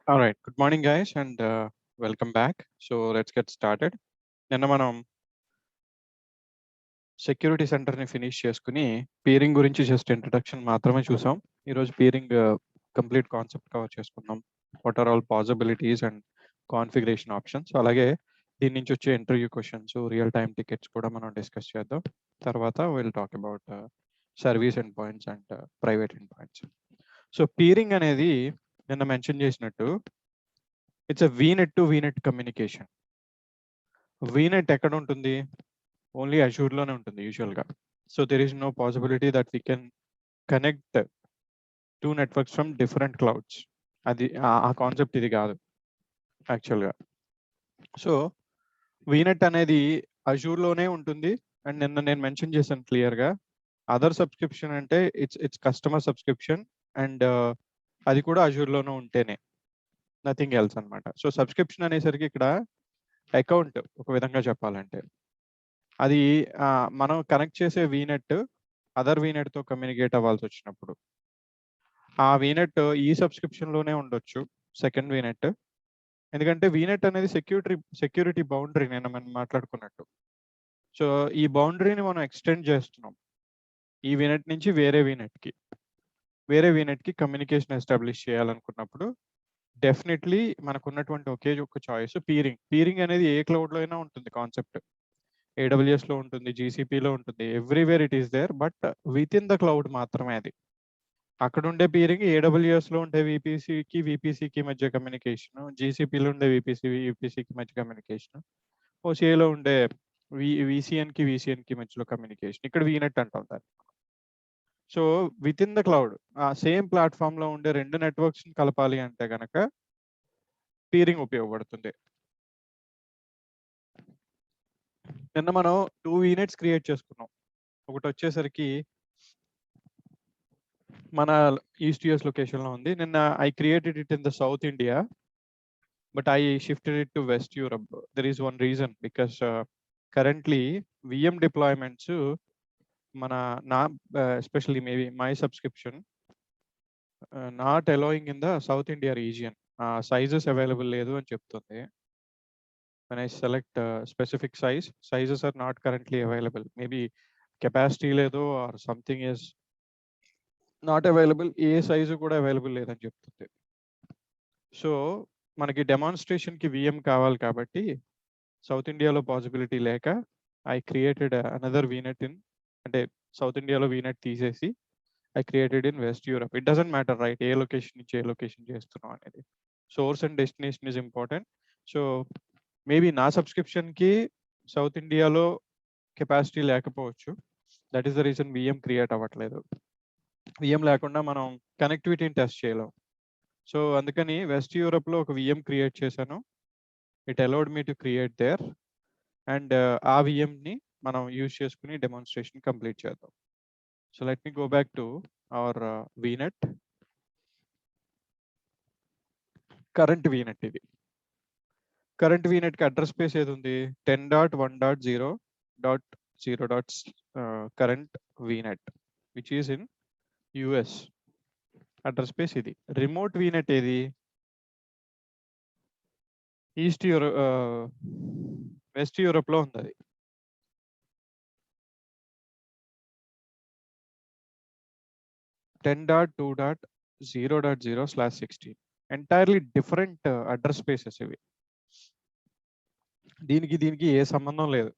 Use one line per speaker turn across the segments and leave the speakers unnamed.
All right. Good morning, guys, and welcome back. So let's get started. నిన్న మనం security సెంటర్ని finish చేసుకుని peering గురించి జస్ట్ ఇంట్రడక్షన్ మాత్రమే చూసాం. ఈరోజు పీరింగ్ కంప్లీట్ కాన్సెప్ట్ కవర్ చేసుకుందాం. What are all possibilities and configuration options, అలాగే దీని నుంచి వచ్చే interview questions, real time tickets కూడా మనం డిస్కస్ చేద్దాం. తర్వాత will talk about service end points and private end points. So peering అనేది నిన్న మెన్షన్ చేసినట్టు it's a VNet to VNet communication. VNet ఎక్కడ ఉంటుంది? ఓన్లీ అజూర్లోనే ఉంటుంది యూజువల్గా. So there is no possibility that we can connect two networks from different clouds. అది ఆ కాన్సెప్ట్ ఇది కాదు యాక్చువల్గా. సో వీనెట్ అనేది అజూర్లోనే ఉంటుంది. అండ్ నిన్న నేను మెన్షన్ చేశాను క్లియర్గా, అదర్ సబ్స్క్రిప్షన్ అంటే ఇట్స్ కస్టమర్ సబ్స్క్రిప్షన్, అండ్ అది కూడా అజూర్లోనే ఉంటేనే, నథింగ్ ఎల్స్ అనమాట. సో సబ్స్క్రిప్షన్ అనేసరికి ఇక్కడ అకౌంట్ ఒక విధంగా చెప్పాలంటే అది మనం కనెక్ట్ చేసే వీనెట్ అదర్ వీనెట్తో కమ్యూనికేట్ అవ్వాల్సి వచ్చినప్పుడు ఆ వీనెట్ ఈ సబ్స్క్రిప్షన్లోనే ఉండొచ్చు, సెకండ్ వీనెట్. ఎందుకంటే వీనెట్ అనేది సెక్యూరిటీ బౌండరీ నేను మనం మాట్లాడుకున్నట్టు. సో ఈ బౌండరీని మనం ఎక్స్టెండ్ చేస్తున్నాం ఈ వీనెట్ నుంచి వేరే వీనెట్కి కమ్యూనికేషన్ ఎస్టాబ్లిష్ చేయాలనుకున్నప్పుడు డెఫినెట్లీ మనకు ఉన్నటువంటి ఒకే ఒక చాయిస్ పీరింగ్ అనేది ఏ క్లౌడ్లో అయినా ఉంటుంది కాన్సెప్ట్. ఏడబ్ల్యూఎస్లో ఉంటుంది, జీసీపీలో ఉంటుంది, everywhere it is there, but within the cloud మాత్రమే అది. అక్కడ ఉండే పీరింగ్ ఏడబ్ల్యూఎస్లో ఉండే విపిసికి మధ్య కమ్యూనికేషన్, జీసీపీలో ఉండే విపిసికి మధ్య కమ్యూనికేషన్, ఓసిఏలో ఉండే విసిఎన్కి మధ్యలో కమ్యూనికేషన్. ఇక్కడ వీనెట్ అంటాం దాన్ని. So with in the cloud ఆ సేమ్ ప్లాట్ఫామ్లో ఉండే రెండు నెట్వర్క్స్ని కలపాలి అంటే కనుక పీరింగ్ ఉపయోగపడుతుంది. నిన్న మనం 2 వీనెట్స్ క్రియేట్ చేసుకున్నాం. ఒకటి వచ్చేసరికి మన ఈస్ట్ యూఎస్ లొకేషన్లో ఉంది. నిన్న I created it in the South India, but I shifted it to West Europe. There is one reason, because currently VM deployments నా especially maybe my subscription not allowing in the South India region. Sizes available లేదు అని చెప్తుంది. when I select specific sizes are not currently available. Maybe capacity ledo or something is not available. A size కూడా available లేదని చెప్తుంది. So మనకి డెమాన్స్ట్రేషన్కి VM కావాలి కాబట్టి south ఇండియాలో పాసిబిలిటీ లేక I created another VNet in, అంటే సౌత్ ఇండియాలో వీనెట్ తీసేసి I created in west Europe. It doesn't matter right, ఏ లొకేషన్ నుంచి ఏ లొకేషన్ చేస్తున్నాం అనేది. Source and destination is important. So maybe నా సబ్స్క్రిప్షన్కి సౌత్ ఇండియాలో కెపాసిటీ లేకపోవచ్చు. That is the reason VM create అవ్వట్లేదు. విఎం లేకుండా మనం కనెక్టివిటీని టెస్ట్ చేయలేం. సో అందుకని వెస్ట్ యూరప్లో ఒక విఎం క్రియేట్ చేశాను. It allowed me to create there, and ఆ విఎంని మనం యూజ్ చేసుకుని డెమాన్స్ట్రేషన్ కంప్లీట్ చేద్దాం. So let me go back to our VNet. Current VNet ఇది. కరెంట్ వీనెట్కి అడ్రస్ స్పేస్ ఏది ఉంది? 10.1.0.0. Current VNet which is in US. Address space ఇది. రిమోట్ వీనెట్ ఏది? వెస్ట్ యూరోప్లో ఉంది. అది 10.2.0.0/16. ఎంటైర్లీ డిఫరెంట్ అడ్రస్ స్పేసెస్ ఇవి. దీనికి ఏ సంబంధం లేదు.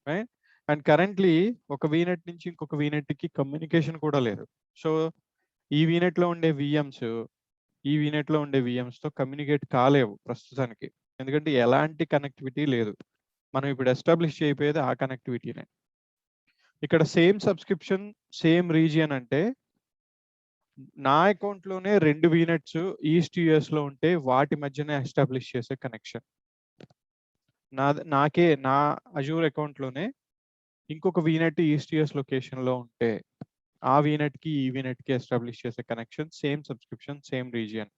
రైట్? అండ్ కరెంట్లీ ఒక వీనెట్ నుంచి ఇంకొక వీనెట్కి కమ్యూనికేషన్ కూడా లేదు. సో ఈ వీనెట్లో ఉండే విఎమ్స్తో కమ్యూనికేట్ కాలేవు ప్రస్తుతానికి, ఎందుకంటే ఎలాంటి కనెక్టివిటీ లేదు. మనం ఇప్పుడు ఎస్టాబ్లిష్ చేయకపోయేది ఆ కనెక్టివిటీనే. ఇక్కడ సేమ్ సబ్స్క్రిప్షన్ సేమ్ రీజియన్ అంటే నా అకౌంట్లోనే రెండు వీనెట్స్ ఈస్ట్ యూఎస్లో ఉంటే వాటి మధ్యనే ఎస్టాబ్లిష్ చేసే కనెక్షన్. నా అజూర్ అకౌంట్లోనే ఇంకొక వీనెట్ ఈస్ట్ యూఎస్ లొకేషన్లో ఉంటే ఆ వీనెట్కి ఈ వీనెట్కి ఎస్టాబ్లిష్ చేసే connection, same subscription same region.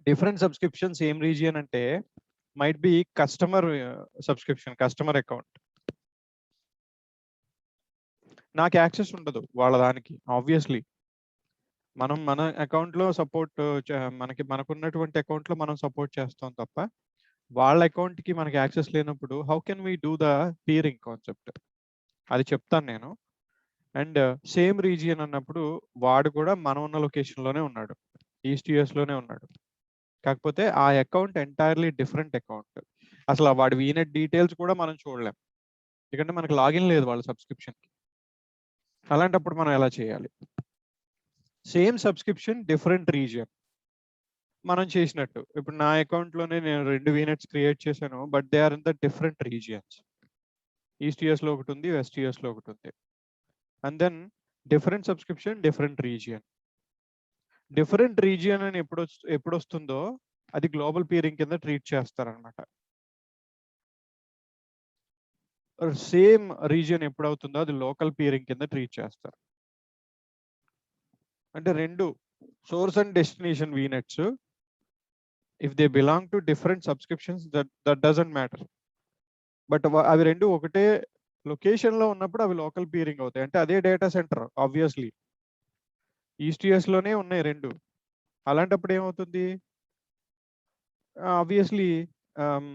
Different subscription same region అంటే might be customer subscription, customer account. నాకు యాక్సెస్ ఉండదు వాళ్ళ దానికి ఆబ్వియస్లీ. మనం మన అకౌంట్‌లో సపోర్ట్ మనకున్నటువంటి అకౌంట్‌లో మనం సపోర్ట్ చేస్తాం తప్ప, వాళ్ళ అకౌంట్‌కి మనకి యాక్సెస్ లేనప్పుడు how can we do the peering concept? అది చెప్తాను నేను. అండ్ సేమ్ రీజియన్ అన్నప్పుడు వాడు కూడా మనం ఉన్న లొకేషన్‌లోనే ఉన్నాడు. ఈస్ట్ యూఎస్‌లోనే ఉన్నాడు. కాకపోతే ఆ అకౌంట్ ఎంటైర్‌లీ డిఫరెంట్ అకౌంట్. అసల వాడి వీనెట్ డీటెయిల్స్ కూడా మనం చూడలేం. ఎందుకంటే మనకు లాగిన్ లేదు వాళ్ళ సబ్స్క్రిప్షన్‌కి. అలాంటప్పుడు మనం ఎలా చేయాలి? Same subscription different region. మనం చేసినట్టు. ఇప్పుడు నా అకౌంట్‌లోనే నేను 2 వీనెట్స్ క్రియేట్ చేశాను. But they are in the different regions. East యూఎస్‌లో ఒకటుంది. వెస్ట్ యూఎస్‌లో ఒకటుంది. And then different subscription, different region. Different region అని ఎప్పుడొస్తుందో అది గ్లోబల్ పీరింగ్ కింద ట్రీట్ చేస్తారనమాట. సేమ్ రీజియన్ ఎప్పుడవుతుందో అది లోకల్ పీరింగ్ కింద ట్రీట్ చేస్తారు. అంటే 2 source and destination VNets if they belong to different subscriptions that doesn't matter. But అవి 2 ఒకటే లొకేషన్‌లో ఉన్నప్పుడు అవి లోకల్ పీరింగ్ అవుతాయి. అంటే అదే డేటా సెంటర్ ఆబ్వియస్‌లీ. ఈస్ట్ యూఎస్‌లోనే ఉన్నాయి 2. అలాంటప్పుడు ఏమవుతుంది? ఆబ్వియస్‌లీ ఆహ్,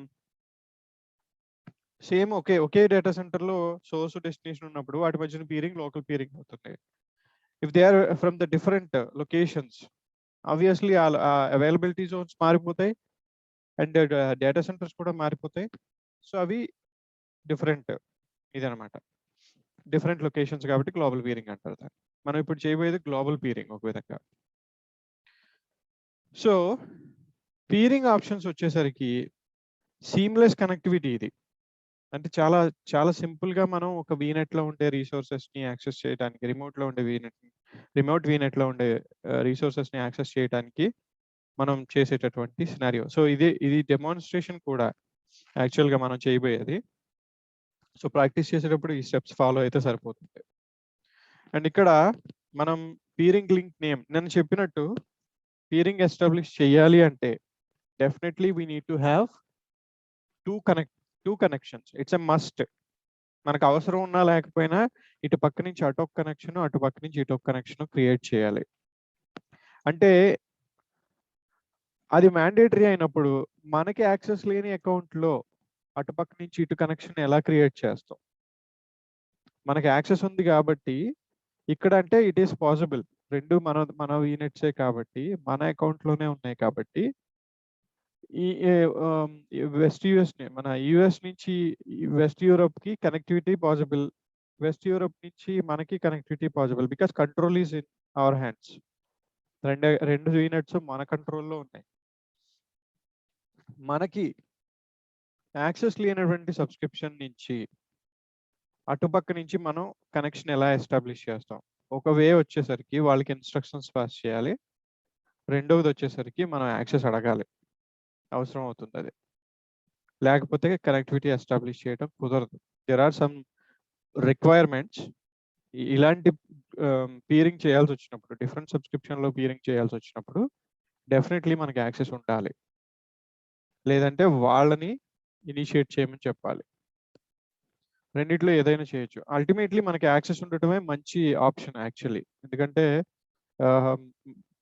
సేమ్ ఒకే డేటా సెంటర్‌లో సోర్స్, డెస్టినేషన్ ఉన్నప్పుడు వాటి మధ్యన పీరింగ్ లోకల్ పీరింగ్ అవుతుంది. If they are from the different locations obviously availability zones మారిపోతాయి. అండ్ డేటా సెంటర్స్ కూడా మారిపోతాయి. సో, అవి డిఫరెంట్ ఇదనమాట. డిఫరెంట్ లొకేషన్స్ కాబట్టి గ్లోబల్ పీరింగ్ అంటారు దాన్ని. మనం ఇప్పుడు చేయబోయేది గ్లోబల్ పీరింగ్ ఒక విధంగా. సో, పీరింగ్ ఆప్షన్స్ వచ్చేసరికి సీమ్‌లెస్ కనెక్టివిటీ ఇది. అంటే చాలా సింపుల్‌గా మనం ఒక వీనెట్‌లో ఉండే రిసోర్సెస్‌ని యాక్సెస్ చేయడానికి రిమోట్ వీనెట్‌లో ఉండే రిసోర్సెస్‌ని యాక్సెస్ చేయడానికి మనం చేసేటటువంటి సినారియో. సో, ఇది డెమాన్‌స్ట్రేషన్ కూడా యాక్చువల్‌గా మనం చేయబోయేది. సో, ప్రాక్టీస్ చేసేటప్పుడు ఈ స్టెప్స్ ఫాలో అయితే సరిపోతుంది. అండ్ ఇక్కడ మనం పీరింగ్ లింక్ నేమ్ నేను చెప్పినట్టు పీరింగ్ ఎస్టాబ్లిష్ చేయాలి అంటే definitely we need to have 2 connections. It's a must. మనకు అవసరం ఉన్నా లేకపోయినా ఇటు పక్క నుంచి అటొక కనెక్షన్, అటు పక్క నుంచి ఇటొక కనెక్షన్ క్రియేట్ చేయాలి. అంటే అది మ్యాండేటరీ అయినప్పుడు మనకి యాక్సెస్ లేని అకౌంట్‌లో అటుపక్క నుంచి ఇటు కనెక్షన్ ఎలా క్రియేట్ చేస్తాం? మనకి యాక్సెస్ ఉంది కాబట్టి ఇక్కడ అంటే ఇట్ ఈస్ పాసిబుల్. 2 మన వీనెట్సే కాబట్టి మన అకౌంట్‌లోనే ఉన్నాయి కాబట్టి ఈ వెస్ట్ యూఎస్‌ని మన యూఎస్ నుంచి వెస్ట్ యూరోప్‌కి కనెక్టివిటీ పాసిబుల్. వెస్ట్ యూరోప్ నుంచి మనకి connectivity possible. Because control is in our hands. 2 VNets మన కంట్రోల్‌లో ఉన్నాయి. మనకి యాక్సెస్ లేనటువంటి సబ్స్క్రిప్షన్ నుంచి అటుపక్క నుంచి మనం కనెక్షన్ ఎలా ఎస్టాబ్లిష్ చేస్తాం? ఒక వే వచ్చేసరికి వాళ్ళకి ఇన్‌స్ట్రక్షన్స్ పాస్ చేయాలి. రెండోది వచ్చేసరికి మనం యాక్సెస్ అడగాలి. అవసరం అవుతుందది. లేకపోతే కనెక్టివిటీ ఎస్టాబ్లిష్ చేయడం కుదరదు. There are some requirements. ఇలాంటి పీరింగ్ చేయాల్సొచ్చినప్పుడు, డిఫరెంట్ సబ్స్క్రిప్షన్‌లో పీరింగ్ చేయాల్సొచ్చినప్పుడు డెఫినెట్‌లీ మనకి యాక్సెస్ ఉండాలి. లేదంటే వాళ్ళని ఇనిషియేట్ చేయమని చెప్పాలి. రెండిట్లో ఏదైనా చేయొచ్చు. అల్టిమేట్‌లీ మనకి యాక్సెస్ ఉండటమే మంచి ఆప్షన్ యాక్చువల్లీ. ఎందుకంటే ఆహ్,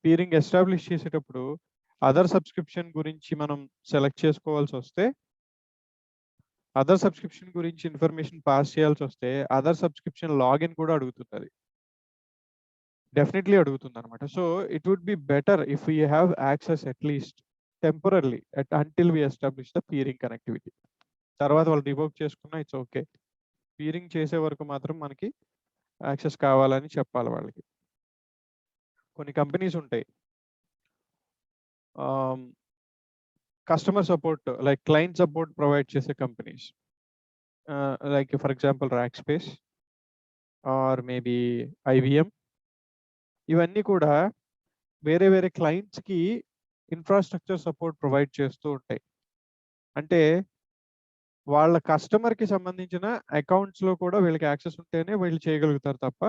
పీరింగ్ ఎస్టాబ్లిష్ చేసేటప్పుడు అదర్ సబ్స్క్రిప్షన్ గురించి మనం సెలెక్ట్ చేసుకోవాల్సొస్తే, అదర్ సబ్స్క్రిప్షన్ గురించి ఇన్ఫర్మేషన్ పాస్ చేయాల్సొస్తే, అదర్ సబ్స్క్రిప్షన్ లాగిన్ కూడా అడుగుతుందది. డెఫినెట్‌లీ అడుగుతుందనమాట. So, it would be better if we have access at least temporarily until we establish the peering connectivity. తర్వాత వాళ్ళు రివోక్ చేసుకున్నా ఇట్స్ ఓకే. పీరింగ్ చేసే వరకు మాత్రం మనకి యాక్సెస్ కావాలని చెప్పాలి వాళ్ళకి. కొన్ని కంపెనీస్ ఉంటాయి. Customer support like client support provide చేసే companies. Like for example Rackspace or maybe IBM. ఇవన్నీ కూడా వేరే క్లయింట్స్‌కి ఇన్‌ఫ్రాస్ట్రక్చర్ సపోర్ట్ ప్రొవైడ్ చేస్తూ ఉంటాయి. అంటే వాళ్ళ కస్టమర్‌కి సంబంధించిన అకౌంట్స్‌లో కూడా వీళ్ళకి యాక్సెస్ ఉంటేనే వీళ్ళు చేయగలుగుతారు తప్ప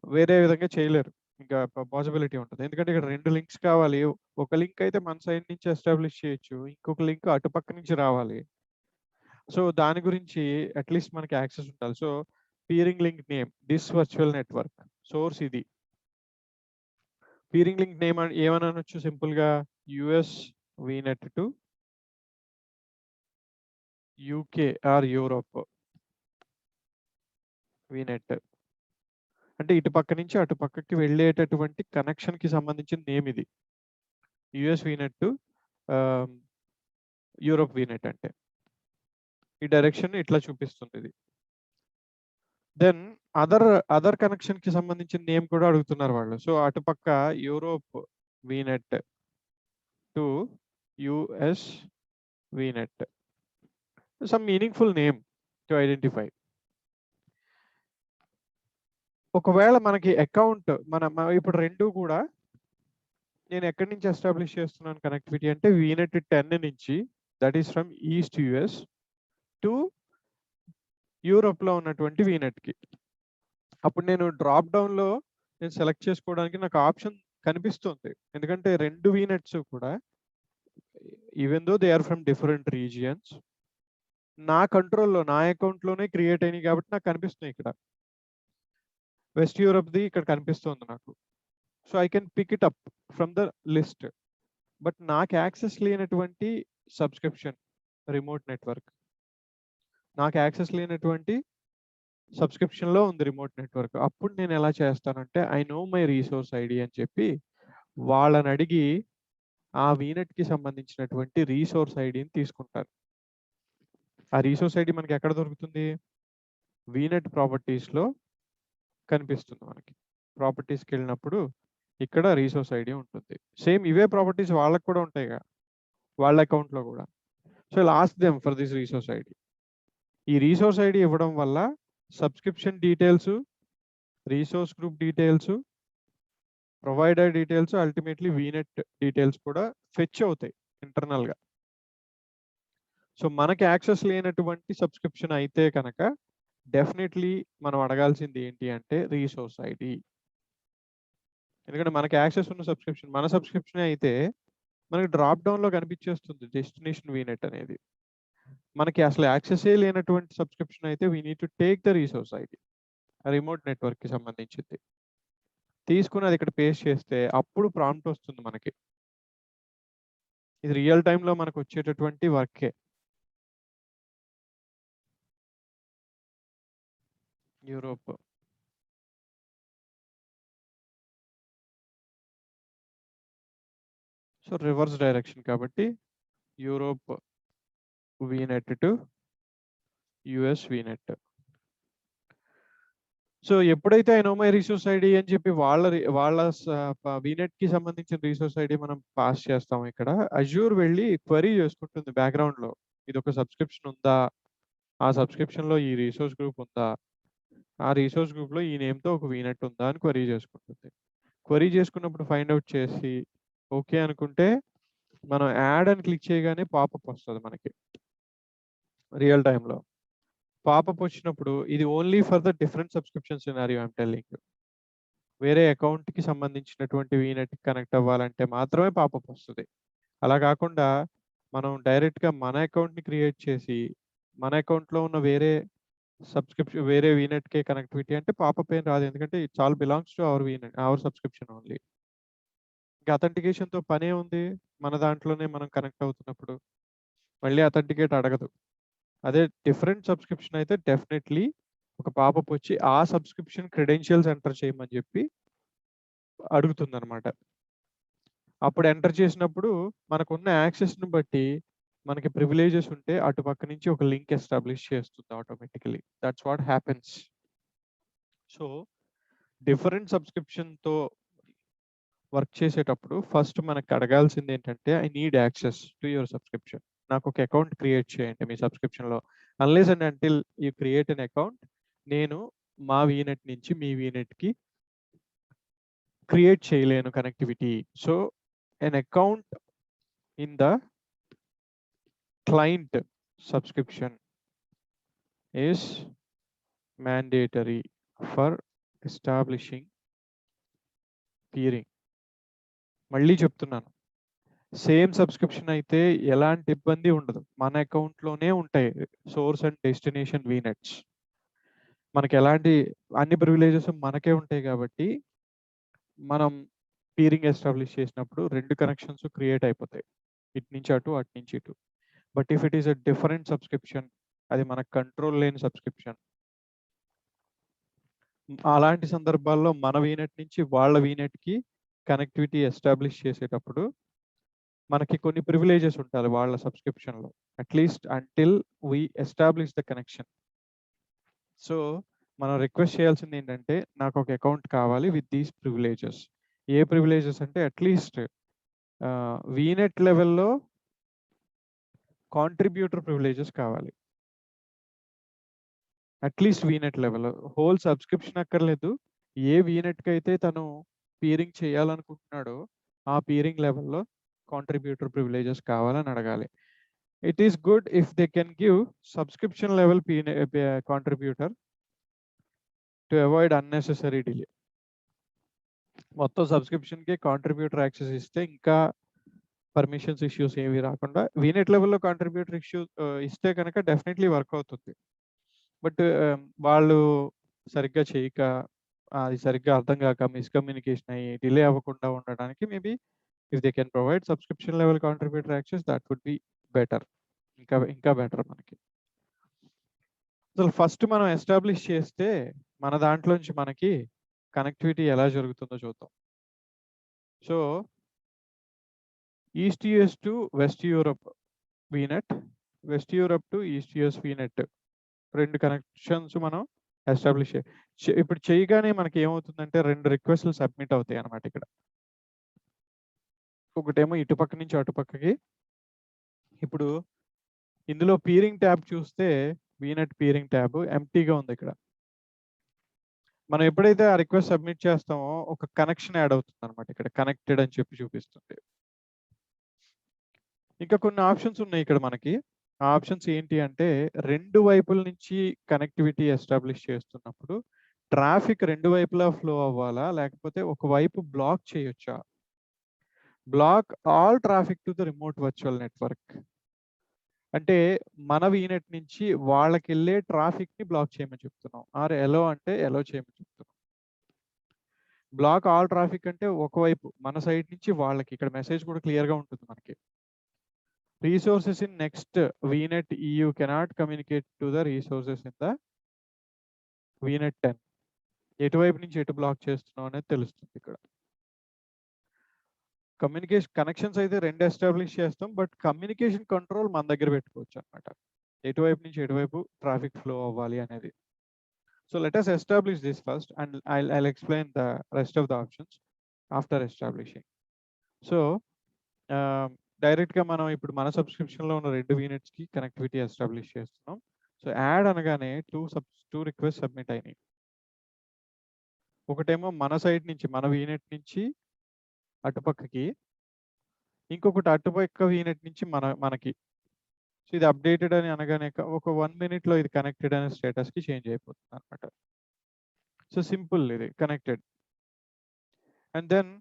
వేరే విధంగా చేయలేరు. ఇంకా పాసిబిలిటీ ఉంటది. ఎందుకంటే ఇక్కడ 2 లింక్స్ కావాలి. ఒక లింక్ అయితే మన సైడ్ నుంచి ఎస్టాబ్లిష్ చేయొచ్చు. ఇంకొక లింక్ అటుపక్క నుంచి రావాలి. సో, దాని గురించి అట్‌లీస్ట్ మనకి యాక్సెస్ ఉండాలి. So, peering link name this virtual network. Source ఇది. పీరింగ్ లింక్ నేమ్ ఏమని అనొచ్చు సింపుల్గా US vignette to UK or Europe vignette. అంటే ఇటు పక్క నుంచి అటు పక్కకి వెళ్ళేటటువంటి కనెక్షన్కి సంబంధించిన నేమ్ ఇది. US vignette to Europe vignette అంటే ఈ డైరెక్షన్ ఇట్లా చూపిస్తుంది ఇది. దెన్ అదర్ కనెక్షన్ కి సంబంధించిన నేమ్ కూడా అడుగుతున్నారు వాళ్ళు. సో అటుపక్క Europe VNet to US vignette, some meaningful name to identify. ఒకవేళ మనకి అకౌంట్ ఇప్పుడు రెండు కూడా నేను ఎక్కడి నుంచి ఎస్టాబ్లిష్ చేస్తున్నాను కనెక్టివిటీ అంటే వీనెట్ 10 నుంచి, that is from east US to Europe లో ఉన్నటువంటి వీనెట్ కి. అప్పుడు నేను డ్రాప్ డౌన్ లో నేను సెలెక్ట్ చేసుకోవడానికి నాకు ఆప్షన్ కనిపిస్తుంది, ఎందుకంటే రెండు వీనెట్స్ కూడా even though they are from different regions నా కంట్రోల్లో నా అకౌంట్ లోనే క్రియేట్ అయినాయి కాబట్టి నాకు కనిపిస్తున్నాయి. ఇక్కడ వెస్ట్ యూరోప్ ది ఇక్కడ కనిపిస్తుంది నాకు. So I can pick it up from the list. But నాకు యాక్సెస్ లేనటువంటి సబ్స్క్రిప్షన్ రిమోట్ నెట్వర్క్, నాకు యాక్సెస్ లేనటువంటి సబ్స్క్రిప్షన్ లో ఉంది రిమోట్ నెట్వర్క్. అప్పుడు నేను ఎలా చేస్తానంటే I know my resource ID అని చెప్పి వాళ్ళని అడిగి ఆ వీనెట్ కి సంబంధించినటువంటి రీసోర్స్ ఐడిని తీసుకుంటాను. ఆ రీసోర్స్ ఐడి మనకి ఎక్కడ దొరుకుతుంది? వీనెట్ ప్రాపర్టీస్ లో కనిపిస్తుంది మనకి. ప్రాపర్టీస్కి వెళ్ళినప్పుడు ఇక్కడ రీసోర్స్ ఐడి ఉంటుంది. సేమ్ ఇవే ప్రాపర్టీస్ వాళ్ళకి కూడా ఉంటాయి కదా వాళ్ళ అకౌంట్ లో కూడా. So last them for this resource ID. ఈ రీసోర్స్ ఐడి ఇవ్వడం వల్ల subscription details, resource group details, provider details, ultimately vignette details కూడా ఫెచ్ అవుతాయి ఇంటర్నల్ గా. సో మనకి యాక్సెస్ లేనటువంటి సబ్స్క్రిప్షన్ అయితే కనుక డెఫినెట్లీ మనం అడగాల్సింది ఏంటి అంటే రీసోర్స్ ఐడి. ఎందుకంటే మనకి యాక్సెస్ ఉన్న సబ్స్క్రిప్షన్ మన సబ్స్క్రిప్షన్ అయితే మనకి డ్రాప్ డౌన్ లో కనిపించేస్తుంది డెస్టినేషన్ వీనెట్ అనేది. మనకి అసలు యాక్సెస్ లేనటువంటి సబ్స్క్రిప్షన్ అయితే we need to take the resource ID, remote network కి సంబంధించింది తీసుకుని అది ఇక్కడ పేస్ట్ చేస్తే అప్పుడు ప్రాంప్ట్ వస్తుంది మనకి. ఇది రియల్ టైంలో మనకు వచ్చేటటువంటి వర్కే. యూరోప్ సో రివర్స్ డైరెక్షన్ కాబట్టి Europe VNet to US VNet. So ఎప్పుడైతే I know my resource ID అని చెప్పి వాళ్ళ వీనెట్ కి సంబంధించిన రిసోర్స్ ఐడి మనం పాస్ చేస్తాం. ఇక్కడ అజ్యూర్ వెళ్ళి క్వరీ చేసుకుంటుంది బ్యాక్గ్రౌండ్ లో, ఇది ఒక సబ్స్క్రిప్షన్ ఉందా, ఆ సబ్స్క్రిప్షన్ లో ఈ రీసోర్స్ గ్రూప్ ఉందా, ఆ రీసోర్స్ గ్రూప్ లో ఈ నేమ్ తో ఒక వీనెట్ ఉందా అని క్వరీ చేసుకుంటుంది. క్వరీ చేసుకున్నప్పుడు ఫైండ్ అవుట్ చేసి ఓకే అనుకుంటే మనం యాడ్ అని క్లిక్ చేయగానే పాపప్ వస్తుంది మనకి రియల్ టైంలో. పాపప్ వచ్చినప్పుడు ఇది only for the different subscription scenario I'm telling. వేరే అకౌంట్ కి సంబంధించినటువంటి వీనెట్ కనెక్ట్ అవ్వాలంటే మాత్రమే పాపప్ వస్తుంది. అలా కాకుండా మనం డైరెక్ట్ గా మన అకౌంట్ ని క్రియేట్ చేసి మన అకౌంట్ లో ఉన్న వేరే సబ్స్క్రిప్షన్ వేరే వీనెట్ కే కనెక్టివిటీ అంటే పాపప్ ఏం రాదు, ఎందుకంటే it's all belongs to our VNet, our subscription only. ఇంకా అథెంటికేషన్ తో పనే ఉంది, మన దాంట్లోనే మనం కనెక్ట్ అవుతున్నప్పుడు మళ్ళీ అథెంటికేట్ అడగదు. అదే డిఫరెంట్ సబ్స్క్రిప్షన్ అయితే డెఫినెట్లీ ఒక పాపప్ వచ్చి ఆ సబ్స్క్రిప్షన్ క్రెడెన్షియల్స్ ఎంటర్ చేయమని చెప్పి అడుగుతుంది అనమాట. అప్పుడు ఎంటర్ చేసినప్పుడు మనకున్న యాక్సెస్ ని బట్టి మనకి ప్రివిలేజెస్ ఉంటే అటుపక్క నుంచి ఒక లింక్ ఎస్టాబ్లిష్ చేస్తుంది automatically. That's what happens. So different subscription తో వర్క్ చేసేటప్పుడు ఫస్ట్ మనకు అడగాల్సింది ఏంటంటే I need access to your subscription. నాకు ఒక అకౌంట్ క్రియేట్ చేయండి మీ సబ్స్క్రిప్షన్ లో. Unless and until you create an account నేను మా వీనెట్ నుంచి మీ వీనెట్ కి క్రియేట్ చేయలేను connectivity. So an account in the client subscription is mandatory for establishing peering. మళ్ళీ చెప్తున్నాను, సేమ్ సబ్స్క్రిప్షన్ అయితే ఎలాంటి ఇబ్బంది ఉండదు, మన అకౌంట్ లోనే ఉంటాయి సోర్స్ అండ్ డెస్టినేషన్ వీనెట్స్. మనకి ఎలాంటి అన్ని ప్రివిలేజెస్ మనకే ఉంటాయి కాబట్టి మనం పీరింగ్ ఎస్టాబ్లిష్ చేసినప్పుడు 2 కనెక్షన్స్ క్రియేట్ అయిపోతాయి. ఇటు నుంచి అటు, అటు నుంచి ఇటు. But if it is a different subscription, అది మనకు కంట్రోల్ లేని సబ్స్క్రిప్షన్, అలాంటి సందర్భాల్లో మన వీనెట్ నుంచి వాళ్ళ వీనెట్‌కి కనెక్టివిటీ ఎస్టాబ్లిష్ చేసేటప్పుడు మనకి కొన్ని ప్రివిలేజెస్ ఉండాలి వాళ్ళ సబ్స్క్రిప్షన్‌లో. At least until we establish the connection. So, మనం రిక్వెస్ట్ చేయాల్సింది ఏంటంటే, నాకు ఒక అకౌంట్ కావాలి విత్ దీస్ ప్రివిలేజెస్. ఏ ప్రివిలేజెస్ అంటే అట్‌లీస్ట్ వీనెట్ లెవెల్‌లో కాంట్రిబ్యూటర్ ప్రివిలేజెస్ కావాలి. అట్‌లీస్ట్ వీనెట్ లెవెల్‌లో. హోల్ సబ్స్క్రిప్షన్ అక్కర్లేదు. ఏ వీనెట్‌కైతే తను పీరింగ్ చేయాలనుకుంటున్నాడో, ఆ పీరింగ్ లెవెల్‌లో కాంట్రిబ్యూటర్ ప్రివిలేజెస్ కావాలని అడగాలి. It is good if they can give subscription level contributor to avoid unnecessary delay. మొత్తం సబ్స్క్రిప్షన్‌కి కాంట్రిబ్యూటర్ యాక్సెస్ ఇస్తే ఇంకా పర్మిషన్స్ ఇష్యూస్ ఏవి రాకుండా వీనెట్ లెవెల్‌లో కాంట్రిబ్యూటర్ ఇస్తే కనుక డెఫినెట్‌లీ వర్క్ అవుతుంది. బట్ వాళ్ళు సరిగ్గా చేయక, అది సరిగ్గా అర్థం కాక, మిస్‌కమ్యూనికేషన్ అయ్యి డిలే అవ్వకుండా ఉండడానికి maybe if they can provide subscription level contributor access that would be better. ఇంకా బెటర్ మనకి. అసలు ఫస్ట్ మనం ఎస్టాబ్లిష్ చేస్తే మన దాంట్లోంచి మనకి కనెక్టివిటీ ఎలా జరుగుతుందో చూద్దాం. So, east US to West Europe vignette, west Europe to east US vignette 2 connections మనం ఎస్టాబ్లిష్ ఇప్పుడు చేయగానే మనకి ఏమవుతుందంటే 2 రిక్వెస్ట్‌లు సబ్మిట్ అవుతాయి అన్నమాట ఇక్కడ. ఒకటేమో ఇటుపక్క నుంచి అటుపక్కకి. ఇప్పుడు ఇందులో పీరింగ్ ట్యాబ్ చూస్తే వీనెట్ పీరింగ్ ట్యాబ్ ఎంప్టీగా ఉంది ఇక్కడ. మనం ఎప్పుడైతే ఆ రిక్వెస్ట్ సబ్మిట్ చేస్తామో ఒక కనెక్షన్ యాడ్ అవుతుందన్నమాట. ఇక్కడ కనెక్టెడ్ అని చెప్పి చూపిస్తుంది. ఇంకా కొన్ని ఆప్షన్స్ ఉన్నాయి ఇక్కడ మనకి. ఆ ఆప్షన్స్ ఏంటి అంటే 2 వైపుల నుంచి కనెక్టివిటీ ఎస్టాబ్లిష్ చేస్తున్నప్పుడు ట్రాఫిక్ 2 వైపులా ఫ్లో అవ్వాలా? లేకపోతే ఒక వైపు బ్లాక్ చేయొచ్చా? Block all traffic to the remote virtual network. అంటే మన వీనెట్ నుంచి వాళ్ళకెళ్ళే ట్రాఫిక్‌ని బ్లాక్ చేయమని చెప్తున్నాం. ఆర్ ఎలో అంటే ఎలో చేయమని చెప్తున్నాం. బ్లాక్ ఆల్ ట్రాఫిక్ అంటే ఒకవైపు మన సైడ్ నుంచి వాళ్ళకి. ఇక్కడ మెసేజ్ కూడా క్లియర్‌గా ఉంటుంది మనకి. Resources in next VNet EU cannot communicate to the resources in the VNet 10. ఎటువైపు నుంచి ఎటు బ్లాక్ చేస్తున్నాం అనేది తెలుస్తుంది ఇక్కడ. కనెక్షన్స్ అయితే 2 ఎస్టాబ్లిష్ చేస్తాం. బట్ కమ్యూనికేషన్ కంట్రోల్ మన దగ్గర పెట్టుకోవచ్చు అన్నమాట. ఎటువైపు నుంచి ఎటువైపు ట్రాఫిక్ ఫ్లో అవ్వాలి అనేది. So let us establish this first and I'll explain the rest of the options after establishing. So డైరెక్ట్‌గా మనం ఇప్పుడు మన సబ్స్క్రిప్షన్‌లో ఉన్న 2 వీనెట్స్‌కి కనెక్టివిటీ ఎస్టాబ్లిష్ చేస్తున్నాం. సో యాడ్ అనగానే 2 రిక్వెస్ట్ సబ్మిట్ అయినాయి. ఒకటేమో మన సైడ్ నుంచి మన వీనెట్ నుంచి అటుపక్కకి, ఇంకొకటి అటుపక్క వీనెట్ నుంచి మనకి. సో ఇది అప్డేటెడ్ అని అనగానే ఒక 1 మినిట్‌లో ఇది కనెక్టెడ్ అనే స్టేటస్‌కి చేంజ్ అయిపోతుందన్నమాట. సో సింపుల్ ఇది కనెక్టెడ్. అండ్ దెన్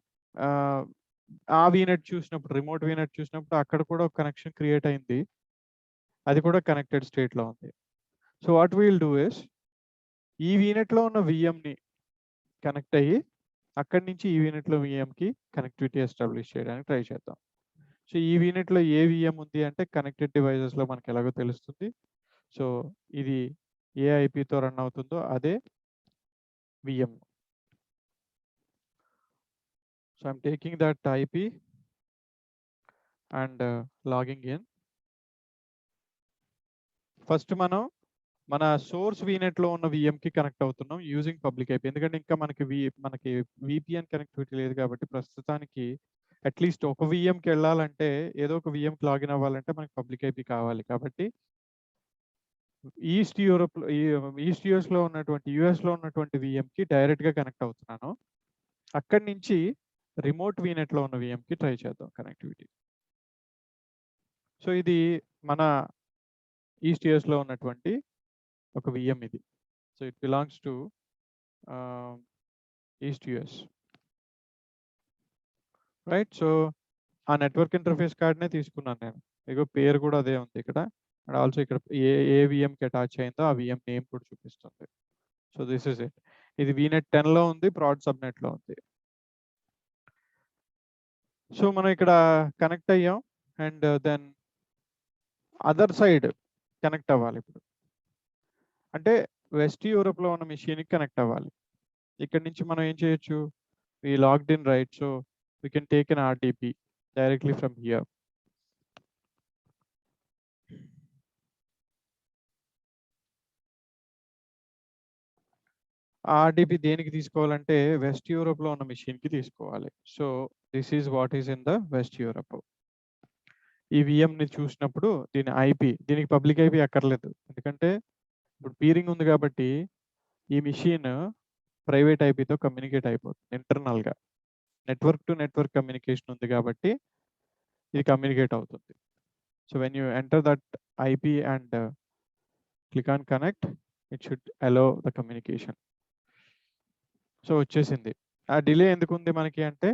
ఆ వీనెట్ చూసినప్పుడు, రిమోట్ వీనెట్ చూసినప్పుడు అక్కడ కూడా ఒక కనెక్షన్ క్రియేట్ అయింది. అది కూడా కనెక్టెడ్ స్టేట్‌లో ఉంది. So what we will do is ఈ వీనెట్‌లో ఉన్న వీఎంని కనెక్ట్ అయ్యి అక్కడి నుంచి ఈ వీనెట్‌లో వీఎంకి కనెక్టివిటీ ఎస్టాబ్లిష్ చేయడానికి ట్రై చేద్దాం. సో ఈ వీనెట్‌లో ఏ వీఎం ఉంది అంటే కనెక్టెడ్ డివైసెస్‌లో మనకి ఎలాగో తెలుస్తుంది. సో ఇది ఏ ఐపీతో రన్ అవుతుందో అదే VM. So I'm taking that IP and logging in. First మనం మన సోర్స్ వీనెట్‌లో ఉన్న వీఎంకి కనెక్ట్ అవుతున్నాం యూజింగ్ పబ్లిక్ ఐపీ. ఎందుకంటే ఇంకా మనకి వీపీఎన్ కనెక్టివిటీ లేదు కాబట్టి ప్రస్తుతానికి అట్‌లీస్ట్ ఒక వీఎంకి వెళ్ళాలంటే ఏదో ఒక వీఎంకి లాగిన్ అవ్వాలంటే మనకి పబ్లిక్ ఐపీ కావాలి. కాబట్టి ఈస్ట్ యూఎస్‌లో ఉన్నటువంటి వీఎంకి డైరెక్ట్‌గా కనెక్ట్ అవుతున్నాను. అక్కడి నుంచి రిమోట్ వీనెట్‌లో ఉన్న వీఎంకి ట్రై చేద్దాం కనెక్టివిటీ. సో ఇది మన ఈస్ట్ యూఎస్‌లో ఉన్నటువంటి ఒక వీఎం ఇది. So it belongs to east US. Right. So ఆ నెట్వర్క్ ఇంటర్ఫేస్ కార్డ్‌నే తీసుకున్నాను నేను. ఇగో పేరు కూడా అదే ఉంది ఇక్కడ. అండ్ ఆల్సో ఇక్కడ ఏ వీఎంకి అటాచ్ అయిందో ఆ వీఎం నేమ్ కూడా చూపిస్తుంది. So this is it. ఇది వీనెట్ 10లో ఉంది. ప్రాడ్ సబ్‌నెట్‌లో ఉంది. సో మనం ఇక్కడ కనెక్ట్ అయ్యాం and then other side connect అవ్వాలి ఇప్పుడు. అంటే వెస్ట్ యూరోప్లో ఉన్న మెషిన్కి కనెక్ట్ అవ్వాలి. ఇక్కడ నుంచి మనం ఏం చేయొచ్చు, we logged in, right? So we can take an RDP directly from here. RDP దేనికి తీసుకోవాలంటే వెస్ట్ యూరోప్ లో ఉన్న మెషిన్ కి తీసుకోవాలి. So this is what is in the west Europe. ఈ విఎం ని చూసినప్పుడు దీని ఐపీ, దీనికి పబ్లిక్ ఐపీ అక్కర్లేదు, ఎందుకంటే ఇప్పుడు పీరింగ్ ఉంది కాబట్టి ఈ మెషిన్ ప్రైవేట్ ఐపీతో కమ్యూనికేట్ అయిపోతుంది ఇంటర్నల్ గా. నెట్వర్క్ టు నెట్వర్క్ కమ్యూనికేషన్ ఉంది కాబట్టి ఇది కమ్యూనికేట్ అవుతుంది. So when you enter that IP and click on connect, it should allow the communication. So వచ్చేసింది. ఆ డిలే ఎందుకు ఉంది మనకి అంటే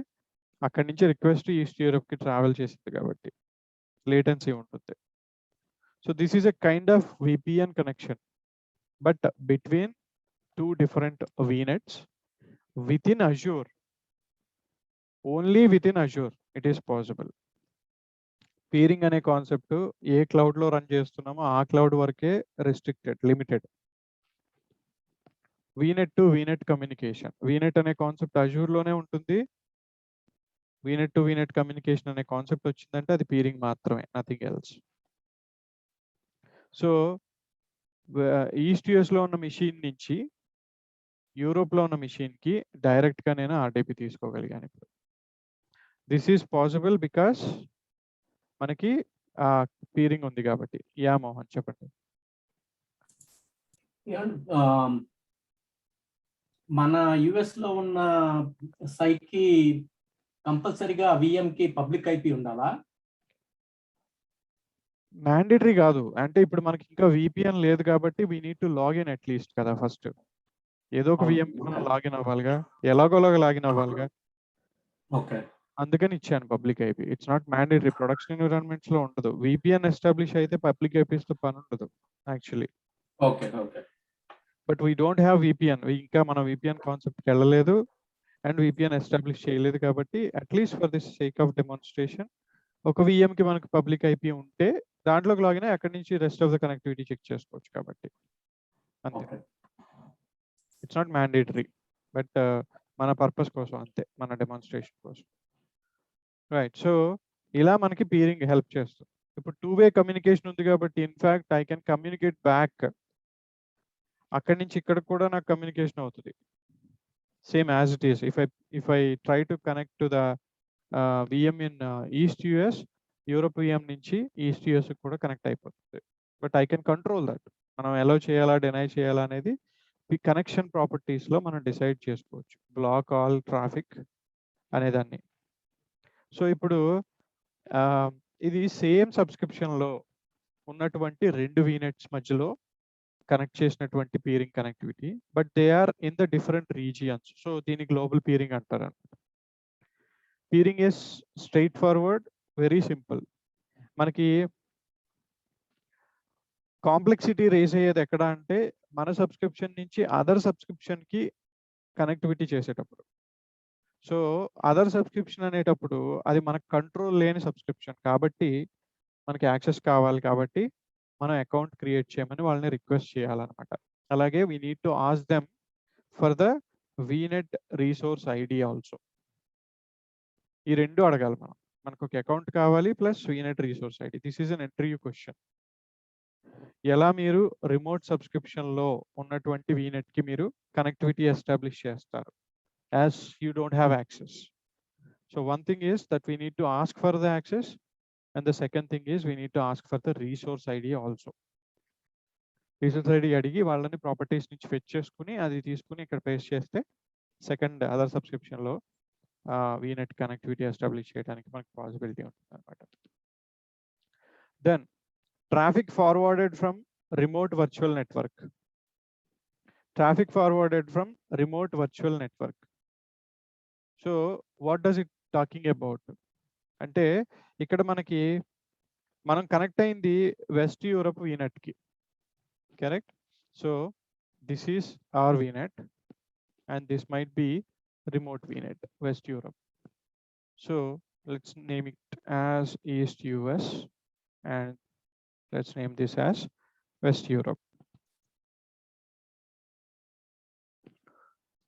అక్కడి నుంచి రిక్వెస్ట్ ఈస్ట్ యూరోప్ కి ట్రావెల్ చేసింది కాబట్టి లేటెన్సీ ఉంటుంది. So this is a kind of VPN connection, but between two different VNets with in Azure. Only with in Azure it is possible. Peering అనే కాన్సెప్ట్ ఏ క్లౌడ్ లో run చేస్తున్నామో ఆ cloud వరకే restricted, limited. VNet to VNet communication, VNet అనే concept Azure లోనే ఉంటుంది. VNet to VNet communication అనే concept వచ్చిందంటే అది పీరింగ్ మాత్రమే, nothing else. So east US లో ఉన్న మెషిన్ నుంచి యూరోప్ లో ఉన్న మెషిన్ కి డైరెక్ట్ గా నేను RDP తీసుకోగలిగాను ఇప్పుడు. దిస్ ఈస్ పాసిబుల్ బికాస్ మనకి పీరింగ్ ఉంది కాబట్టి. యా మోహన్ చెప్పండి.
మన యుఎస్ లో ఉన్న సైట్ కి కంపల్సరీగా విఎం కి పబ్లిక్ ఐపీ ఉండాలా?
మ్యాండేటరీ కాదు, అంటే ఇప్పుడు మనకి ఇంకా VPN లేదు కాబట్టి we need to login at least కదా. ఫస్ట్ ఏదో ఒక VM మనం లాగిన్ అవ్వాలిగా, ఎలాగోలాగా లాగిన్ అవ్వాలిగా.
ఓకే,
అందుకని ఇచ్చాను public IP. It's not mandatory. Production environments లో ఉండదు. VPN ఎస్టాబ్లిష్ అయితే పబ్లిక్ ఐపీస్ తో పని ఉండదు actually.
Okay okay.
But we don't have VPN. ఇంకా మనం VPN కాన్సెప్ట్కి వెళ్ళలేదు అండ్ VPN ఎస్టాబ్లిష్ చేయలేదు కాబట్టి at least for this sake of demonstration ఒక VM కి మనకు పబ్లిక్ ఐపీ ఉంటే దాంట్లోకి లాగిన్ అయ్యి అక్కడి నుంచి rest of the connectivity check చేసుకోవచ్చు కాబట్టి అంతే. ఇట్స్ నాట్ మ్యాండేటరీ, బట్ మన పర్పస్ కోసం అంతే, మన డెమాన్స్ట్రేషన్ కోసం. రైట్. సో ఇలా మనకి పీరింగ్ హెల్ప్ చేస్తుంది. ఇప్పుడు 2-way కమ్యూనికేషన్ ఉంది కాబట్టి in fact I can communicate back. అక్కడి నుంచి ఇక్కడ కూడా నాకు కమ్యూనికేషన్ అవుతుంది same as it is. If I try to connect to the VM in east US, Europe VM నుంచి ఈస్ట్ యుఎస్ కూడా కనెక్ట్ అయిపోతుంది. But I can control that. మనం ఎలా చేయాలా, డినై చేయాలా అనేది ఈ కనెక్షన్ ప్రాపర్టీస్ లో మనం డిసైడ్ చేసుకోవచ్చు. బ్లాక్ ఆల్ ట్రాఫిక్ అనేదాన్ని. సో ఇప్పుడు ఇది సేమ్ సబ్స్క్రిప్షన్ లో ఉన్నటువంటి రెండు VNets మధ్యలో కనెక్ట్ చేసినటువంటి peering connectivity, but they are in the different regions. So దీన్ని గ్లోబల్ పీరింగ్ అంటారు. Peering is straightforward, very simple. మనకి కాంప్లెక్సిటీ రేస్ అయ్యేది ఎక్కడ అంటే మన సబ్స్క్రిప్షన్ నుంచి అదర్ సబ్స్క్రిప్షన్ కి కనెక్టివిటీ చేసేటప్పుడు. సో అదర్ సబ్స్క్రిప్షన్ అనేటప్పుడు అది మనకు కంట్రోల్ లేని సబ్స్క్రిప్షన్ కాబట్టి మనకి యాక్సెస్ కావాలి కాబట్టి మనం అకౌంట్ క్రియేట్ చేయమని వాళ్ళని రిక్వెస్ట్ చేయాలన్నమాట. అలాగే we need to ask them for the VNet resource ID also. ఈ రెండు అడగాలి మనం. మనకు ఒక అకౌంట్ కావాలి plus VNet resource ID. This is an interview question. ఎలా మీరు రిమోట్ సబ్స్క్రిప్షన్ లో ఉన్నటువంటి VNet కి మీరు కనెక్టివిటీ ఎస్టాబ్లిష్ చేస్తారు as you don't have access. So one thing is that we need to ask for the access and the second thing is we need to ask for the resource ID also. Resource ID అడిగి వాళ్ళని properties నుంచి fetch చేసుకుని అది తీసుకుని ఇక్కడ paste చేస్తే second other subscription లో VNet connectivity establish చేయడానికి మనకు పాసిబిలిటీ ఉంటుంది అనమాట. Then traffic forwarded from remote virtual network. Traffic forwarded from remote virtual network. So what does it talking about అంటే ఇక్కడ మనకి మనం కనెక్ట్ అయింది వెస్ట్ యూరప్ VNet కి, correct? So this is our VNet and this might be remote VNet, West Europe. So let's name it as East US and let's name this as West Europe.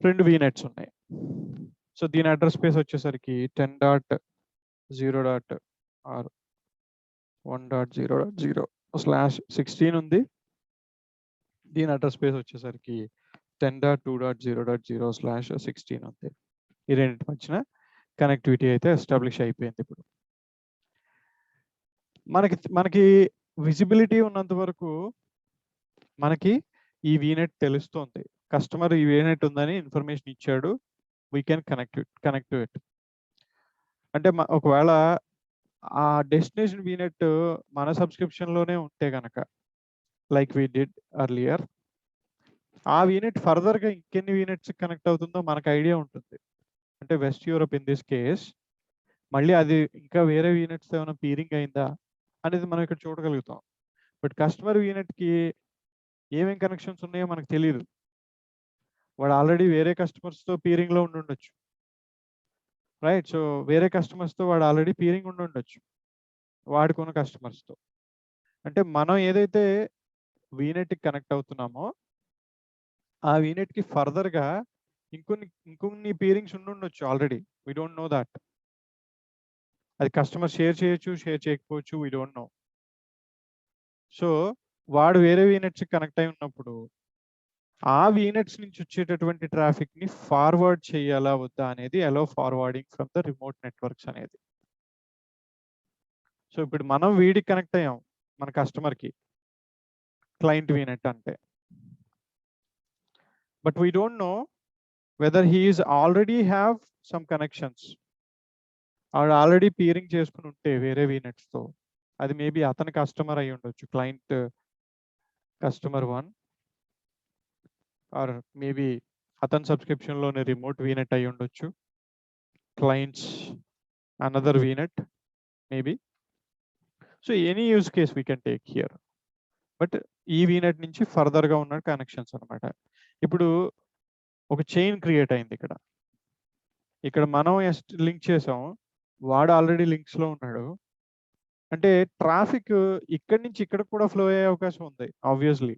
రెండు VNets ఉన్నాయి. So దీని address space వచ్చేసరికి 10.0.1.0.0/16 ఉంది. దీని address space వచ్చేసరికి 10.2.0.0/16 ఉంది. ఈ రెండింటి మధ్యన కనెక్టివిటీ అయితే ఎస్టాబ్లిష్ అయిపోయింది. ఇప్పుడు మనకి విజిబిలిటీ ఉన్నంత వరకు మనకి ఈ VNet తెలుస్తుంది. కస్టమర్ ఈ VNet ఉందని ఇన్ఫర్మేషన్ ఇచ్చాడు, we can connect to it. అంటే ఒకవేళ ఆ డెస్టినేషన్ VNet మన సబ్స్క్రిప్షన్ లోనే ఉంటే కనుక లైక్ వి డిడ్ అర్లియర్, ఆ VNet ఫర్దర్ గా ఇంకెన్ని VNets కనెక్ట్ అవుతుందో మనకు ఐడియా ఉంటుంది. అంటే west Europe in this case మళ్ళీ అది ఇంకా వేరే VNets ఏమైనా పీరింగ్ అయిందా అనేది మనం ఇక్కడ చూడగలుగుతాం. బట్ కస్టమర్ VNet కి ఏమేం కనెక్షన్స్ ఉన్నాయో మనకు తెలియదు. వాడు ఆల్రెడీ వేరే కస్టమర్స్ తో పీరింగ్ లో ఉండొచ్చు, రైట్? సో వేరే కస్టమర్స్ తో వాడు ఆల్రెడీ పీరింగ్ ఉండొచ్చు వాడుకున్న కస్టమర్స్ తో. అంటే మనం ఏదైతే VNet కి కనెక్ట్ అవుతున్నామో ఆ VNet కి ఫర్దర్ గా ఇంకొన్ని పీరింగ్స్ ఉండొచ్చు already. We don't know that. అది కస్టమర్ షేర్ చేయొచ్చు, షేర్ చేయకపోవచ్చు, వీ డోంట్ నో. సో వాడు వేరే VNets కి కనెక్ట్ అయి ఉన్నప్పుడు ఆ VNets నుంచి వచ్చేటటువంటి ట్రాఫిక్ ని ఫార్వర్డ్ చేయాలా వద్దా అనేది allow forwarding from the remote networks అనేది. సో ఇప్పుడు మనం వీడికి కనెక్ట్ అయ్యాం, మన కస్టమర్ కి, క్లయింట్ VNet అంటే. But we don't know whether he is already have some connections. ఆవిడ ఆల్రెడీ పీరింగ్ చేసుకుని ఉంటే వేరే VNets తో, అది మేబీ అతని కస్టమర్ అయి ఉండొచ్చు, క్లయింట్ కస్టమర్ 1, ఆర్ మేబీ అతని సబ్స్క్రిప్షన్ లోనే రిమోట్ VNet అయి ఉండొచ్చు, clients another VNet maybe. So any use case we can take here. But ఈ VNet నుంచి ఫర్దర్ గా ఉన్న కనెక్షన్స్ అనమాట. ఇప్పుడు ఒక చైన్ క్రియేట్ అయింది ఇక్కడ మనం లింక్ చేసాం, వాడు ఆల్రెడీ లింక్స్ లో ఉన్నాడు. అంటే ట్రాఫిక్ ఇక్కడి నుంచి ఇక్కడ కూడా ఫ్లో అయ్యే అవకాశం ఉంది. ఆబ్వియస్లీ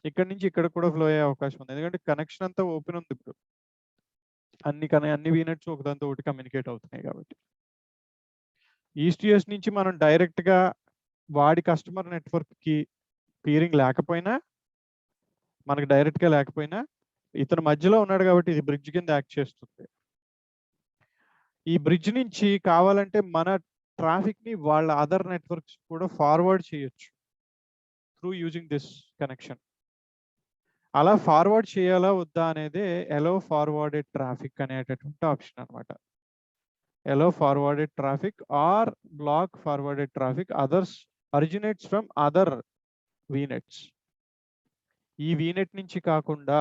ఇక్కడి నుంచి ఇక్కడ కూడా ఫ్లో అయ్యే అవకాశం ఉంది, ఎందుకంటే కనెక్షన్ అంతా ఓపెన్ ఉంది. ఇప్పుడు అన్ని VNets ఒకదాంతో ఒకటి కమ్యూనికేట్ అవుతున్నాయి కాబట్టి. ఈస్ట్ యూఎస్ నుంచి మనం డైరెక్ట్ గా వాడి కస్టమర్ నెట్వర్క్ కి పీరింగ్ లేకపోయినా, మనకి డైరెక్ట్ గా లేకపోయినా, ఇతను మధ్యలో ఉన్నాడు కాబట్టి ఇది బ్రిడ్జ్ కింద యాక్ట్ చేస్తుంది. ఈ బ్రిడ్జ్ నుంచి కావాలంటే మన ట్రాఫిక్ ని వాళ్ళ అదర్ నెట్వర్క్స్ కూడా ఫార్వర్డ్ చేయొచ్చు త్రూ యూజింగ్ దిస్ కనెక్షన్. అలా ఫార్వర్డ్ చేయాలా వద్దా అనేది అలో ఫార్వర్డెడ్ ట్రాఫిక్ అనేటటువంటి ఆప్షన్ అనమాట. Allow forwarded traffic or block forwarded traffic others originates from other VNets. ఈ VNet నుంచి కాకుండా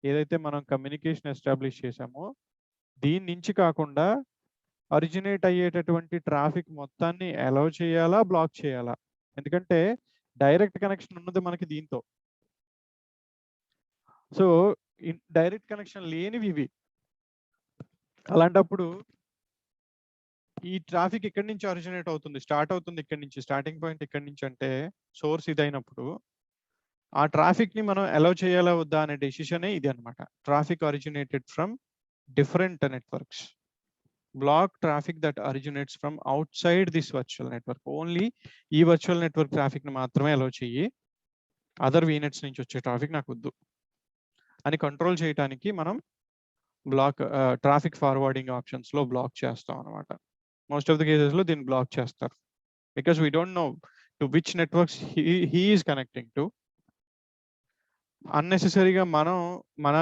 ఏదైతే మనం కమ్యూనికేషన్ ఎస్టాబ్లిష్ చేసామో దీని నుంచి కాకుండా ఒరిజినేట్ అయ్యేటటువంటి ట్రాఫిక్ మొత్తాన్ని అలౌ చేయాలా, బ్లాక్ చేయాలా? ఎందుకంటే డైరెక్ట్ కనెక్షన్ ఉన్నది మనకి దీంతో. సో డైరెక్ట్ కనెక్షన్ లేనివి ఇవి. అలాంటప్పుడు ఈ ట్రాఫిక్ ఇక్కడి నుంచి ఒరిజినేట్ అవుతుంది, స్టార్ట్ అవుతుంది ఇక్కడి నుంచి, స్టార్టింగ్ పాయింట్ ఇక్కడి నుంచి, అంటే సోర్స్ ఇదైనప్పుడు ఆ ట్రాఫిక్ ని మనం అలౌ చేయాలా వద్దా అనే డెసిషనే ఇది అనమాట. Traffic originated from different networks. Block traffic that originates from outside this virtual network. Only ఈ వర్చువల్ నెట్వర్క్ ట్రాఫిక్ ని మాత్రమే అలౌ చెయ్యి, అదర్ VNets నుంచి వచ్చే ట్రాఫిక్ నాకు వద్దు అని కంట్రోల్ చేయడానికి మనం బ్లాక్ ట్రాఫిక్ ఫార్వర్డింగ్ ఆప్షన్స్ లో బ్లాక్ చేస్తాం అనమాట. మోస్ట్ ఆఫ్ ద కేసెస్ లో దీన్ని బ్లాక్ చేస్తారు, because we don't know to which networks he is connecting to. అన్నెసెసరీగా మనం మన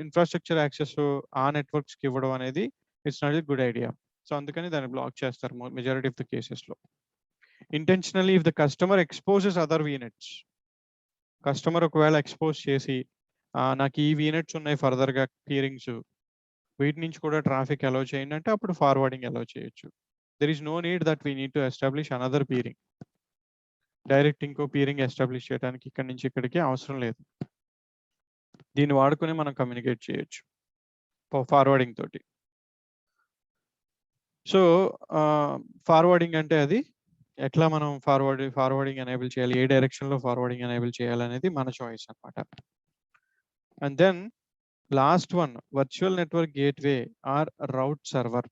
ఇన్ఫ్రాస్ట్రక్చర్ యాక్సెస్ ఆ నెట్వర్క్స్ కి ఇవ్వడం అనేది it's not a good idea. So అందుకని దాన్ని బ్లాక్ చేస్తారు మెజారిటీ ఆఫ్ ద కేసెస్ లో. Intentionally if the customer exposes other VNets, customer ఒకవేళ ఎక్స్పోజ్ చేసి నాకు ఈ VNets ఉన్నాయి ఫర్దర్ గా పీరింగ్స్, వీటి నుంచి కూడా ట్రాఫిక్ అలౌ చేయండి అంటే అప్పుడు ఫార్వర్డింగ్ అలౌ చేయొచ్చు. There is no need that we need to establish another peering. Direct ఇంకో పీరింగ్ ఎస్టాబ్లిష్ చేయడానికి ఇక్కడి నుంచి ఇక్కడికి అవసరం లేదు. దీన్ని వాడుకొని మనం కమ్యూనికేట్ చేయొచ్చు ఫార్వర్డింగ్ తోటి. సో ఫార్వర్డింగ్ అంటే అది ఎట్లా మనం ఫార్వర్డింగ్ ఎనేబుల్ చేయాలి, ఏ డైరెక్షన్ లో ఫార్వర్డింగ్ ఎనేబుల్ చేయాలనేది మన చాయిస్ అన్నమాట. And then last one virtual network gateway or route server.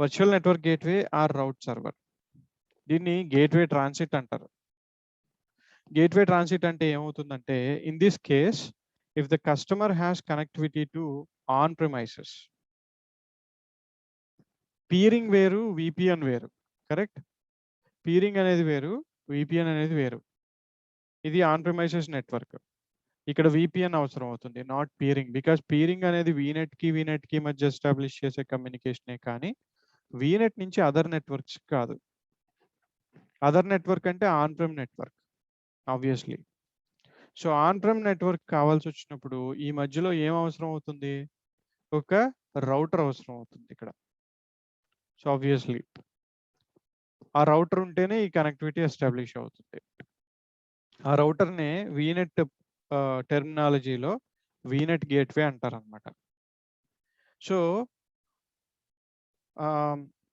Virtual network gateway or route server, దీన్ని గేట్వే ట్రాన్సిట్ అంటారు. గేట్వే ట్రాన్సిట్ అంటే ఏమవుతుందంటే, in this case if the customer has connectivity to on premises, peering వేరు, VPN వేరు, correct? Peering అనేది వేరు, VPN అనేది వేరు. ఇది ఆన్ ప్రిమైసెస్ నెట్వర్క్, ఇక్కడ విపిఎన్ అవసరం అవుతుంది, నాట్ పీరింగ్. బికాస్ పీరింగ్ అనేది వీనెట్ కి మధ్య ఎస్టాబ్లిష్ చేసే కమ్యూనికేషనే కానీ వీనెట్ నుంచి అదర్ నెట్వర్క్స్ కాదు. అదర్ నెట్వర్క్ అంటే on prem network obviously. So on prem network కావాల్సి వచ్చినప్పుడు ఈ మధ్యలో ఏం అవసరం అవుతుంది, ఒక రౌటర్ అవసరం అవుతుంది ఇక్కడ. సో ఆబ్వియస్లీ ఆ రౌటర్ ఉంటేనే ఈ కనెక్టివిటీ ఎస్టాబ్లిష్ అవుతుంది. ఆ రౌటర్నే వీనెట్ టెర్మినాలజీలో వీనెట్ గేట్వే అంటారనమాట. So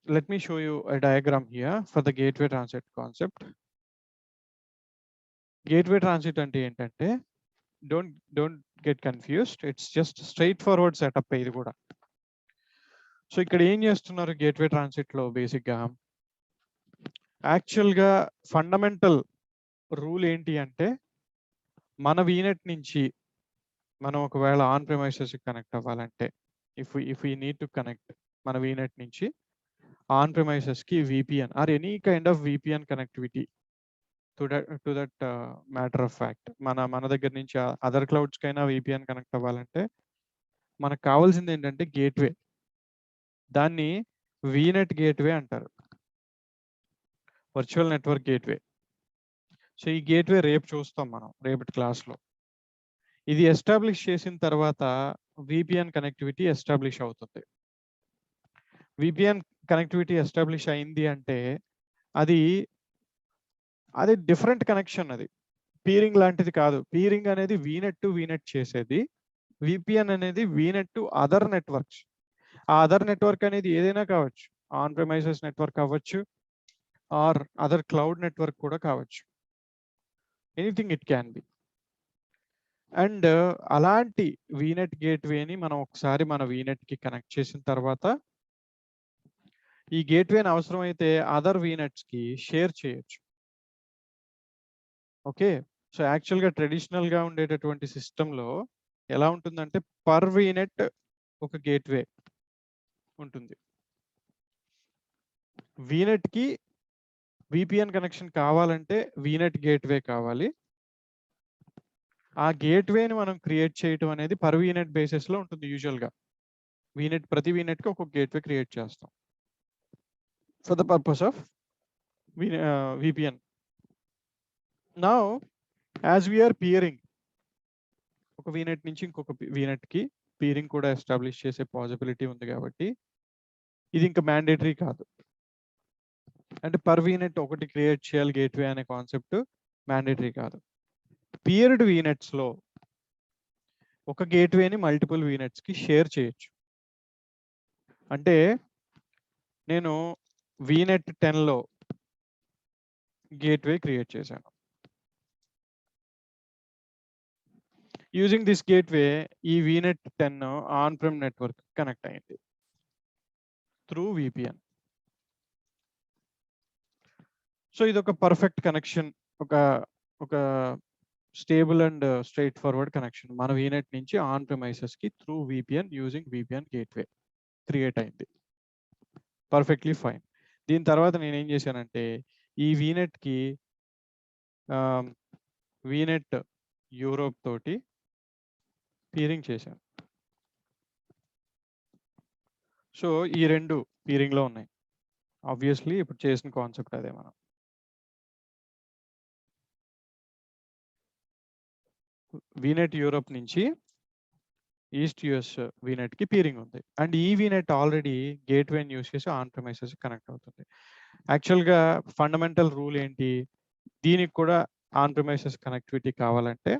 let me show you a diagram here for the gateway transit concept. Gateway transit అంటే ఏంటంటే, don't get confused, it's just straightforward setup ఇది కూడా. సో ఇక్కడ ఏం చేస్తున్నారు గేట్వే ట్రాన్సిట్ లో, బేసిక్ గా యాక్చువల్ గా ఫండమెంటల్ రూల్ ఏంటి అంటే, మన వీనెట్ నుంచి మనం ఒకవేళ ఆన్ ప్రిమైసెస్ కనెక్ట్ అవ్వాలంటే, if we need to connect మన వీనెట్ నుంచి ఆన్ ప్రిమైసెస్ కి VPN or any kind of VPN connectivity to that matter of fact, మన దగ్గర నుంచి అదర్ క్లౌడ్స్ కైనా విపిఎన్ కనెక్ట్ అవ్వాలంటే మనకు కావాల్సింది ఏంటంటే గేట్వే. దాన్ని వీనెట్ గేట్వే అంటారు, వర్చువల్ నెట్వర్క్ గేట్వే. సో ఈ గేట్వే రేపు చూస్తాం మనం రేపటి క్లాస్లో. ఇది ఎస్టాబ్లిష్ చేసిన తర్వాత విపిఎన్ కనెక్టివిటీ ఎస్టాబ్లిష్ అవుతుంది. విపిఎన్ కనెక్టివిటీ ఎస్టాబ్లిష్ అయింది అంటే అది డిఫరెంట్ కనెక్షన్, అది పీరింగ్ లాంటిది కాదు. పీరింగ్ అనేది వీనెట్ టు వీనెట్ చేసేది, విపిఎన్ అనేది వీనెట్ టు అదర్ నెట్వర్క్స్. ఆ అదర్ నెట్వర్క్ అనేది ఏదైనా కావచ్చు, ఆన్ ప్రిమైసెస్ నెట్వర్క్ అవ్వచ్చు ఆర్ అదర్ క్లౌడ్ నెట్వర్క్ కూడా కావచ్చు, anything it can B. And అలాంటి వీనెట్ గేట్వేని మనం ఒకసారి మన వీనెట్ కి కనెక్ట్ చేసిన తర్వాత ఈ గేట్వేని అవసరమైతే అదర్ వీనెట్స్ కి షేర్ చేయొచ్చు. ఓకే, సో యాక్చువల్గా ట్రెడిషనల్ గా ఉండేటటువంటి సిస్టంలో ఎలా ఉంటుందంటే, పర్ వీనెట్ ఒక గేట్వే ఉంటుంది. వీనెట్ కి విపిఎన్ కనెక్షన్ కావాలంటే వీనెట్ గేట్వే కావాలి. ఆ గేట్వేని మనం క్రియేట్ చేయటం అనేది పర్ వీనెట్ బేసిస్ లో ఉంటుంది. యూజువల్ గా ప్రతి వీనెట్ కి ఒక గేట్వే క్రియేట్ చేస్తాం for the purpose of VPN. Now as we're peering, ఒక వీనెట్ నుంచి ఇంకొక వీనెట్ కి పీరింగ్ కూడా ఎస్టాబ్లిష్ చేసే పాసిబిలిటీ ఉంది కాబట్టి ఇది ఇంకా మ్యాండేటరీ కాదు. అంటే పర్ వీనెట్ ఒకటి క్రియేట్ చేయాలి గేట్వే అనే కాన్సెప్ట్ మ్యాండేటరీ కాదు. పియర్డ్ వీనెట్స్ లో ఒక గేట్వేని మల్టిపుల్ వీనెట్స్ కి షేర్ చేయొచ్చు. అంటే నేను వీనెట్ 10 లో గేట్వే క్రియేట్ చేశాను. యూజింగ్ దిస్ గేట్వే ఈ vignette 10 on prem network connect అయింది త్రూ విపిఎన్. సో ఇది ఒక పర్ఫెక్ట్ కనెక్షన్, ఒక stable and straight forward connection మన వీనెట్ నుంచి ఆన్ ప్రిమైసెస్ కి through VPN using VPN gateway create అయింది. Perfectly fine. దీని తర్వాత నేను ఏం చేశానంటే, ఈ వీనెట్ కి వీనెట్ యూరోప్ తోటి పీరింగ్ చేశాను. సో ఈ రెండు పీరింగ్ లో ఉన్నాయి. ఆబ్వియస్లీ ఇప్పుడు చేసిన కాన్సెప్ట్ అదే. మనం వీనెట్ యూరోప్ నుంచి ఈస్ట్ యుఎస్ వీనెట్ కి పీరింగ్ ఉంది. అండ్ ఈ వీనెట్ ఆల్రెడీ గేట్వేని యూస్ చేసి ఆన్ ప్రిమైసెస్ కనెక్ట్ అవుతుంది. యాక్చువల్గా ఫండమెంటల్ రూల్ ఏంటి, దీనికి కూడా ఆన్ ప్రిమైసెస్ కనెక్టివిటీ కావాలంటే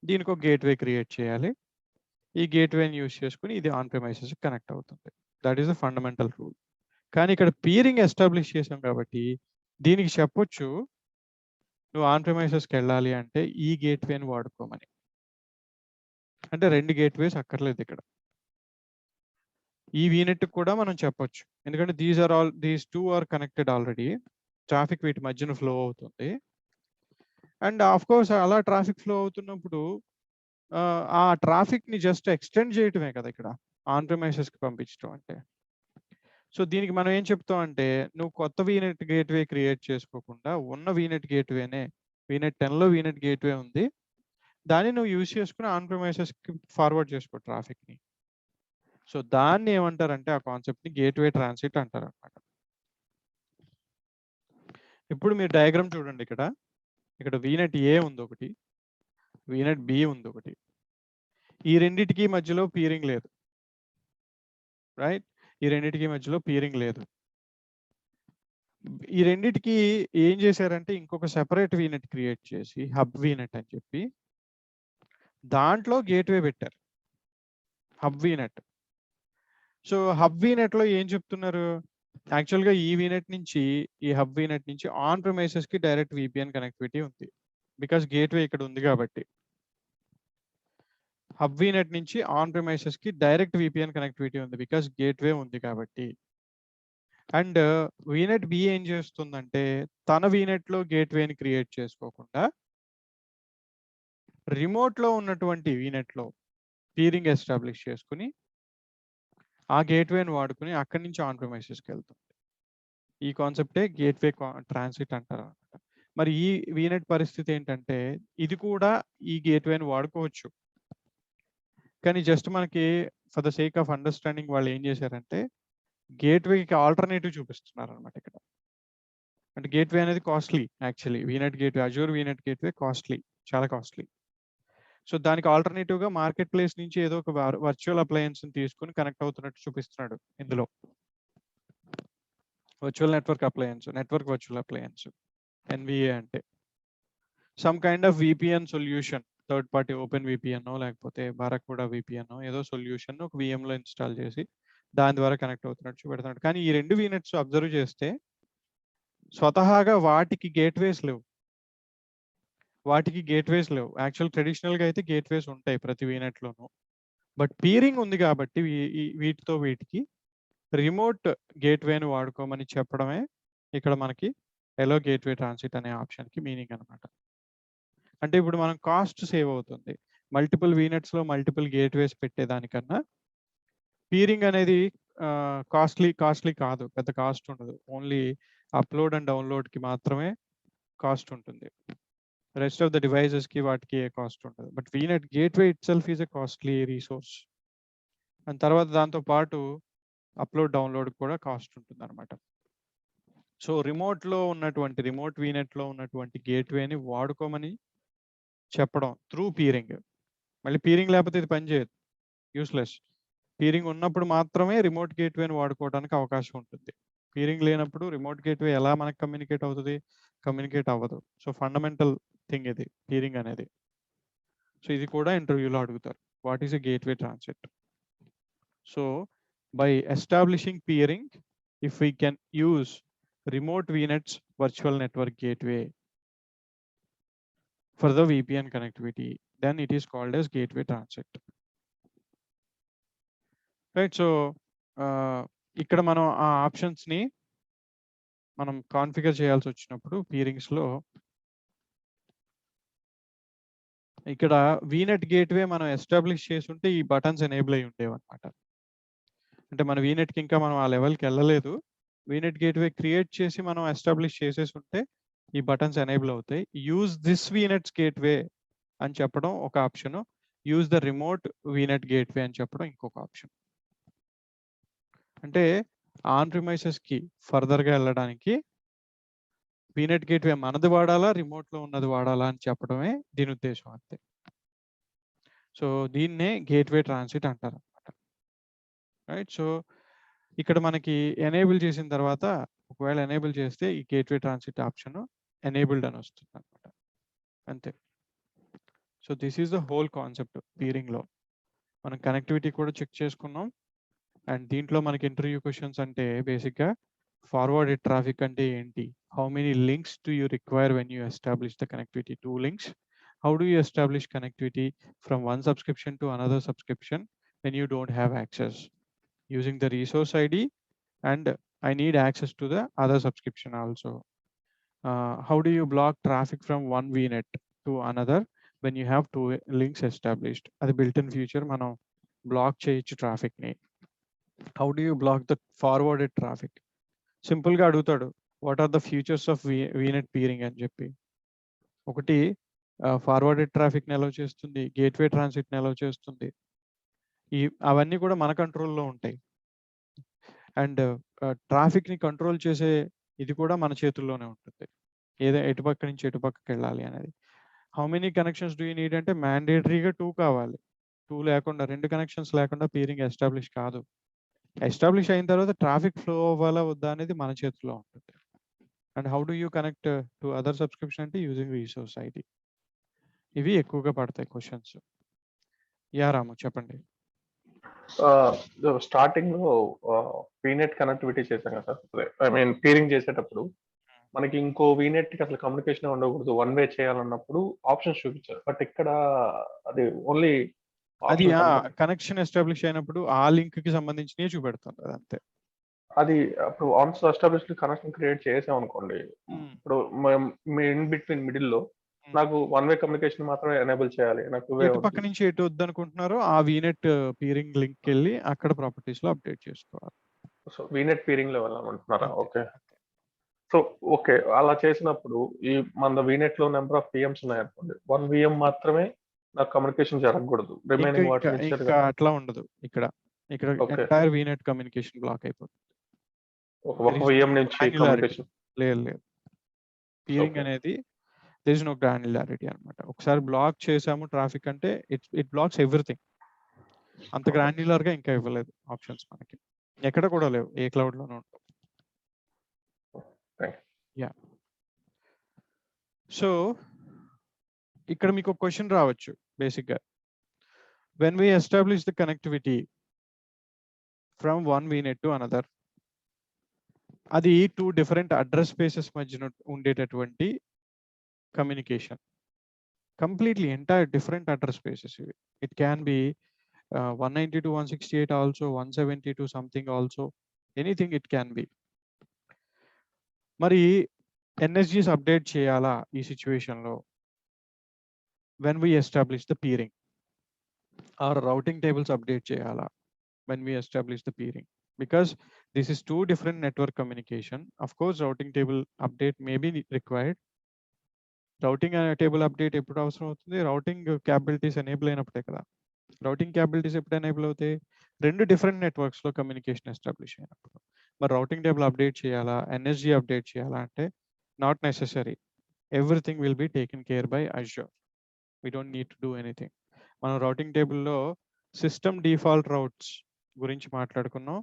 దీనికి ఒక గేట్వే క్రియేట్ చేయాలి. ఈ గేట్వేని యూస్ చేసుకుని ఇది ఆన్ ప్రిమైసెస్ కనెక్ట్ అవుతుంది. That is the fundamental rule. కానీ ఇక్కడ పీరింగ్ ఎస్టాబ్లిష్ చేసాం కాబట్టి దీనికి చెప్పొచ్చు నువ్వు ఆన్ ప్రిమైసెస్కి వెళ్ళాలి అంటే ఈ గేట్వేని వాడుకోమని. అంటే 2 గేట్వేస్ అక్కర్లేదు ఇక్కడ. ఈ వీనెట్ కూడా మనం చెప్పొచ్చు, ఎందుకంటే these two are connected already. Traffic వీటి మధ్యన ఫ్లో అవుతుంది. అండ్ ఆఫ్ కోర్స్ అలా ట్రాఫిక్ ఫ్లో అవుతున్నప్పుడు ఆ ట్రాఫిక్ ని జస్ట్ ఎక్స్టెండ్ చేయటమే కదా ఇక్కడ ఆన్ ప్రిమైసెస్ కి పంపించడం అంటే. సో దీనికి మనం ఏం చెప్తాం అంటే నువ్వు కొత్త వీనెట్ గేట్వే క్రియేట్ చేసుకోకుండా ఉన్న వీనెట్ గేట్వేనే, వీనెట్ 10 లో వీనెట్ గేట్వే ఉంది, దాన్ని నువ్వు యూజ్ చేసుకుని ఆన్ ప్రిమైసెస్ కి ఫార్వర్డ్ చేసుకో ట్రాఫిక్ ని. సో దాన్ని ఏమంటారంటే ఆ కాన్సెప్ట్ ని గేట్వే ట్రాన్సిట్ అంటారు అనమాట. ఇప్పుడు మీరు డయాగ్రామ్ చూడండి, ఇక్కడ వీనెట్ ఏ ఉంది ఒకటి, వీనెట్ బి ఉంది ఒకటి. ఈ రెండిటికి మధ్యలో పీరింగ్ లేదు, రైట్? ఈ రెండిటికి మధ్యలో పీరింగ్ లేదు. ఈ రెండిటికి ఏం చేశారంటే ఇంకొక సెపరేట్ వీనెట్ క్రియేట్ చేసి హబ్ వీనెట్ అని చెప్పి దాంట్లో గేట్వే పెట్టారు, hub vignette. So hub vignette లో ఏం చెప్తున్నారు, యాక్చువల్గా ఈ వీనెట్ నుంచి ఈ హబ్ వీనెట్ నుంచి ఆన్ ప్రిమైసెస్ కి డైరెక్ట్ విపిఎన్ కనెక్టివిటీ ఉంది, బికాస్ గేట్వే ఇక్కడ ఉంది కాబట్టి. హబ్ వీనెట్ నుంచి ఆన్ ప్రిమైసెస్ కి డైరెక్ట్ విపిఎన్ కనెక్టివిటీ ఉంది బికాస్ గేట్వే ఉంది కాబట్టి. అండ్ వీనెట్ బి ఏం చేస్తుందంటే తన వీనెట్ లో గేట్వేని క్రియేట్ చేసుకోకుండా రిమోట్ లో ఉన్నటువంటి వీనెట్ లో పీరింగ్ ఎస్టాబ్లిష్ చేసుకుని ఆ గేట్వేని వాడుకుని అక్కడి నుంచి ఆన్ ప్రిమైసెస్కి వెళ్తుంది. ఈ కాన్సెప్టే గేట్వే ట్రాన్సిట్ అంటారు అనమాట. మరి ఈ వీనెట్ పరిస్థితి ఏంటంటే ఇది కూడా ఈ గేట్వేని వాడుకోవచ్చు, కానీ జస్ట్ మనకి for the sake of understanding వాళ్ళు ఏం చేశారంటే గేట్వేకి ఆల్టర్నేటివ్ చూపిస్తున్నారు అనమాట ఇక్కడ. అంటే గేట్వే అనేది costly, actually vignette gateway, Azure vignette gateway costly, చాలా కాస్ట్లీ. సో దానికి ఆల్టర్నేటివ్ గా మార్కెట్ ప్లేస్ నుంచి ఏదో ఒక వర్చువల్ అప్లయన్స్ తీసుకుని కనెక్ట్ అవుతున్నట్టు చూపిస్తున్నాడు ఇందులో. Virtual network appliance, network virtual appliance, NVA అంటే some kind of VPN solution, third party open VPN లేకపోతే బారాకుడా విపిఎన్ ఏదో సొల్యూషన్ ఒక VM లో ఇన్స్టాల్ చేసి దాని ద్వారా కనెక్ట్ అవుతున్నట్టు చూపెడుతున్నాడు. కానీ ఈ రెండు వీనెట్స్ అబ్జర్వ్ చేస్తే స్వతహాగా వాటికి గేట్వేస్ లేవు, యాక్చువల్ ట్రెడిషనల్ గా అయితే గేట్వేస్ ఉంటాయి ప్రతి వీనెట్ లోనూ. బట్ పీరింగ్ ఉంది కాబట్టి వీటికి రిమోట్ గేట్వేని వాడుకోమని చెప్పడమే ఇక్కడ మనకి ఎలో గేట్వే ట్రాన్సిట్ అనే ఆప్షన్ కి మీనింగ్ అనమాట. అంటే ఇప్పుడు మనం కాస్ట్ సేవ్ అవుతుంది, మల్టిపుల్ వీనెట్స్ లో మల్టిపుల్ గేట్వేస్ పెట్టేదానికన్నా పీరింగ్ అనేది కాస్ట్లీ కాదు, పెద్ద కాస్ట్ ఉండదు, ఓన్లీ అప్లోడ్ అండ్ డౌన్లోడ్ కి మాత్రమే కాస్ట్ ఉంటుంది, రెస్ట్ ఆఫ్ ద డివైజెస్ కి వాటికి ఏ కాస్ట్ ఉండదు. But vignette gateway it self is a costly resource. And తర్వాత దాంతో పాటు అప్లోడ్ డౌన్లోడ్ కూడా కాస్ట్ ఉంటుంది అనమాట. సో రిమోట్ వీనెట్ లో ఉన్నటువంటి గేట్వేని వాడుకోమని చెప్పడం త్రూ పీరింగ్. మళ్ళీ పీరింగ్ లేకపోతే ఇది పనిచేయదు, యూస్లెస్. పీరింగ్ ఉన్నప్పుడు మాత్రమే రిమోట్ గేట్వేని వాడుకోవడానికి అవకాశం ఉంటుంది. పీరింగ్ లేనప్పుడు రిమోట్ గేట్వే ఎలా మనకు కమ్యూనికేట్ అవ్వదు. సో ఫండమెంటల్ థింగ్ ఇది పీరింగ్ అనేది. సో ఇది కూడా ఇంటర్వ్యూలో అడుగుతారు, what is a gateway transit. So by establishing peering, if we can use remote VNets virtual network gateway for the VPN connectivity, then it is called as gateway transit. Right, so ఇక్కడ మనం ఆ options ని మనం configure చేయాల్సి వచ్చినప్పుడు పీరింగ్స్ లో ఇక్కడ vignette gateway మనం ఎస్టాబ్లిష్ చేసి ఉంటే ఈ బటన్స్ ఎనేబుల్ అయి ఉండేవి అనమాట. అంటే మన వీనెట్ కి ఇంకా మనం ఆ లెవెల్కి వెళ్ళలేదు, వీనెట్ గేట్వే క్రియేట్ చేసి మనం ఎస్టాబ్లిష్ చేసేసి ఉంటే ఈ బటన్స్ ఎనేబుల్ అవుతాయి. యూజ్ దిస్ వీనెట్స్ గేట్వే అని చెప్పడం ఒక option, use the remote vignette gateway అని చెప్పడం ఇంకొక ఆప్షన్. అంటే ఆన్ ప్రిమైసెస్ కి ఫర్దర్ గా వెళ్ళడానికి వీనెట్ గేట్వే మనది వాడాలా రిమోట్ లో ఉన్నది వాడాలా అని చెప్పడమే దీని ఉద్దేశం అంతే. సో దీన్నే గేట్వే ట్రాన్సిట్ అంటారు అనమాట. రైట్, సో ఇక్కడ మనకి ఎనేబుల్ చేసిన తర్వాత ఒకవేళ ఎనేబుల్ చేస్తే ఈ గేట్వే ట్రాన్సిట్ ఆప్షన్ ఎనేబుల్డ్ అని వస్తుంది అనమాట, అంతే. So this is the whole concept peering లో. మనం కనెక్టివిటీ కూడా చెక్ చేసుకున్నాం, అండ్ దీంట్లో మనకి ఇంటర్వ్యూ క్వశ్చన్స్ అంటే బేసిక్గా ఫార్వర్డెడ్ ట్రాఫిక్ అంటే ఏంటి, how many links do you require when you establish the connectivity, 2 links, how do you establish connectivity from one subscription to another subscription when you don't have access using the resource ID, and I need access to the other subscription also. How do you block traffic from one VNet to another when you have 2 links established? అది built-in feature, మనం black చేయొచ్చు traffic ని. How do you block the forwarded traffic? Simple గా అడుగుతాడు, what are the features of VNet peering అని చెప్పి. ఒకటి, forwarded traffic ని అలౌ చేస్తుంది, గేట్వే ట్రాన్సిట్ ని అలౌ చేస్తుంది. అవన్నీ కూడా మన కంట్రోల్లో ఉంటాయి. అండ్ ట్రాఫిక్ ని కంట్రోల్ చేసే ఇది కూడా మన చేతుల్లోనే ఉంటుంది, ఎటుపక్క నుంచి ఎటుపక్కకి వెళ్ళాలి అనేది. How many connections do you need అంటే మ్యాండేటరీగా 2 కావాలి. 2 లేకుండా, 2 కనెక్షన్స్ లేకుండా పీరింగ్ ఎస్టాబ్లిష్ కాదు. ఎస్టాబ్లిష్ అయిన తర్వాత ట్రాఫిక్ ఫ్లో అవ్వాలా వద్దా అనేది మన చేతిలో ఉంటుంది. And how do you connect to other subscription అంటే యూజింగ్ రిసోర్స్ ఐడి. ఇవి ఎక్కువగా పడతాయి క్వశ్చన్స్. యా రాము చెప్పండి.
స్టార్టింగ్ లో వీనెట్ కనెక్టివిటీ చేశాం కదా సార్, ఐ మీన్ పీరింగ్ చేసేటప్పుడు మనకి ఇంకో వీనెట్ కి అసలు కమ్యూనికేషన్ ఉండకూడదు, వన్ వే చేయాలన్నప్పుడు ఆప్షన్స్ చూపించారు. బట్ ఇక్కడ అది ఓన్లీ
అది కనెక్షన్ ఎస్టాబ్లిష్ అయినప్పుడు ఆ లింక్ కి సంబంధించినవి చూపెడుతుంది అది అంతే.
అది అప్పుడు ఆన్స్ ఎస్టాబ్లిష్ కనెక్షన్ క్రియేట్ చేసాం అనుకోండి, ఇప్పుడు ఇన్ బిట్వీన్ మిడిల్ లో నాకు వన్ వే కమ్యూనికేషన్ మాత్రమే ఎనేబుల్ చేయాలి, నాకు
ఎటు పక్క నుంచి ఎటు వద్దు అనుకుంటున్నారో ఆ వీనెట్ పీరింగ్ లింక్ వెళ్ళి అక్కడ ప్రాపర్టీస్ లో అప్డేట్ చేసుకోవాలి.
సో వీనెట్ పీరింగ్ లో వెళ్ళాలంటున్నారా? ఓకే. సో ఓకే, అలా చేసినప్పుడు ఈ మన వీనెట్ లో నెంబర్ ఆఫ్ పిఎంస్ ఉన్నాయనుకోండి, 1 VM మాత్రమే నాకు కమ్యూనికేషన్ జరగకూడదు, రిమైనింగ్ వాటి నుంచి
ఇంకా అట్లా ఉండదు. ఇక్కడ ఎంటైర్ వీనెట్ కమ్యూనికేషన్ బ్లాక్ అయిపోతుంది.
ఒక VM నుంచి కమ్యూనికేషన్
లేదు. పీరింగ్ అనేది దేర్ ఇస్ నో గ్రాన్యులారిటీ అన్నమాట. ఒకసారి బ్లాక్ చేసాము ట్రాఫిక్ అంటే ఇట్ బ్లాక్స్ ఎవ్రీథింగ్. అంత గ్రాన్యులర్ గా ఇంకా ఇవ్వలేదు ఆప్షన్స్ మనకి, ఎక్కడ కూడా లేవు, ఏ క్లౌడ్ లోనూ ఉంటాం. యా, సో ఇక్కడ మీకు ఒక క్వశ్చన్ రావచ్చు బేసిక్ గా, when we establish the connectivity from one VNet to another, అది 2 డిఫరెంట్ అడ్రస్ స్పేసెస్ మధ్యన ఉండేటటువంటి communication, completely entire different address spaces ఇవి. It can be 192.168 also, 172 something also, anything it can be. మరి NSGs update చేయాలా ఈ situation లో when we establish the peering, or routing tables update చేయాలా when we establish the peering, because this is 2 different network communication. Of course routing table update may be required. Routing table update ఎప్పుడు అవసరం అవుతుంది? Routing capabilities enable అయినప్పుడే కదా. Routing capabilities ఎప్పుడు enable అవుతాయి? 2 different networks లో communication establish అయినప్పుడు. మరి రౌటింగ్ టేబుల్ అప్డేట్ చేయాలా, ఎన్ఎస్జీ అప్డేట్ చేయాలా అంటే not necessary. Everything will be taken care bye Azure. we don't need to do anything. మనం రౌటింగ్ టేబుల్లో సిస్టమ్ డిఫాల్ట్ రౌట్స్ గురించి మాట్లాడుకున్నాం,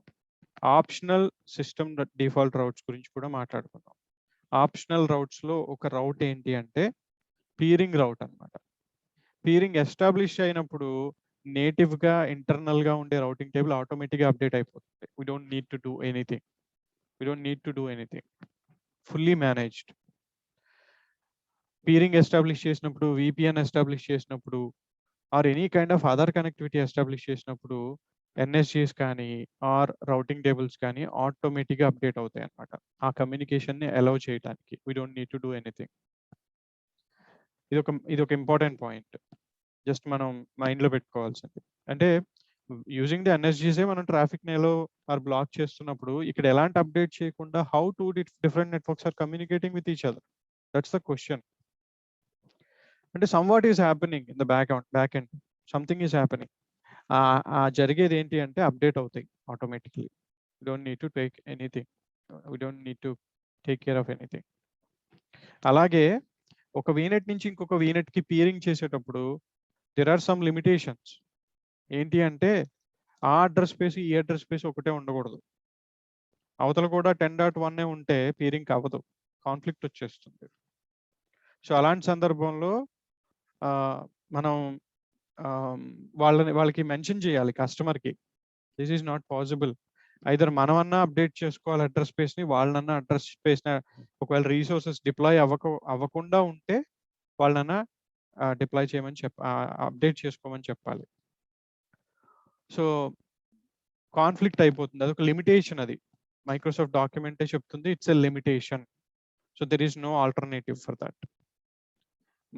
ఆప్షనల్ సిస్టమ్ డిఫాల్ట్ రౌట్స్ గురించి కూడా మాట్లాడుకున్నాం. ఆప్షనల్ రౌట్స్ లో ఒక రౌట్ ఏంటి అంటే పీరింగ్ రౌట్ అన్నమాట. పీరింగ్ ఎస్టాబ్లిష్ అయినప్పుడు నేటివ్ గా ఇంటర్నల్ గా ఉండే రౌటింగ్ టేబుల్ ఆటోమేటిక్ గా అప్డేట్ అయిపోతుంది. we don't need to do anything, fully managed. Peering establish చేసినప్పుడు, విపిఎన్ ఎస్టాబ్లిష్ చేసినప్పుడు, or any kind of other connectivity establish చేసినప్పుడు ఎన్ఎస్జీస్ కానీ ఆర్ రౌటింగ్ టేబుల్స్ కానీ ఆటోమేటిక్గా అప్డేట్ అవుతాయి అన్నమాట, ఆ కమ్యూనికేషన్ని అలౌ చేయడానికి. We don't need to do anything. ఇది ఒక ఇంపార్టెంట్ పాయింట్, జస్ట్ మనం మైండ్లో పెట్టుకోవాల్సింది. అంటే యూజింగ్ ది ఎన్ఎస్జీసే మనం ట్రాఫిక్ ని అలౌ ఆర్ బ్లాక్ చేస్తున్నప్పుడు ఇక్కడ ఎలాంటి అప్డేట్ చేయకుండా how two different networks are communicating with each other, that's the question. అంటే some what is happening in the back end, something is happening. జరిగేది ఏంటి అంటే అప్డేట్ అవుతాయి automatically. We don't need to take anything, we don't need to take care of anything. అలాగే ఒక VNet నుంచి ఇంకొక vignette కి పీరింగ్ చేసేటప్పుడు దెర్ ఆర్ సమ్ లిమిటేషన్స్. ఏంటి అంటే ఆ అడ్రస్ స్పేస్ ఈ అడ్రస్ స్పేస్ ఒకటే ఉండకూడదు, అవతల కూడా 10.1 ఉంటే పీరింగ్ అవ్వదు, కాన్ఫ్లిక్ట్ వచ్చేస్తుంది. సో అలాంటి సందర్భంలో మనం వాళ్ళకి మెన్షన్ చేయాలి కస్టమర్కి, this is not possible. Either మనమన్నా అప్డేట్ చేసుకోవాలి అడ్రస్ స్పేస్ని, వాళ్ళనన్నా అడ్రస్ స్పేస్ని ఒకవేళ రీసోర్సెస్ డిప్లాయ్ అవ్వకుండా ఉంటే వాళ్ళనన్నా డిప్లాయ్ చేయమని అప్డేట్ చేసుకోమని చెప్పాలి. సో కాన్ఫ్లిక్ట్ అయిపోతుంది, అదొక లిమిటేషన్. అది మైక్రోసాఫ్ట్ డాక్యుమెంటే చెప్తుంది, it's a limitation. So there is no alternative for that.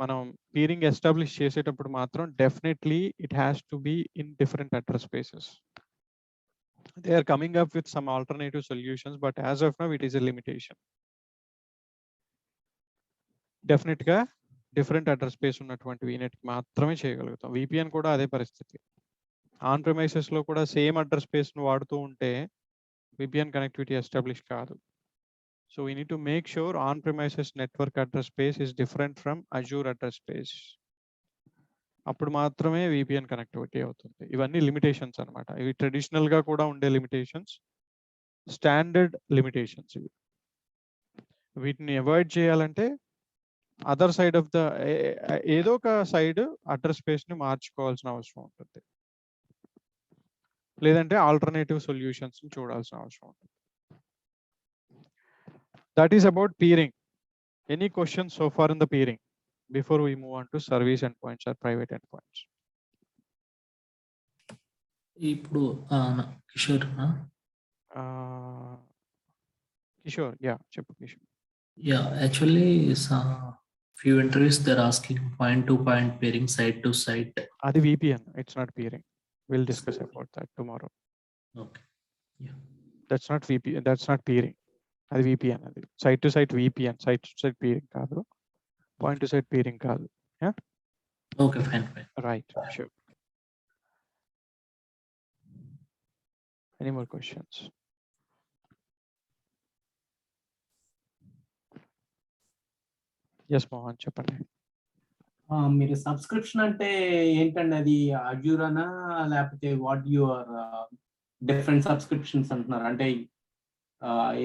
మనం పీరింగ్ ఎస్టాబ్లిష్ చేసేటప్పుడు మాత్రం definitely it has to be in different address spaces. They are coming up with some alternative solutions, but as of now it is a limitation. Definite గా different address space ఉన్నటువంటి vignette మాత్రమే చేయగలుగుతాం. VPN కూడా అదే పరిస్థితి. On premises లో కూడా same address space ను వాడుతూ ఉంటే VPN కనెక్టివిటీ ఎస్టాబ్లిష్ కాదు. So we need to make sure on premises network address space is different from Azure address space. అప్పుడు మాత్రమే VPN కనెక్టివిటీ అవుతుంది. ఇవన్నీ లిమిటేషన్స్ అన్నమాట. ఇవి ట్రెడిషనల్ గా కూడా ఉండే లిమిటేషన్స్, స్టాండర్డ్ లిమిటేషన్స్. ఇవి వీటిని అవాయిడ్ చేయాలంటే అదర్ సైడ్ ఆఫ్ ద ఏదో ఒక సైడ్ అడ్రస్ స్పేస్ ని మార్చుకోవాల్సిన అవసరం ఉంటుంది, లేదంటే ఆల్టర్నేటివ్ సొల్యూషన్స్ ని చూడాల్సిన అవసరం ఉంటుంది. That is about peering. Any questions so far in the peering before we move on to service endpoints or private endpoints?
ఇప్పుడు కిషోర్
కిషోర్, yeah, చెప్పు Kishore.
Yeah, actually few interviews they're asking point to point pairing side to side.
అది VPN, it's not peering. We'll discuss about that tomorrow.
Okay, yeah,
That's not VPN, that's not peering. అది VPN, అది side to side VPN, side to side peering కాదు, point to side peering కాదు. Yeah,
okay, fine.
right, sure. Any more questions? Yes, Mohan, చెప్పండి.
మీరు subscription అంటే ఏంటండి? అది అజూరానా లేకపోతే వాట్ యువర్ డిఫరెంట్ సబ్స్క్రిప్షన్స్ అంటున్నారు? అంటే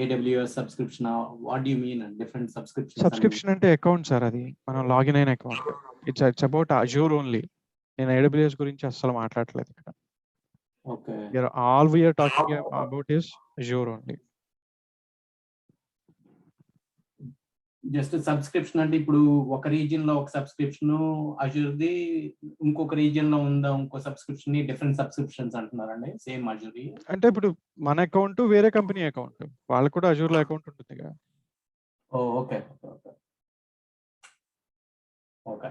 AWS subscription, what you mean different subscription?
Subscription అంటే అకౌంట్ సార్, అది మనం లాగిన్ అయిన అకౌంట్. It's about Azure only. నేను AWS గురించి అస్సలు మాట్లాడట్లేదు ఇక్కడ.
Okay,
all we are talking about is Azure only.
Just subscription అంటే ఇప్పుడు ఒక రీజియన్ లో ఒక సబ్స్క్రిప్షన్ అజూర్ది, ఇంకొక రీజియన్ లో ఉందా ఇంకో సబ్స్క్రిప్షన్, డిఫరెంట్ సబ్స్క్రిప్షన్స్ అంటున్నారండి సేమ్ అజూర్?
అంటే ఇప్పుడు మన అకౌంట్ వేరే కంపెనీ అకౌంట్, వాళ్ళకు కూడా అజూర్ లో అకౌంట్ ఉంటుంది కదా.
Okay okay okay,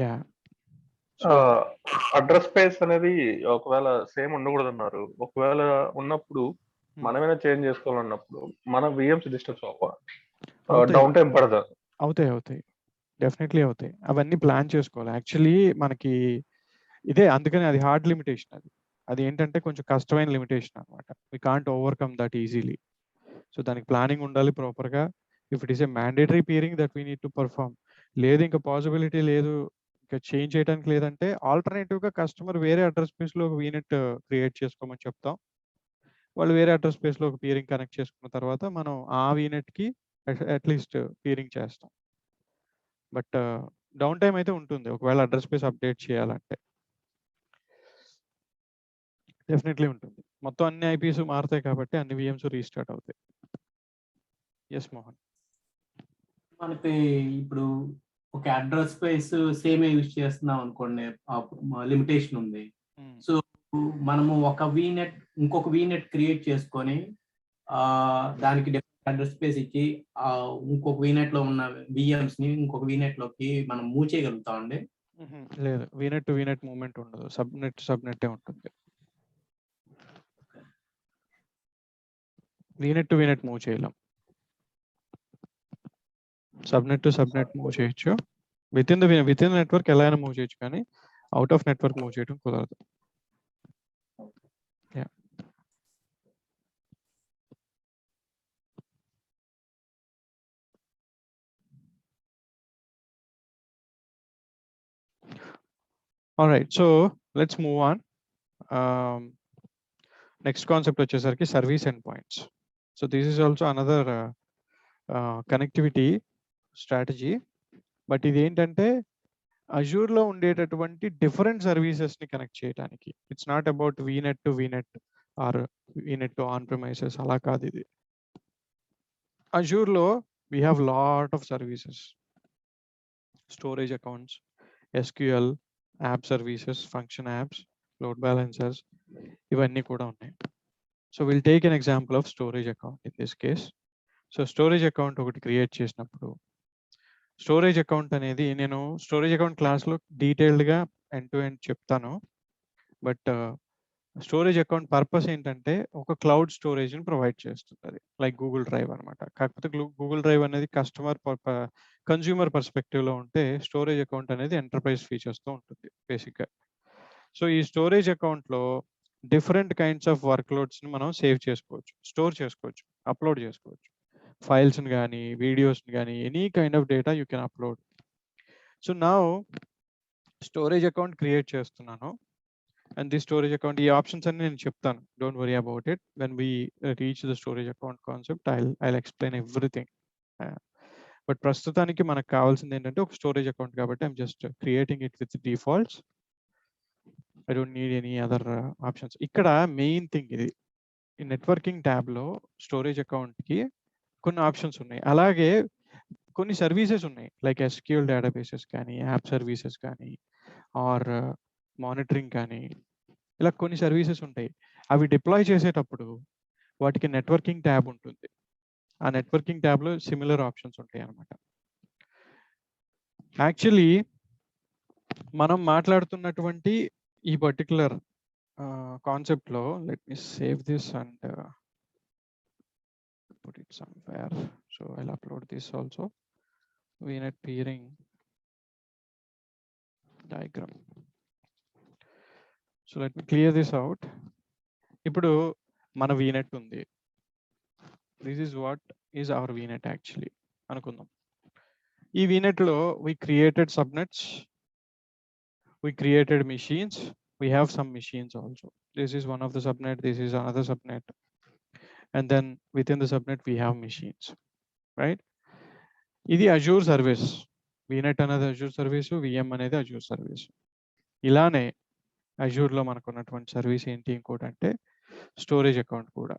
yeah.
Address space అనేది ఒకవేళ సేమ్ ఉండకూడదు అన్నారు. ఒకవేళ ఉన్నప్పుడు మనమైనా చేంజ్ చేసుకోవాలన్నప్పుడు మన VMs డిస్టర్బ్స్ అవ్వాలి, డౌన్ టైం పడదా?
అవుతాయి, డెఫినెట్లీ అవుతాయి. అవన్నీ ప్లాన్ చేసుకోవాలి. యాక్చువల్లీ మనకి ఇదే, అందుకని అది హార్డ్ లిమిటేషన్. అది ఏంటంటే కొంచెం కష్టమైన లిమిటేషన్ అనమాట. We can't overcome that easily. So దానికి ప్లానింగ్ ఉండాలి ప్రాపర్గా. If it is a mandatory peering that we need to perform, లేదు ఇంకా పాసిబిలిటీ లేదు, ఇంకా చేంజ్ చేయడానికి లేదంటే ఆల్టర్నేటివ్గా కస్టమర్ వేరే అడ్రస్ స్పేస్లో ఒక వీనెట్ క్రియేట్ చేసుకోమని చెప్తాం. వాళ్ళు వేరే అడ్రస్ స్పేస్లో ఒక పీరింగ్ కనెక్ట్ చేసుకున్న తర్వాత మనం ఆ వీనెట్కి అట్లీస్ట్ పీరింగ్ చేస్తాం. బట్ డౌన్ టైం అయితే ఉంటుంది ఒకవేళ అడ్రస్ స్పేస్ అప్డేట్ చేయాలంటే, డెఫినెట్లీ ఉంటుంది. మొత్తం అన్ని IPs మారుతాయి కాబట్టి అన్ని VMs రీస్టార్ట్ అవుతాయి. ఎస్ మోహన్.
మనకి ఇప్పుడు ఒక అడ్రస్ స్పేస్ సేమ్ యూజ్ చేస్తున్నాం అనుకోండి, లిమిటేషన్ ఉంది. సో మనము ఒక వీనెట్ ఇంకొక వీనెట్ క్రియేట్ చేసుకొని దానికి డిఫరెంట్ అడ్రస్ స్పేస్ ఇచ్చి ఇంకొక వీనెట్ లో ఉన్న VMs ని ఇంకొక వీనెట్ లోకి మనం మూవ్ చేయగలుగుతాం అండి?
లేదు, వీనెట్ టు వీనెట్ మూవ్మెంట్ ఉండదు, సబ్నెట్ ఉంటుంది. వీనెట్ టు వీనెట్ మూవ్ చేయలేం, సబ్నెట్ టు సబ్నెట్ మూవ్ చేయొచ్చు. విత్ ఇన్ నెట్వర్క్ ఎలా అయినా మూవ్ చేయొచ్చు, కానీ అవుట్ ఆఫ్ నెట్వర్క్ మూవ్ చేయడం కుదరదు. All right, so let's move on. Next concept వచ్చేసరికి service endpoints. So this is also another connectivity strategy, but ఇది ఏంటంటే అజూర్లో ఉండేటటువంటి డిఫరెంట్ సర్వీసెస్ని కనెక్ట్ చేయడానికి. It's not about VNet to VNet or VNet to on premises, అలా కాదు ఇది. అజూర్లో we have lot of services, storage accounts, SQL, app services, function apps, load balancers, ఇవన్నీ కూడా ఉన్నాయి. So will take an example of storage account in this case. So storage account ఒకటి create చేసినప్పుడు, storage account అనేది నేను storage account క్లాస్లో డీటెయిల్డ్గా end to end చెప్తాను. బట్ స్టోరేజ్ అకౌంట్ పర్పస్ ఏంటంటే ఒక క్లౌడ్ స్టోరేజ్ని ప్రొవైడ్ చేస్తుంది, లైక్ గూగుల్ డ్రైవ్ అనమాట. కాకపోతే గూగుల్ డ్రైవ్ అనేది కన్జ్యూమర్ పర్స్పెక్టివ్లో ఉంటే, స్టోరేజ్ అకౌంట్ అనేది ఎంటర్ప్రైజ్ ఫీచర్స్తో ఉంటుంది బేసిక్గా. సో ఈ స్టోరేజ్ అకౌంట్లో డిఫరెంట్ కైండ్స్ ఆఫ్ వర్క్ లోడ్స్ని మనం సేవ్ చేసుకోవచ్చు, స్టోర్ చేసుకోవచ్చు, అప్లోడ్ చేసుకోవచ్చు. ఫైల్స్ని కానీ, వీడియోస్ని కానీ, any kind of data you can upload. So నా స్టోరేజ్ అకౌంట్ క్రియేట్ చేస్తున్నాను. అండ్ ది స్టోరేజ్ అకౌంట్, ఈ ఆప్షన్స్ అన్ని నేను చెప్తాను, don't worry about it. When we reach the storage account concept I'll explain everything. But ప్రస్తుతానికి మనకు కావాల్సింది ఏంటంటే ఒక స్టోరేజ్ అకౌంట్, కాబట్టి I'm just creating it with defaults. I don't need any other options. ఇక్కడ మెయిన్ థింగ్ ఇది, ఈ networking ట్యాబ్లో స్టోరేజ్ అకౌంట్కి కొన్ని ఆప్షన్స్ ఉన్నాయి, అలాగే కొన్ని సర్వీసెస్ ఉన్నాయి, లైక్ ఎస్క్యూఎల్ డేటాబేసెస్ కానీ, యాప్ సర్వీసెస్ కానీ, ఆర్ మానిటరింగ్ కానీ, ఇలా కొన్ని సర్వీసెస్ ఉంటాయి. అవి డిప్లాయ్ చేసేటప్పుడు వాటికి నెట్వర్కింగ్ ట్యాబ్ ఉంటుంది. ఆ నెట్వర్కింగ్ ట్యాబ్లో సిమిలర్ ఆప్షన్స్ ఉంటాయి అన్నమాట. యాక్చువల్లీ మనం మాట్లాడుతున్నటువంటి ఈ పర్టికులర్ కాన్సెప్ట్లో, let me save this and put it somewhere. So I'll upload this also. VNet peering diagram. So let me clear this out. ఇప్పుడు మన VNet ఉంది. This is what is our VNet actually అనుకుందాం. ఈ VNet లో we created subnets, we created machines, we have some machines also. This is one of the subnet, this is another subnet. And then within the subnet we have machines, right? ఇది Azure service. VNet అనేది Azure service, VM అనేది Azure service. ఇలానే అజూర్లో మనకు ఉన్నటువంటి service ఏంటి ఇంకోటి అంటే storage account కూడా,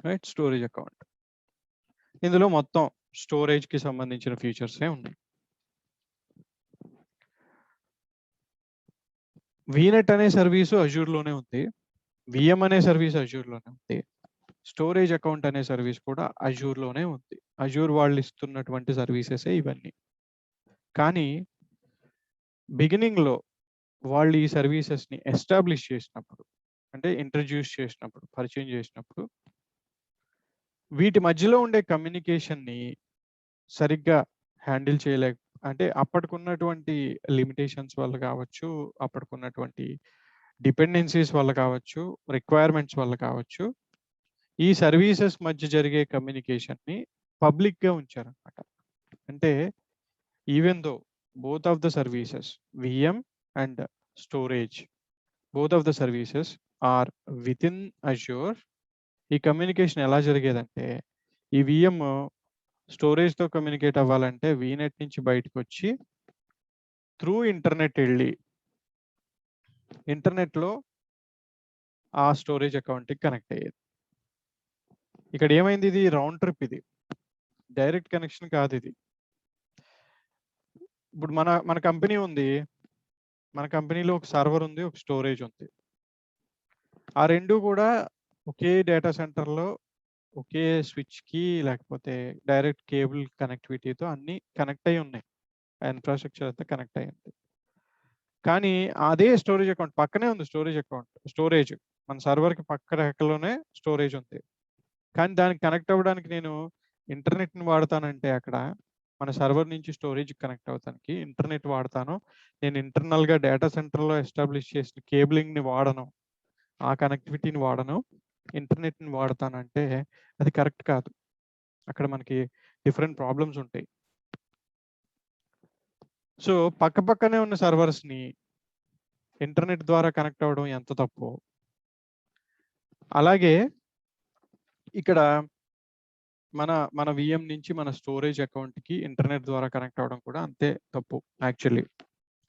రైట్? స్టోరేజ్ అకౌంట్, ఇందులో మొత్తం స్టోరేజ్కి సంబంధించిన ఫీచర్సే ఉన్నాయి. VNet అనే సర్వీసు అజూర్లోనే ఉంది, VM అనే సర్వీస్ అజూర్లోనే ఉంది, స్టోరేజ్ అకౌంట్ అనే సర్వీస్ కూడా అజూర్లోనే ఉంది. అజూర్ వాళ్ళు ఇస్తున్నటువంటి సర్వీసెసే ఇవన్నీ. కానీ బిగినింగ్లో వాళ్ళు ఈ సర్వీసెస్ని ఎస్టాబ్లిష్ చేసినప్పుడు, అంటే ఇంట్రడ్యూస్ చేసినప్పుడు, పరిచయం చేసినప్పుడు, వీటి మధ్యలో ఉండే కమ్యూనికేషన్ని సరిగ్గా హ్యాండిల్ చేయలేక, అంటే అప్పటికున్నటువంటి లిమిటేషన్స్ వల్ల కావచ్చు, అప్పటికున్నటువంటి డిపెండెన్సీస్ వల్ల కావచ్చు, రిక్వైర్మెంట్స్ వల్ల కావచ్చు, ఈ సర్వీసెస్ మధ్య జరిగే కమ్యూనికేషన్ని పబ్లిక్గా ఉంచారనమాట. అంటే even though both of the services, VM and storage, both of the services are within Azure, ఈ కమ్యూనికేషన్ ఎలా జరిగేదంటే, ఈ VM స్టోరేజ్తో కమ్యూనికేట్ అవ్వాలంటే VNet నుంచి బయటకు వచ్చి త్రూ ఇంటర్నెట్ వెళ్ళి ఇంటర్నెట్లో ఆ స్టోరేజ్ అకౌంట్కి కనెక్ట్ అయ్యేది. ఇక్కడ ఏమైంది, ఇది రౌండ్ ట్రిప్, ఇది డైరెక్ట్ కనెక్షన్ కాదు ఇది. ఇప్పుడు మన కంపెనీ ఉంది, మన కంపెనీలో ఒక సర్వర్ ఉంది, ఒక స్టోరేజ్ ఉంది. ఆ రెండు కూడా ఒకే డేటా సెంటర్లో ఒకే స్విచ్కి లేకపోతే డైరెక్ట్ కేబుల్ కనెక్టివిటీతో అన్ని కనెక్ట్ అయి ఉన్నాయి, ఆ ఇన్ఫ్రాస్ట్రక్చర్ అంతా కనెక్ట్ అయ్యింది. కానీ అదే స్టోరేజ్ అకౌంట్ పక్కనే ఉంది, స్టోరేజ్ మన సర్వర్కి పక్క రేఖలోనే స్టోరేజ్ ఉంది. కానీ దానికి కనెక్ట్ అవ్వడానికి నేను ఇంటర్నెట్ని వాడతానంటే, అక్కడ మన సర్వర్ నుంచి స్టోరేజ్ కనెక్ట్ అవుతానికి ఇంటర్నెట్ వాడతాను. నేను ఇంటర్నల్గా డేటా సెంటర్లో ఎస్టాబ్లిష్ చేసిన కేబులింగ్ని వాడను, ఆ కనెక్టివిటీని వాడను, ఇంటర్నెట్ని వాడతానంటే అది కరెక్ట్ కాదు. అక్కడ మనకి డిఫరెంట్ ప్రాబ్లమ్స్ ఉంటాయి. సో పక్కనే ఉన్న సర్వర్స్ని ఇంటర్నెట్ ద్వారా కనెక్ట్ అవ్వడం ఎంత తప్పు, అలాగే ఇక్కడ మన విఎం నుంచి మన స్టోరేజ్ అకౌంట్కి ఇంటర్నెట్ ద్వారా కనెక్ట్ అవ్వడం కూడా అంతే తప్పు యాక్చువల్లీ.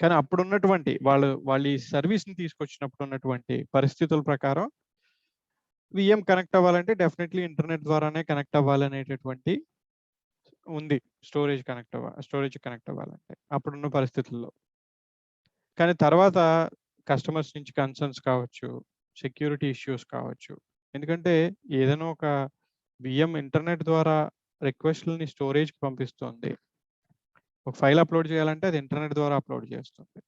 కానీ అప్పుడు ఉన్నటువంటి వాళ్ళు ఈ సర్వీస్ని తీసుకొచ్చినప్పుడు ఉన్నటువంటి పరిస్థితుల ప్రకారం విఎం కనెక్ట్ అవ్వాలంటే డెఫినెట్లీ ఇంటర్నెట్ ద్వారానే కనెక్ట్ అవ్వాలనేటటువంటి ఉంది. స్టోరేజ్ కనెక్ట్ అవ్వాలంటే అప్పుడున్న పరిస్థితుల్లో. కానీ తర్వాత కస్టమర్స్ నుంచి కన్సర్న్స్ కావచ్చు, సెక్యూరిటీ ఇష్యూస్ కావచ్చు. ఎందుకంటే ఏదైనా ఒక విఎం ఇంటర్నెట్ ద్వారా రిక్వెస్ట్లని స్టోరేజ్కి పంపిస్తుంది. ఒక ఫైల్ అప్లోడ్ చేయాలంటే అది ఇంటర్నెట్ ద్వారా అప్లోడ్ చేస్తుంది.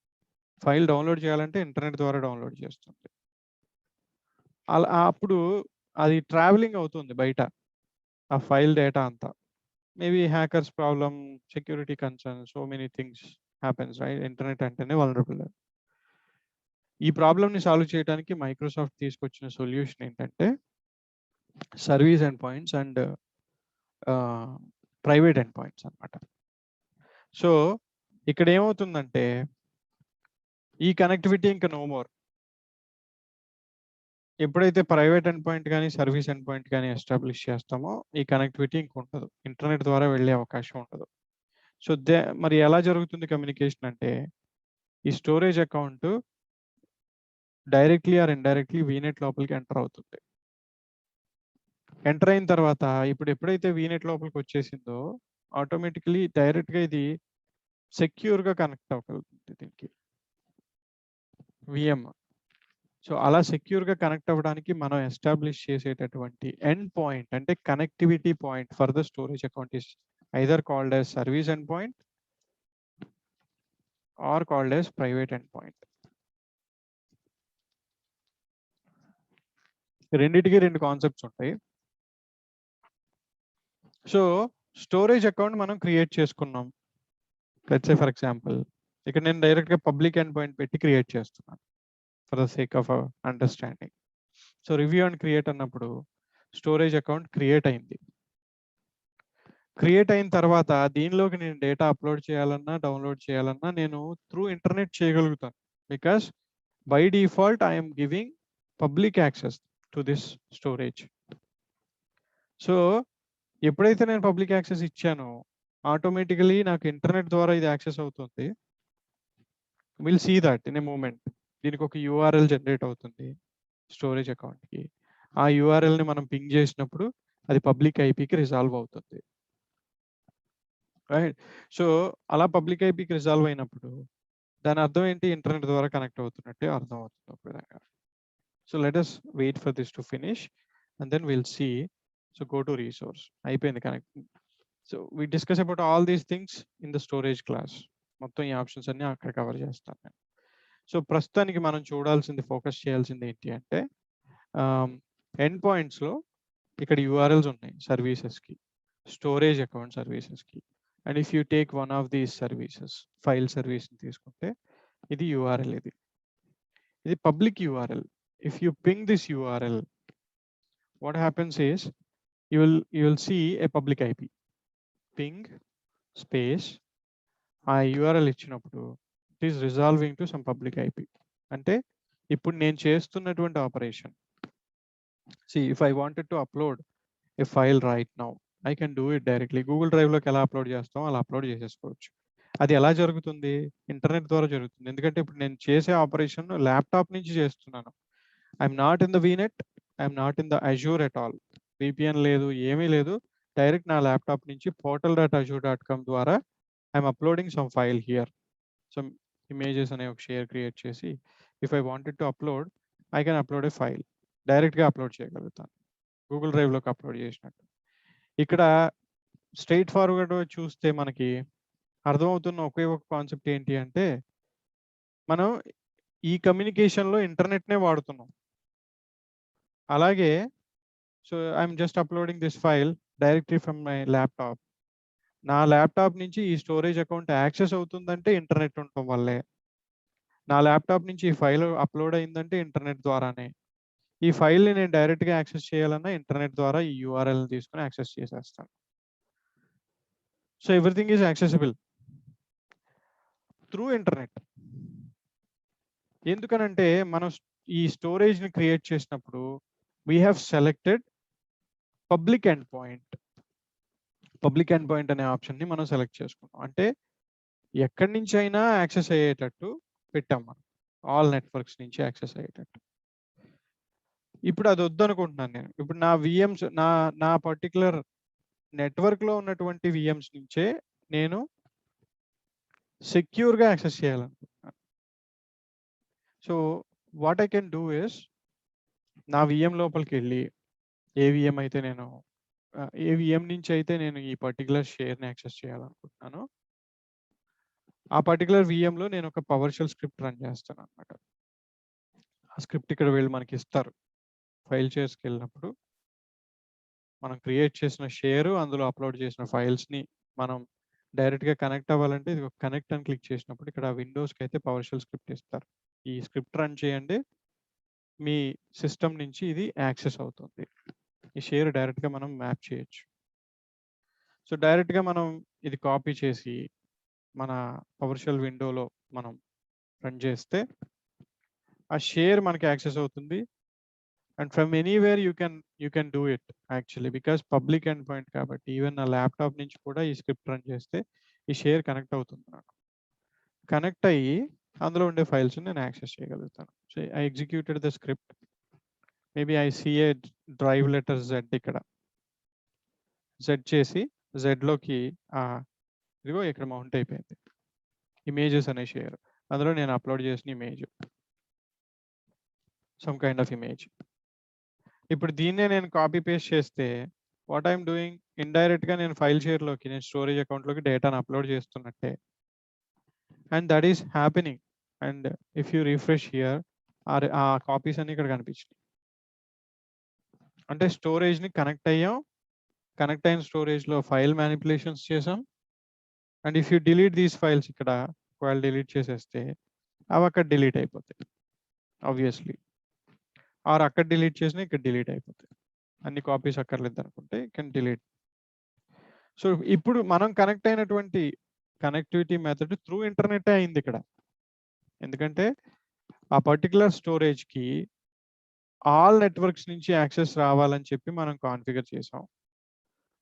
ఫైల్ డౌన్లోడ్ చేయాలంటే ఇంటర్నెట్ ద్వారా డౌన్లోడ్ చేస్తుంది. అలా అప్పుడు అది ట్రావెలింగ్ అవుతుంది బయట ఆ ఫైల్ డేటా అంతా. Maybe hackers problem, security concern, so many things happens right. Internet అంటేనే వల్నరబుల్. ఈ ప్రాబ్లమ్ని సాల్వ్ చేయడానికి మైక్రోసాఫ్ట్ తీసుకొచ్చిన సొల్యూషన్ ఏంటంటే service end points and private end points అనమాట. సో ఇక్కడ ఏమవుతుందంటే ఈ కనెక్టివిటీ ఇంకా నో మోర్. ఎప్పుడైతే ప్రైవేట్ ఎండ్ పాయింట్ కానీ సర్వీస్ ఎండ్ పాయింట్ కానీ ఎస్టాబ్లిష్ చేస్తామో ఈ కనెక్టివిటీ ఇంక ఉండదు, ఇంటర్నెట్ ద్వారా వెళ్ళే అవకాశం ఉండదు. సో మరి ఎలా జరుగుతుంది కమ్యూనికేషన్ అంటే ఈ storage account directly or indirectly vignette లోపలికి ఎంటర్ అవుతుంది. ఎంటర్ అయిన తర్వాత ఇప్పుడు ఎప్పుడైతే వీనెట్ లోపలికి వచ్చేసిందో ఆటోమేటికలీ డైరెక్ట్గా ఇది సెక్యూర్గా కనెక్ట్ అవ్వగలుగుతుంది దీనికి విఎం. సో అలా సెక్యూర్గా కనెక్ట్ అవ్వడానికి మనం ఎస్టాబ్లిష్ చేసేటటువంటి ఎండ్ పాయింట్ అంటే connectivity point for the storage account is either called as service end point or called as private end point. రెండిటికి రెండు కాన్సెప్ట్స్ ఉంటాయి. సో స్టోరేజ్ అకౌంట్ మనం క్రియేట్ చేసుకున్నాం. లెట్స్ సే ఫర్ ఎగ్జాంపుల్ ఇక్కడ నేను డైరెక్ట్గా పబ్లిక్ ఎండ్ పాయింట్ పెట్టి create చేస్తున్నాను for the sake of understanding. So review and create అన్నప్పుడు స్టోరేజ్ అకౌంట్ క్రియేట్ అయింది. క్రియేట్ అయిన తర్వాత దీనిలోకి నేను డేటా అప్లోడ్ చేయాలన్నా డౌన్లోడ్ చేయాలన్నా నేను త్రూ ఇంటర్నెట్ చేయగలుగుతాను. Because by default I'm giving public access to this storage. So ఎప్పుడైతే నేను పబ్లిక్ యాక్సెస్ ఇచ్చానో ఆటోమేటికలీ నాకు ఇంటర్నెట్ ద్వారా ఇది యాక్సెస్ అవుతుంది. Will see that in a moment. దీనికి ఒక యూఆర్ఎల్ జనరేట్ అవుతుంది స్టోరేజ్ అకౌంట్కి. ఆ యూఆర్ఎల్ని మనం పింగ్ చేసినప్పుడు అది పబ్లిక్ ఐపీకి రిజాల్వ్ అవుతుంది రైట్. సో అలా పబ్లిక్ ఐపీకి రిజాల్వ్ అయినప్పుడు దాని అర్థం ఏంటి, ఇంటర్నెట్ ద్వారా కనెక్ట్ అవుతున్నట్టే అర్థం అవుతుంది ఒక విధంగా. So let us wait for this to finish and then will see. So go to resource, అయిపోయింది connect. So we discuss about all these things in the storage class. మొత్తం ఈ ఆప్షన్స్ అన్ని అక్కడ కవర్ చేస్తాను నేను. సో ప్రస్తుతానికి మనం చూడాల్సింది, ఫోకస్ చేయాల్సింది ఏంటి అంటే ఎండ్ పాయింట్స్లో ఇక్కడ యూఆర్ఎల్స్ ఉన్నాయి సర్వీసెస్కి, స్టోరేజ్ అకౌంట్ సర్వీసెస్కి. And if you take one of these services, file సర్వీస్ని తీసుకుంటే ఇది యూఆర్ఎల్, ఇది public URL. If you ping this URL, what happens is you will see a public IP. Ping space ఆ URL ఇచ్చినప్పుడు it is resolving to some public IP. అంటే ఇప్పుడు నేను చేస్తున్నటువంటి operation, see if I wanted to upload a file right now I can do it directly. Google డ్రైవ్లోకి ఎలా upload చేస్తామో అలా అప్లోడ్ చేసేసుకోవచ్చు. అది ఎలా జరుగుతుంది, ఇంటర్నెట్ ద్వారా జరుగుతుంది. ఎందుకంటే ఇప్పుడు నేను చేసే ఆపరేషన్ ల్యాప్టాప్ నుంచి చేస్తున్నాను. I'm not in the vignette, I'm not in the Azure at all. VPN లేదు, ఏమీ లేదు. డైరెక్ట్ నా ల్యాప్టాప్ నుంచి portal.azure.com ద్వారా I'm uploading some file here. Some images అనే ఒక షేర్ క్రియేట్ చేసి if I wanted to upload I can upload A file, డైరెక్ట్గా అప్లోడ్ చేయగలుగుతాను గూగుల్ డ్రైవ్లోకి అప్లోడ్ చేసినట్టు. ఇక్కడ స్ట్రైట్ ఫార్వర్డ్ చూస్తే మనకి అర్థమవుతున్న ఒకే ఒక కాన్సెప్ట్ ఏంటి అంటే మనం ఈ కమ్యూనికేషన్లో ఇంటర్నెట్నే వాడుతున్నాం. అలాగే so I'm just uploading this file directly from my laptop. నా ల్యాప్టాప్ నుంచి ఈ స్టోరేజ్ అకౌంట్ యాక్సెస్ అవుతుందంటే ఇంటర్నెట్ ఉండటం వల్లే. నా ల్యాప్టాప్ నుంచి ఈ ఫైల్ అప్లోడ్ అయిందంటే ఇంటర్నెట్ ద్వారానే. ఈ ఫైల్ని నేను డైరెక్ట్గా యాక్సెస్ చేయాలన్నా ఇంటర్నెట్ ద్వారా ఈ యూఆర్ఎల్ని తీసుకుని యాక్సెస్ చేసేస్తాను. So everything is accessible through internet. ఎందుకనంటే మనం ఈ స్టోరేజ్ని క్రియేట్ చేసినప్పుడు we have selected public end point. Public end point అనే ఆప్షన్ని మనం సెలెక్ట్ చేసుకున్నాం. అంటే ఎక్కడి నుంచి అయినా యాక్సెస్ అయ్యేటట్టు పెట్టాం మనం, ఆల్ నెట్వర్క్స్ నుంచి యాక్సెస్ అయ్యేటట్టు. ఇప్పుడు అది వద్దనుకుంటున్నాను నేను. ఇప్పుడు నా విఎమ్స్ నా పర్టికులర్ నెట్వర్క్లో ఉన్నటువంటి విఎమ్స్ నుంచే నేను సెక్యూర్గా యాక్సెస్ చేయాలనుకుంటున్నాను. So what I can do is, నా విఎం లోపలికి వెళ్ళి ఏ విఎం అయితే నేను ఏ విఎం నుంచి అయితే నేను ఈ పర్టికులర్ షేర్ని యాక్సెస్ చేయాలనుకుంటున్నాను, ఆ పర్టికులర్ విఎంలో నేను ఒక పవర్ షెల్ స్క్రిప్ట్ రన్ చేస్తాను అనమాట. ఆ స్క్రిప్ట్ ఇక్కడ వీళ్ళు మనకి ఇస్తారు. ఫైల్ షేర్స్కి వెళ్ళినప్పుడు మనం క్రియేట్ చేసిన షేరు, అందులో అప్లోడ్ చేసిన ఫైల్స్ని మనం డైరెక్ట్గా కనెక్ట్ అవ్వాలంటే ఇది కనెక్ట్ అని క్లిక్ చేసినప్పుడు ఇక్కడ విండోస్కి అయితే పవర్ షెల్ స్క్రిప్ట్ ఇస్తారు. ఈ స్క్రిప్ట్ రన్ చేయండి, మీ సిస్టమ్ నుంచి ఇది యాక్సెస్ అవుతుంది. ఈ షేర్ డైరెక్ట్గా మనం మ్యాప్ చేయొచ్చు. సో డైరెక్ట్గా మనం ఇది కాపీ చేసి మన పవర్ షెల్ విండోలో మనం రన్ చేస్తే ఆ షేర్ మనకి యాక్సెస్ అవుతుంది. And from anywhere you can do it actually, because public end point కాబట్టి ఈవెన్ నా ల్యాప్టాప్ నుంచి కూడా ఈ స్క్రిప్ట్ రన్ చేస్తే ఈ షేర్ కనెక్ట్ అవుతుంది నాకు. కనెక్ట్ అయ్యి అందులో ఉండే ఫైల్స్ నేను యాక్సెస్ చేయగలుగుతాను. So I executed the script. Maybe I see a drive letter Z, ఇక్కడ జెడ్ చేసి జెడ్లోకి ఇదిగో ఇక్కడ మౌంట్ అయిపోయింది ఇమేజెస్ అనే షేర్. అందులో నేను అప్లోడ్ చేసిన image, some kind of image. ఇప్పుడు దీన్నే నేను కాపీ పేస్ట్ చేస్తే వాట్ ఐఎమ్ డూయింగ్, ఇండైరెక్ట్గా నేను ఫైల్ షేర్లోకి, నేను స్టోరేజ్ అకౌంట్లోకి డేటాను అప్లోడ్ చేస్తున్నట్టే. And that is happening. And if you refresh here, ఆ కాపీస్ అన్ని ఇక్కడ కనిపించినాయి. అంటే స్టోరేజ్ని కనెక్ట్ అయ్యాం, కనెక్ట్ అయిన స్టోరేజ్లో ఫైల్ మ్యానిపులేషన్స్ చేసాం. And if you delete these files, ఇక్కడ ఒకవేళ డిలీట్ చేసేస్తే అవి అక్కడ డిలీట్ అయిపోతాయి ఆబ్వియస్లీ. ఆర్ అక్కడ డిలీట్ చేసినా ఇక్కడ డిలీట్ అయిపోతాయి. అన్ని కాపీస్ అక్కర్లేదు అనుకుంటే కెన్ డిలీట్. సో ఇప్పుడు మనం కనెక్ట్ అయినటువంటి కనెక్టివిటీ మెథడ్ త్రూ ఇంటర్నెట్ అయింది ఇక్కడ. ఎందుకంటే ఆ పర్టికులర్ స్టోరేజ్కి ఆల్ నెట్వర్క్స్ నుంచి యాక్సెస్ రావాలని చెప్పి మనం కాన్ఫిగర్ చేసాం.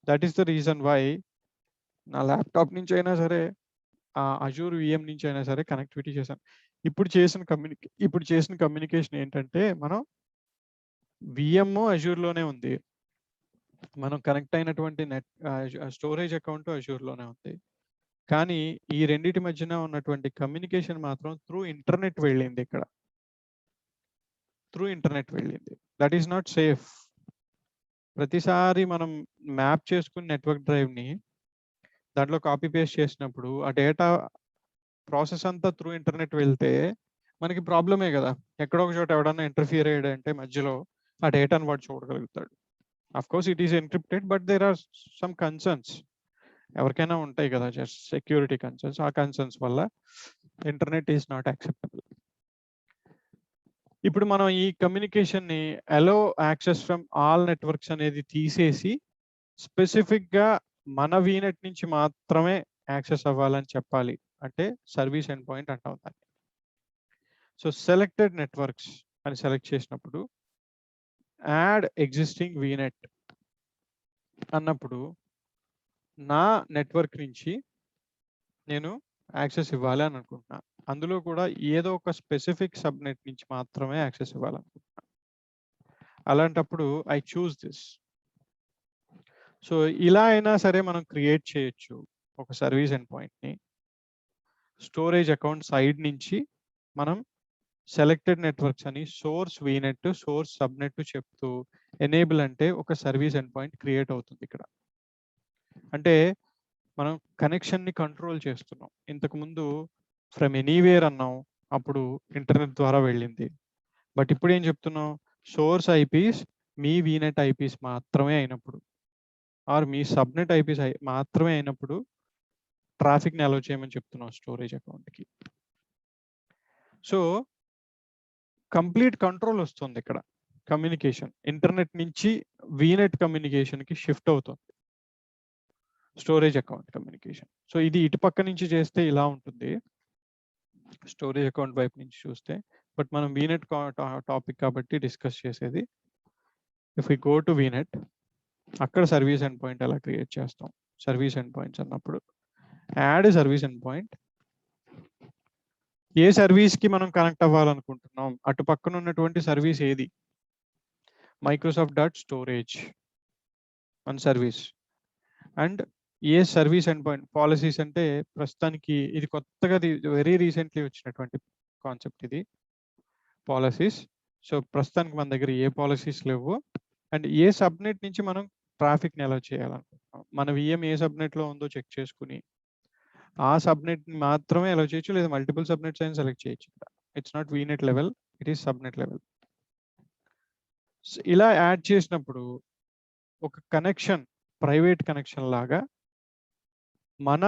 That is the reason why నా ల్యాప్టాప్ నుంచి అయినా సరే, ఆ అజూర్ విఎం నుంచి అయినా సరే కనెక్టివిటీ చేశాను. ఇప్పుడు చేసిన కమ్యూనికేషన్ ఏంటంటే, మనం విఎం అజూర్లోనే ఉంది, మనం కనెక్ట్ అయినటువంటి స్టోరేజ్ అకౌంట్ అజూర్లోనే ఉంది. కానీ ఈ రెండింటి మధ్యన ఉన్నటువంటి కమ్యూనికేషన్ మాత్రం త్రూ ఇంటర్నెట్ వెళ్ళింది. ఇక్కడ త్రూ ఇంటర్నెట్ వెళ్ళింది. That is not safe. ప్రతిసారి మనం మ్యాప్ చేసుకుని నెట్వర్క్ డ్రైవ్ని దాంట్లో కాపీ పేస్ట్ చేసినప్పుడు ఆ డేటా ప్రాసెస్ అంతా త్రూ ఇంటర్నెట్ వెళ్తే మనకి ప్రాబ్లమే కదా. ఎక్కడో ఒక చోట ఎవడన్నా ఇంటర్ఫియర్ అయ్యాడంటే మధ్యలో ఆ డేటాను వాడు చూడగలుగుతాడు. Of course it is encrypted, but there are some concerns, ఎవరికైనా ఉంటాయి కదా, జస్ట్ సెక్యూరిటీ కన్సర్న్స్. ఆ కన్సర్న్స్ వల్ల ఇంటర్నెట్ ఈస్ నాట్ యాక్సెప్టబుల్. ఇప్పుడు మనం ఈ కమ్యూనికేషన్ని allow access from all networks అనేది తీసేసి స్పెసిఫిక్గా మన వీనెట్ నుంచి మాత్రమే యాక్సెస్ అవ్వాలని చెప్పాలి అంటే సర్వీస్ ఎండ్ పాయింట్ అంటాం దాన్ని. సో సెలెక్టెడ్ నెట్వర్క్స్ అని సెలెక్ట్ చేసినప్పుడు యాడ్ ఎగ్జిస్టింగ్ వీనెట్ అన్నప్పుడు నా నెట్వర్క్ నుంచి నేను యాక్సెస్ ఇవ్వాలి అని అనుకుంటున్నాను. అందులో కూడా ఏదో ఒక స్పెసిఫిక్ సబ్నెట్ నుంచి మాత్రమే యాక్సెస్ ఇవ్వాలనుకుంటున్నాను. అలాంటప్పుడు ఐ చూస్ దిస్. సో ఇలా అయినా సరే మనం క్రియేట్ చేయొచ్చు ఒక సర్వీస్ ఎండ్ పాయింట్ని. స్టోరేజ్ అకౌంట్ సైడ్ నుంచి మనం సెలెక్టెడ్ నెట్వర్క్స్ అని సోర్స్ వీనెట్, సోర్స్ సబ్నెట్ చెప్తూ ఎనేబుల్ అంటే ఒక సర్వీస్ ఎండ్ పాయింట్ క్రియేట్ అవుతుంది ఇక్కడ. అంటే మనం కనెక్షన్ని కంట్రోల్ చేస్తున్నాం. ఇంతకుముందు ఫ్రమ్ ఎనీవేర్ అన్నాం, అప్పుడు ఇంటర్నెట్ ద్వారా వెళ్ళింది. బట్ ఇప్పుడు ఏం చెప్తున్నాం, సోర్స్ ఐపీస్ మీ వీనెట్ ఐపీస్ మాత్రమే అయినప్పుడు, ఆర్ మీ సబ్నెట్ ఐపీస్ మాత్రమే అయినప్పుడు ట్రాఫిక్ని అలౌ చేయమని చెప్తున్నాం స్టోరేజ్ అకౌంట్కి. సో కంప్లీట్ కంట్రోల్ వస్తుంది ఇక్కడ. కమ్యూనికేషన్ ఇంటర్నెట్ నుంచి వీనెట్ కమ్యూనికేషన్కి షిఫ్ట్ అవుతుంది స్టోరేజ్ అకౌంట్ కమ్యూనికేషన్. సో ఇది ఇటు పక్క నుంచి చేస్తే ఇలా ఉంటుంది స్టోరేజ్ అకౌంట్ వైపు నుంచి చూస్తే. బట్ మనం వీనెట్ టాపిక్ కాబట్టి డిస్కస్ చేసేది. If we go to VNet, అక్కడ సర్వీస్ ఎండ్ పాయింట్ ఎలా క్రియేట్ చేస్తాం. సర్వీస్ ఎండ్ పాయింట్స్ అన్నప్పుడు యాడ్ సర్వీస్ ఎండ్ పాయింట్. ఏ సర్వీస్ కి మనం కనెక్ట్ అవ్వాలనుకుంటున్నాం, అటు పక్కన ఉన్నటువంటి సర్వీస్ ఏది, Microsoft dot storage one service. And ఏ సర్వీస్ ఎండ్ పాయింట్ పాలసీస్ అంటే ప్రస్తుతానికి ఇది కొత్తగా వెరీ రీసెంట్లీ వచ్చినటువంటి కాన్సెప్ట్ ఇది పాలసీస్. సో ప్రస్తుతానికి మన దగ్గర ఏ పాలసీస్ లేవు. అండ్ ఏ సబ్నెట్ నుంచి మనం ట్రాఫిక్ని ఎలా చేయాలనుకుంటున్నాం, మన విఎం ఏ సబ్నెట్లో ఉందో చెక్ చేసుకుని ఆ సబ్నెట్ మాత్రమే ఎలా చేయొచ్చు, లేదా మల్టిపుల్ సబ్నెట్స్ అయినా సెలెక్ట్ చేయొచ్చు. It's not vignette level, it is subnet level. ఇలా యాడ్ చేసినప్పుడు ఒక కనెక్షన్, ప్రైవేట్ కనెక్షన్ లాగా మన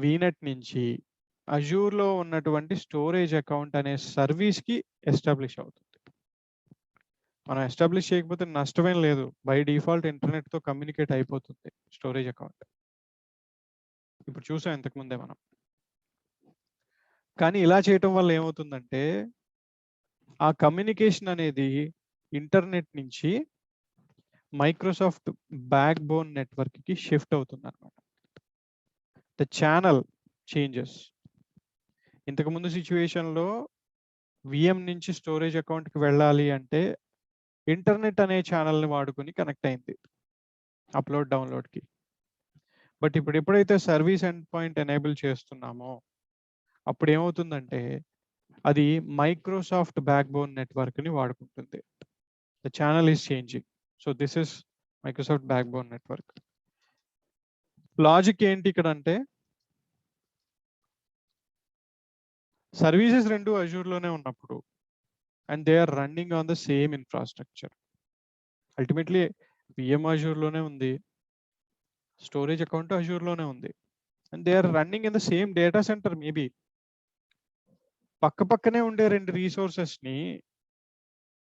వీనెట్ నుంచి అజూర్లో ఉన్నటువంటి స్టోరేజ్ అకౌంట్ అనే సర్వీస్కి ఎస్టాబ్లిష్ అవుతుంది. మనం ఎస్టాబ్లిష్ చేయకపోతే నష్టమేం లేదు, బై డిఫాల్ట్ ఇంటర్నెట్తో కమ్యూనికేట్ అయిపోతుంది స్టోరేజ్ అకౌంట్. ఇప్పుడు చూసాం ఇంతకుముందే మనం. కానీ ఇలా చేయటం వల్ల ఏమవుతుందంటే ఆ కమ్యూనికేషన్ అనేది ఇంటర్నెట్ నుంచి మైక్రోసాఫ్ట్ బ్యాక్ బోన్ నెట్వర్క్కి షిఫ్ట్ అవుతుంది అనమాట. The channel changes. ఇంతకుముందు సిచ్యువేషన్లో విఎం నుంచి స్టోరేజ్ అకౌంట్కి వెళ్ళాలి అంటే ఇంటర్నెట్ అనే ఛానల్ని వాడుకొని కనెక్ట్ అయింది అప్లోడ్ డౌన్లోడ్కి. బట్ ఇప్పుడు ఎప్పుడైతే సర్వీస్ ఎండ్ పాయింట్ ఎనేబుల్ చేస్తున్నామో అప్పుడు ఏమవుతుందంటే అది మైక్రోసాఫ్ట్ బ్యాక్ బోన్ నెట్వర్క్ని వాడుకుంటుంది. The channel is changing. So this is Microsoft backbone network. Logic ఏంటి ఇక్కడ అంటే సర్వీసెస్ రెండు అజూర్లోనే ఉన్నప్పుడు and they are running on the same infrastructure. Ultimately VM అజూర్లోనే ఉంది, స్టోరేజ్ అకౌంట్ అజూర్లోనే ఉంది, and they are running in the same data center. Maybe పక్క పక్కనే ఉండే రెండు రీసోర్సెస్ని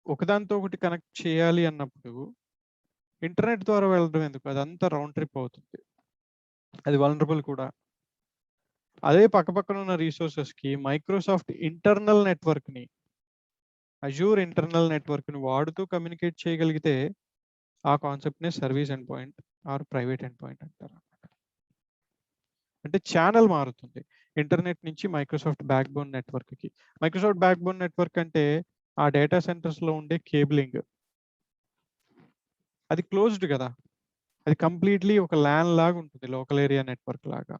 ఒకదానితో ఒకటి కనెక్ట్ చేయాలి అన్నప్పుడు ఇంటర్నెట్ ద్వారా వెళ్ళడం ఎందుకు, అదంతా రౌండ్ ట్రిప్ అవుతుంది, అది వల్నరబుల్ కూడా. అదే పక్క పక్కన ఉన్న రీసోర్సెస్కి మైక్రోసాఫ్ట్ ఇంటర్నల్ నెట్వర్క్ని, అజూర్ ఇంటర్నల్ నెట్వర్క్ని వాడుతూ కమ్యూనికేట్ చేయగలిగితే ఆ కాన్సెప్ట్ని service end point or private end point అంటారు. అంటే ఛానల్ మారుతుంది ఇంటర్నెట్ నుంచి మైక్రోసాఫ్ట్ బ్యాక్ బోన్ నెట్వర్క్కి. మైక్రోసాఫ్ట్ బ్యాక్ బోన్ నెట్వర్క్ అంటే ఆ డేటా సెంటర్స్లో ఉండే కేబులింగ్, అది క్లోజ్డ్ కదా, అది కంప్లీట్లీ ఒక ల్యాన్ లాగా ఉంటుంది, లోకల్ ఏరియా నెట్వర్క్ లాగా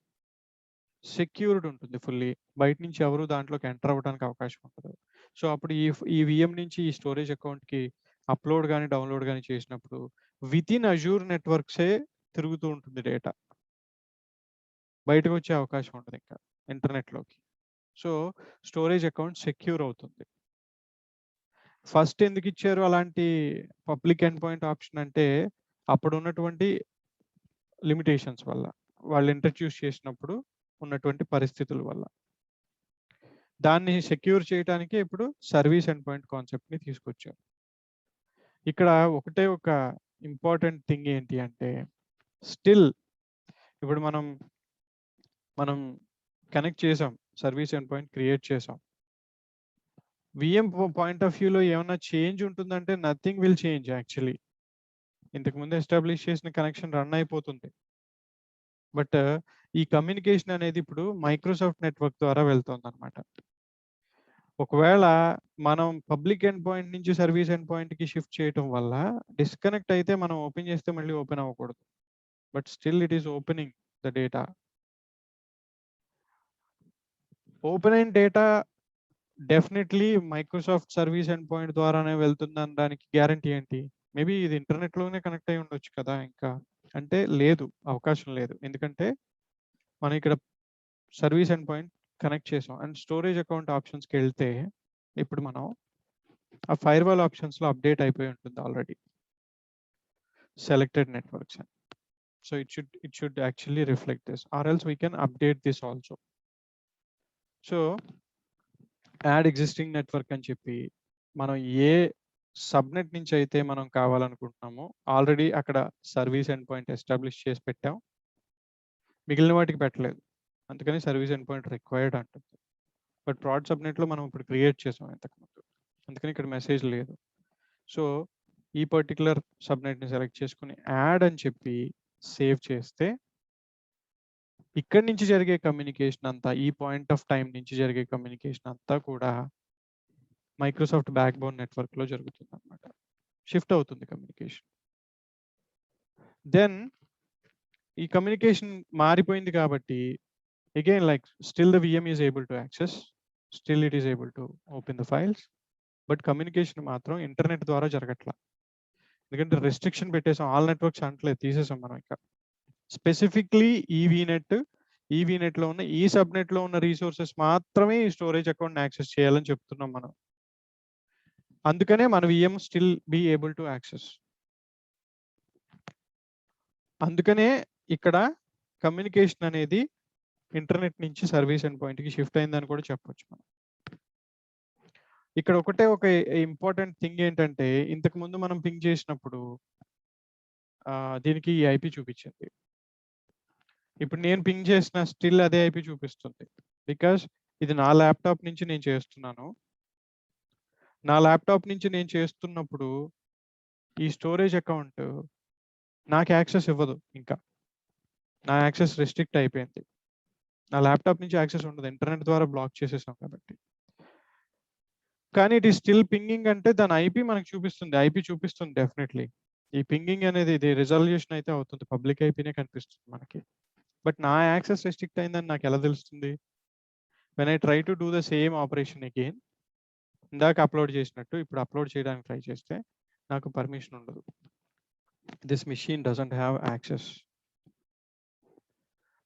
సెక్యూర్డ్ ఉంటుంది ఫుల్లీ. బయట నుంచి ఎవరు దాంట్లోకి ఎంటర్ అవ్వడానికి అవకాశం ఉండదు. సో అప్పుడు ఈ విఎం నుంచి ఈ స్టోరేజ్ అకౌంట్కి అప్లోడ్ కానీ డౌన్లోడ్ కానీ చేసినప్పుడు విత్ ఇన్ అజూర్ నెట్వర్క్సే తిరుగుతూ ఉంటుంది డేటా, బయటకు వచ్చే అవకాశం ఉండదు ఇంకా ఇంటర్నెట్లోకి. సో స్టోరేజ్ అకౌంట్ సెక్యూర్ అవుతుంది. ఫస్ట్ ఎందుకు ఇచ్చారు అలాంటి పబ్లిక్ ఎండ్ పాయింట్ ఆప్షన్ అంటే అప్పుడు ఉన్నటువంటి లిమిటేషన్స్ వల్ల, వాళ్ళు ఇంట్రడ్యూస్ చేసినప్పుడు ఉన్నటువంటి పరిస్థితుల వల్ల. దాన్ని సెక్యూర్ చేయడానికి ఇప్పుడు సర్వీస్ ఎండ్ పాయింట్ కాన్సెప్ట్ని తీసుకొచ్చారు. ఇక్కడ ఒకటే ఒక ఇంపార్టెంట్ థింగ్ ఏంటి అంటే స్టిల్ ఇప్పుడు మనం కనెక్ట్ చేసాం, సర్వీస్ ఎండ్ పాయింట్ క్రియేట్ చేసాం. విఎం పాయింట్ ఆఫ్ వ్యూలో ఏమైనా చేంజ్ ఉంటుందంటే నథింగ్ విల్ చేంజ్ యాక్చువల్లీ. ఇంతకుముందు ఎస్టాబ్లిష్ చేసిన కనెక్షన్ రన్ అయిపోతుంది. బట్ ఈ కమ్యూనికేషన్ అనేది ఇప్పుడు మైక్రోసాఫ్ట్ నెట్వర్క్ ద్వారా వెళ్తుంది అనమాట. ఒకవేళ మనం పబ్లిక్ ఎండ్ పాయింట్ నుంచి సర్వీస్ ఎండ్ పాయింట్కి షిఫ్ట్ చేయడం వల్ల డిస్కనెక్ట్ అయితే మనం ఓపెన్ చేస్తే మళ్ళీ ఓపెన్ అవ్వకూడదు. But still it is opening the data. Open అయిన data definitely Microsoft service end point ద్వారానే వెళ్తుంది అనడానికి గ్యారంటీ ఏంటి? మేబీ ఇది ఇంటర్నెట్లోనే కనెక్ట్ అయి ఉండొచ్చు కదా, ఇంకా అంటే లేదు, అవకాశం లేదు. ఎందుకంటే మనం ఇక్కడ సర్వీస్ ఎండ్ పాయింట్ కనెక్ట్ చేసాం. అండ్ స్టోరేజ్ అకౌంట్ ఆప్షన్స్కి వెళ్తే ఇప్పుడు మనం ఆ ఫైర్వాల్ ఆప్షన్స్లో అప్డేట్ అయిపోయి ఉంటుంది ఆల్రెడీ సెలెక్టెడ్ నెట్వర్క్స్ అని. So it should actually reflect this or else we can update this also. So add existing network అని చెప్పి మనం ఏ సబ్నెట్ నుంచి అయితే మనం కావాలనుకుంటున్నామో ఆల్రెడీ అక్కడ సర్వీస్ ఎండ్ పాయింట్ ఎస్టాబ్లిష్ చేసి పెట్టాం, మిగిలిన వాటికి పెట్టలేదు, అందుకని సర్వీస్ ఎండ్ పాయింట్ రిక్వైర్డ్ అంటుంది. బట్ ప్రాడ్ సబ్నెట్లో మనం ఇప్పుడు క్రియేట్ చేసాం ఇంతకుముందు, అందుకని ఇక్కడ మెసేజ్ లేదు. సో ఈ పర్టికులర్ సబ్నెట్ని సెలెక్ట్ చేసుకుని యాడ్ అని చెప్పి సేవ్ చేస్తే ఇక్కడి నుంచి జరిగే కమ్యూనికేషన్ అంతా, ఈ పాయింట్ ఆఫ్ టైం నుంచి జరిగే కమ్యూనికేషన్ అంతా కూడా మైక్రోసాఫ్ట్ బ్యాక్ బోన్ నెట్వర్క్లో జరుగుతుంది అనమాట. షిఫ్ట్ అవుతుంది కమ్యూనికేషన్. దెన్ ఈ కమ్యూనికేషన్ మారిపోయింది కాబట్టి again, like still the VM is able to access, still it is able to open the files, but communication మాత్రం ఇంటర్నెట్ ద్వారా జరగట్లా. ఎందుకంటే రెస్ట్రిక్షన్ పెట్టేసాం, ఆల్ నెట్వర్క్స్ అంటలేదు, తీసేసాం మనం. ఇంకా స్పెసిఫిక్లీ ఈవీనెట్ లో ఉన్న ఈ సబ్నెట్ లో ఉన్న రీసోర్సెస్ మాత్రమే ఈ స్టోరేజ్ అకౌంట్ యాక్సెస్ చేయాలని చెప్తున్నాం మనం. అందుకనే మన VM still be able to access. అందుకనే ఇక్కడ కమ్యూనికేషన్ అనేది ఇంటర్నెట్ నుంచి సర్వీస్ ఎండ్ పాయింట్ కి షిఫ్ట్ అయిందని కూడా చెప్పొచ్చు మనం. ఇక్కడ ఒక ఇంపార్టెంట్ థింగ్ ఏంటంటే, ఇంతకు ముందు మనం పింగ్ చేసినప్పుడు దీనికి ఈ ఐపీ చూపించింది. ఇప్పుడు నేను పింగ్ చేసిన స్టిల్ అదే ఐపీ చూపిస్తుంది. బికాస్ ఇది నా ల్యాప్టాప్ నుంచి నేను చేస్తున్నాను. నా ల్యాప్టాప్ నుంచి నేను చేస్తున్నప్పుడు ఈ స్టోరేజ్ అకౌంట్ నాకు యాక్సెస్ ఇవ్వదు. ఇంకా నా యాక్సెస్ రెస్ట్రిక్ట్ అయిపోయింది. నా ల్యాప్టాప్ నుంచి యాక్సెస్ ఉండదు, ఇంటర్నెట్ ద్వారా బ్లాక్ చేసేసాం కాబట్టి. కానీ ఇట్ ఈ స్టిల్ పింగింగ్ అంటే దాని ఐపీ మనకు చూపిస్తుంది, ఐపీ చూపిస్తుంది డెఫినెట్లీ. ఈ పింగింగ్ అనేది ఇది రిజల్యూషన్ అయితే అవుతుంది, పబ్లిక్ ఐపీనే కనిపిస్తుంది మనకి. బట్ నా యాక్సెస్ రెస్ట్రిక్ట్ అయిందని నాకు ఎలా తెలుస్తుంది? When I try to do the same operation again, ఇందాక అప్లోడ్ చేసినట్టు ఇప్పుడు అప్లోడ్ చేయడానికి ట్రై చేస్తే నాకు పర్మిషన్ ఉండదు. This machine doesn't have access.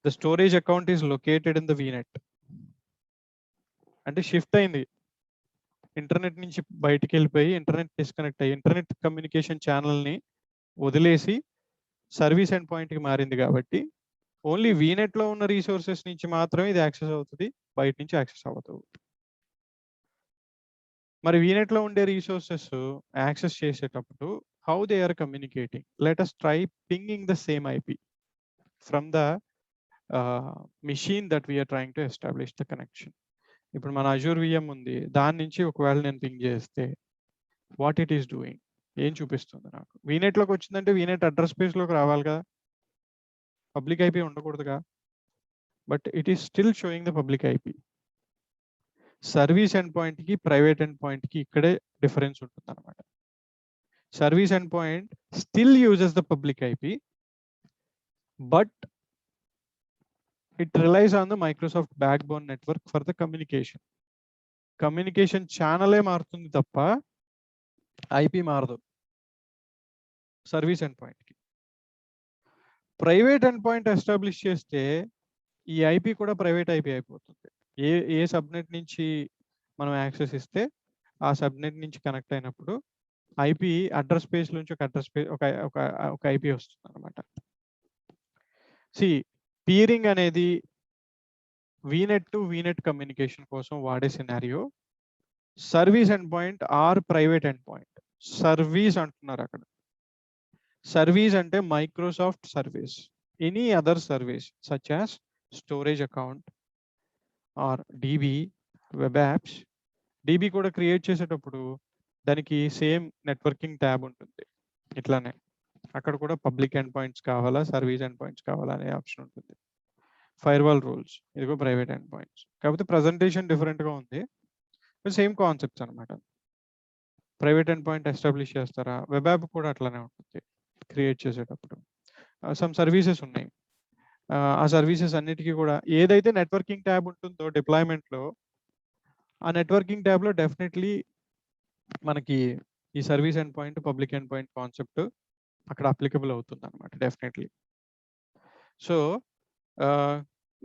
The storage account is located in the VNet. అంటే షిఫ్ట్ అయింది, ఇంటర్నెట్ నుంచి బయటికి వెళ్ళిపోయి ఇంటర్నెట్ డిస్కనెక్ట్ అయ్యి ఇంటర్నెట్ కమ్యూనికేషన్ ఛానల్ని వదిలేసి సర్వీస్ ఎండ్ పాయింట్కి మారింది. కాబట్టి ఓన్లీ VNet లో ఉన్న రీసోర్సెస్ నుంచి మాత్రమే ఇది యాక్సెస్ అవుతుంది, బయట నుంచి యాక్సెస్ అవ్వదు. మరి VNet లో ఉండే రీసోర్సెస్ యాక్సెస్ చేసేటప్పుడు how they are communicating? Let us try pinging the same IP from the machine that we are trying to establish the connection. ఇప్పుడు మన అజూర్ VM ఉంది, దాని నుంచి ఒకవేళ నేను పింగ్ చేస్తే వాట్ ఇట్ ఈస్ డూయింగ్, ఏం చూపిస్తుంది నాకు? VNet లోకి వచ్చిందంటే VNet అడ్రస్ స్పేస్ లోకి రావాలి కదా, పబ్లిక్ ఐపీ ఉండకూడదుగా. But it is still showing the public IP. Service end point కి ప్రైవేట్ ఎండ్ పాయింట్ కి ఇక్కడే డిఫరెన్స్ ఉంటుంది అనమాట. Service end point still uses the public IP, but it relies on the Microsoft backbone network for the communication. Communication channel మారుతుంది తప్ప IP మారదు service end point కి. Private end point establish చేస్తే ఈ IP కూడా private IP అయిపోతుంది. ఏ subnet నుంచి మనం యాక్సెస్ ఇస్తే ఆ సబ్నెట్ నుంచి కనెక్ట్ అయినప్పుడు IP అడ్రస్ స్పేస్ నుంచి ఒక అడ్రస్ స్పేస్ ఒక IP వస్తుంది అనమాట. పీరింగ్ అనేది VNet టు VNet కమ్యూనికేషన్ కోసం వాడే scenario. Service end point or private end point. Service అంటున్నారు అక్కడ. సర్వీస్ అంటే Microsoft service, any other service such as storage account or DB, web apps. DB కూడా క్రియేట్ చేసేటప్పుడు దానికి సేమ్ నెట్వర్కింగ్ ట్యాబ్ ఉంటుంది. ఇట్లానే అక్కడ కూడా పబ్లిక్ ఎండ్ పాయింట్స్ కావాలా, సర్వీస్ ఎండ్ పాయింట్స్ కావాలా అనే ఆప్షన్ ఉంటుంది. ఫైర్వాల్ రూల్స్, ఇదిగో ప్రైవేట్ ఎండ్ పాయింట్స్. కాకపోతే ప్రజెంటేషన్ డిఫరెంట్గా ఉంది, సేమ్ కాన్సెప్ట్స్ అనమాట. ప్రైవేట్ ఎండ్ పాయింట్ ఎస్టాబ్లిష్ చేస్తారా, వెబ్ యాప్ కూడా అట్లానే ఉంటుంది క్రియేట్ చేసేటప్పుడు. సమ్ సర్వీసెస్ ఉన్నాయి, ఆ సర్వీసెస్ అన్నిటికీ కూడా ఏదైతే నెట్వర్కింగ్ ట్యాబ్ ఉంటుందో డిప్లాయ్మెంట్లో, ఆ నెట్వర్కింగ్ ట్యాబ్లో డెఫినెట్లీ మనకి ఈ service end point, public end point concept అక్కడ అప్లికబుల్ అవుతుంది అనమాట డెఫినెట్లీ. సో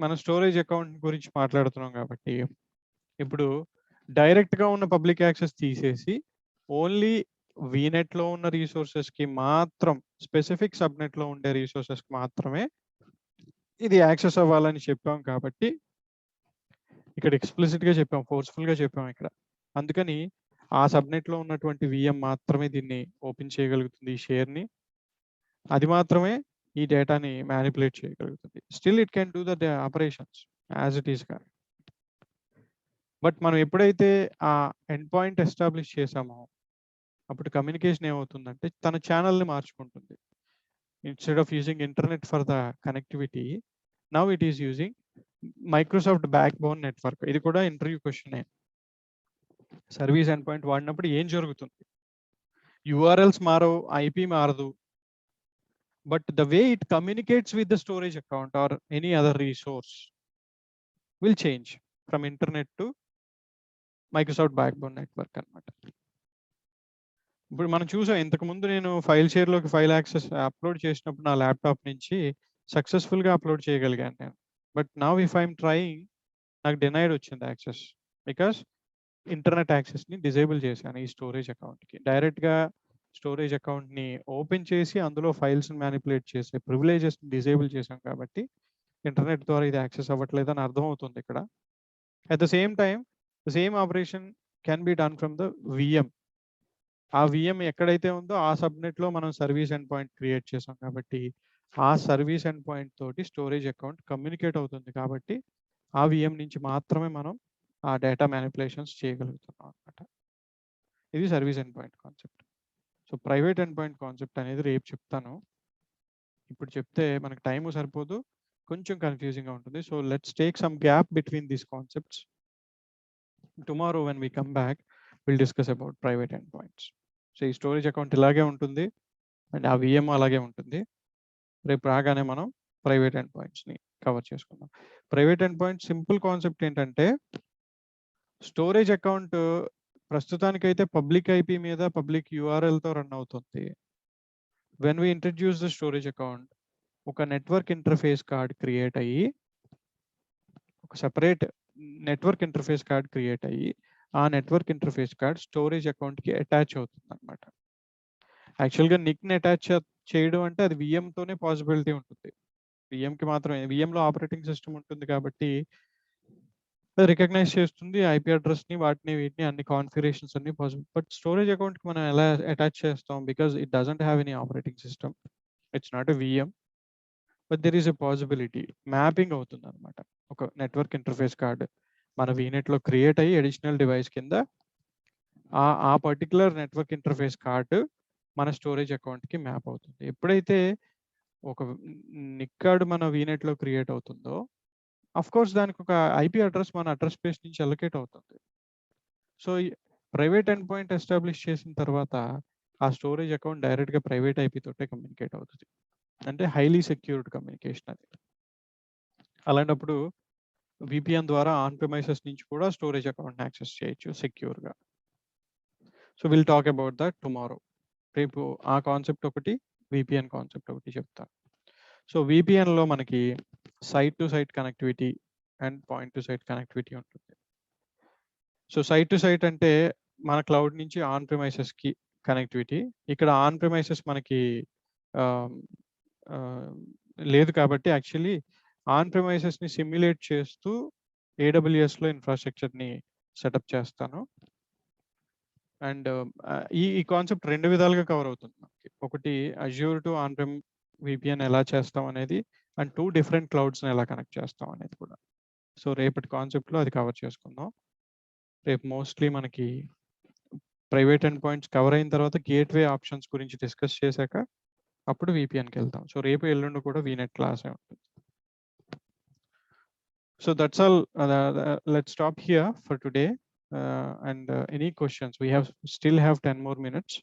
మన స్టోరేజ్ అకౌంట్ గురించి మాట్లాడుతున్నాం కాబట్టి ఇప్పుడు డైరెక్ట్గా ఉన్న పబ్లిక్ యాక్సెస్ తీసేసి ఓన్లీ VNet లో ఉన్న రీసోర్సెస్కి మాత్రం, స్పెసిఫిక్ సబ్నెట్లో ఉండే రీసోర్సెస్కి మాత్రమే ఇది యాక్సెస్ అవ్వాలని చెప్పాం. కాబట్టి ఇక్కడ ఎక్స్ప్లిసిట్గా చెప్పాం, ఫోర్స్ఫుల్గా చెప్పాం ఇక్కడ. అందుకని ఆ సబ్నెట్లో ఉన్నటువంటి VM మాత్రమే దీన్ని ఓపెన్ చేయగలుగుతుంది, ఈ షేర్ని. అది మాత్రమే ఈ డేటాని మ్యానిపులేట్ చేయగలుగుతుంది. Still it can do the operations as it is గా. బట్ మనం ఎప్పుడైతే ఆ ఎండ్ పాయింట్ ఎస్టాబ్లిష్ చేసామో అప్పుడు కమ్యూనికేషన్ ఏమవుతుందంటే తన ఛానల్ని మార్చుకుంటుంది. instead of using internet for the connectivity, now it is using Microsoft backbone network. ఇది కూడా interview question. Service end point వాడినప్పుడు ఏం జరుగుతుంది? URLs మారవు, IP మారదు, but the way it communicates with the storage account or any other resource will change from internet to Microsoft backbone network అన్నమాట. ఇప్పుడు మనం చూసాం, ఇంతకు ముందు నేను ఫైల్ షేర్లోకి ఫైల్ యాక్సెస్ అప్లోడ్ చేసినప్పుడు నా ల్యాప్టాప్ నుంచి సక్సెస్ఫుల్గా అప్లోడ్ చేయగలిగాను నేను. But now if I'm trying, నాకు డినైడ్ వచ్చింది యాక్సెస్, బికాస్ ఇంటర్నెట్ యాక్సెస్ని డిజేబుల్ చేశాను ఈ స్టోరేజ్ అకౌంట్కి. డైరెక్ట్గా స్టోరేజ్ అకౌంట్ని ఓపెన్ చేసి అందులో ఫైల్స్ని మ్యానిపులేట్ చేసే ప్రివిలేజెస్ని డిజేబుల్ చేశాం కాబట్టి ఇంటర్నెట్ ద్వారా ఇది యాక్సెస్ అవ్వట్లేదని అర్థమవుతుంది ఇక్కడ. At the same time the same operation can be done from the VM. ఆ VM ఎక్కడైతే ఉందో ఆ సబ్నెట్లో మనం సర్వీస్ ఎండ్ పాయింట్ క్రియేట్ చేసాం కాబట్టి ఆ సర్వీస్ ఎండ్ పాయింట్ తోటి స్టోరేజ్ అకౌంట్ కమ్యూనికేట్ అవుతుంది కాబట్టి ఆ VM నుంచి మాత్రమే మనం ఆ డేటా మ్యానిపులేషన్స్ చేయగలుగుతున్నాం అనమాట. ఇది service end point concept. So private end point concept అనేది రేపు చెప్తాను. ఇప్పుడు చెప్తే మనకు టైము సరిపోదు, కొంచెం కన్ఫ్యూజింగ్గా ఉంటుంది. So let's take some gap between these concepts. Tomorrow when we come back will discuss about private end points. So ఈ స్టోరేజ్ అకౌంట్ ఇలాగే ఉంటుంది అండ్ ఆ VM అలాగే ఉంటుంది. రేపు రాగానే మనం ప్రైవేట్ ఎండ్ పాయింట్స్ని కవర్ చేసుకుందాం. Private end point simple concept ఏంటంటే, స్టోరేజ్ అకౌంట్ ప్రస్తుతానికైతే పబ్లిక్ IP మీద పబ్లిక్ URLతో రన్ అవుతుంది. When we introduce the storage account, ఒక నెట్వర్క్ ఇంటర్ఫేస్ కార్డ్ క్రియేట్ అయ్యి, ఒక separate network interface card create అయ్యి ఆ నెట్వర్క్ ఇంటర్ఫేస్ కార్డ్ స్టోరేజ్ అకౌంట్కి అటాచ్ అవుతుంది అనమాట. యాక్చువల్గా నిక్ని అటాచ్ చేయడం అంటే అది VMతోనే పాసిబిలిటీ ఉంటుంది. VMకి మాత్రమే, VMలో ఆపరేటింగ్ సిస్టమ్ ఉంటుంది కాబట్టి అది రికగ్నైజ్ చేస్తుంది IP అడ్రస్ని, వాటిని వీటిని అన్ని కాన్ఫిగరేషన్స్ అన్ని పాసిబుల్. బట్ స్టోరేజ్ అకౌంట్కి మనం ఎలా అటాచ్ చేస్తాం? Because it doesn't have any operating system, it's not a VM, but there is a possibility mapping అవుతుంది అనమాట. ఒక నెట్వర్క్ ఇంటర్ఫేస్ కార్డ్ మన VNetలో క్రియేట్ అయ్యి అడిషనల్ డివైస్ కింద ఆ పర్టికులర్ నెట్వర్క్ ఇంటర్ఫేస్ కార్డ్ మన స్టోరేజ్ అకౌంట్కి మ్యాప్ అవుతుంది. ఎప్పుడైతే ఒక నిక్ కార్డ్ మన VNetలో క్రియేట్ అవుతుందో, అఫ్ కోర్స్ దానికి ఒక IP అడ్రస్ మన అడ్రస్ స్పేస్ నుంచి అలొకేట్ అవుతుంది. So private end point establish చేసిన తర్వాత ఆ స్టోరేజ్ అకౌంట్ డైరెక్ట్గా ప్రైవేట్ IP తోటే కమ్యూనికేట్ అవుతుంది. అంటే హైలీ సెక్యూర్డ్ కమ్యూనికేషన్ అది. అలాంటప్పుడు VPN ద్వారా ఆన్ ప్రిమైసెస్ నుంచి కూడా స్టోరేజ్ అకౌంట్ని యాక్సెస్ చేయొచ్చు సెక్యూర్గా. So will talk about that tomorrow. రేపు ఆ కాన్సెప్ట్ ఒకటి, VPN కాన్సెప్ట్ ఒకటి చెప్తాను. సో VPNలో మనకి site to site connectivity and point to site connectivity ఉంటుంది. సో సైట్ టు సైట్ అంటే మన క్లౌడ్ నుంచి ఆన్ ప్రిమైసెస్కి కనెక్టివిటీ. ఇక్కడ ఆన్ ప్రిమైసెస్ మనకి లేదు కాబట్టి యాక్చువల్లీ ఆన్ ప్రిమైసెస్ని సిమ్యులేట్ చేస్తూ AWSలో ఇన్ఫ్రాస్ట్రక్చర్ని సెటప్ చేస్తాను. అండ్ ఈ కాన్సెప్ట్ రెండు విధాలుగా కవర్ అవుతుంది మనకి. ఒకటి Azure to on prem VPN ఎలా చేస్తాం అనేది, అండ్ 2 డిఫరెంట్ క్లౌడ్స్ని ఎలా కనెక్ట్ చేస్తాం అనేది కూడా. సో రేపటి కాన్సెప్ట్లో అది కవర్ చేసుకుందాం. రేపు మోస్ట్లీ మనకి ప్రైవేట్ ఎండ్ పాయింట్స్ కవర్ అయిన తర్వాత గేట్వే ఆప్షన్స్ గురించి డిస్కస్ చేశాక అప్పుడు VPNకి వెళ్తాం. సో రేపు ఎల్లుండి కూడా VNet క్లాసే ఉంటుంది. So that's all. Let's stop here for today. And any questions? We still have 10 more minutes.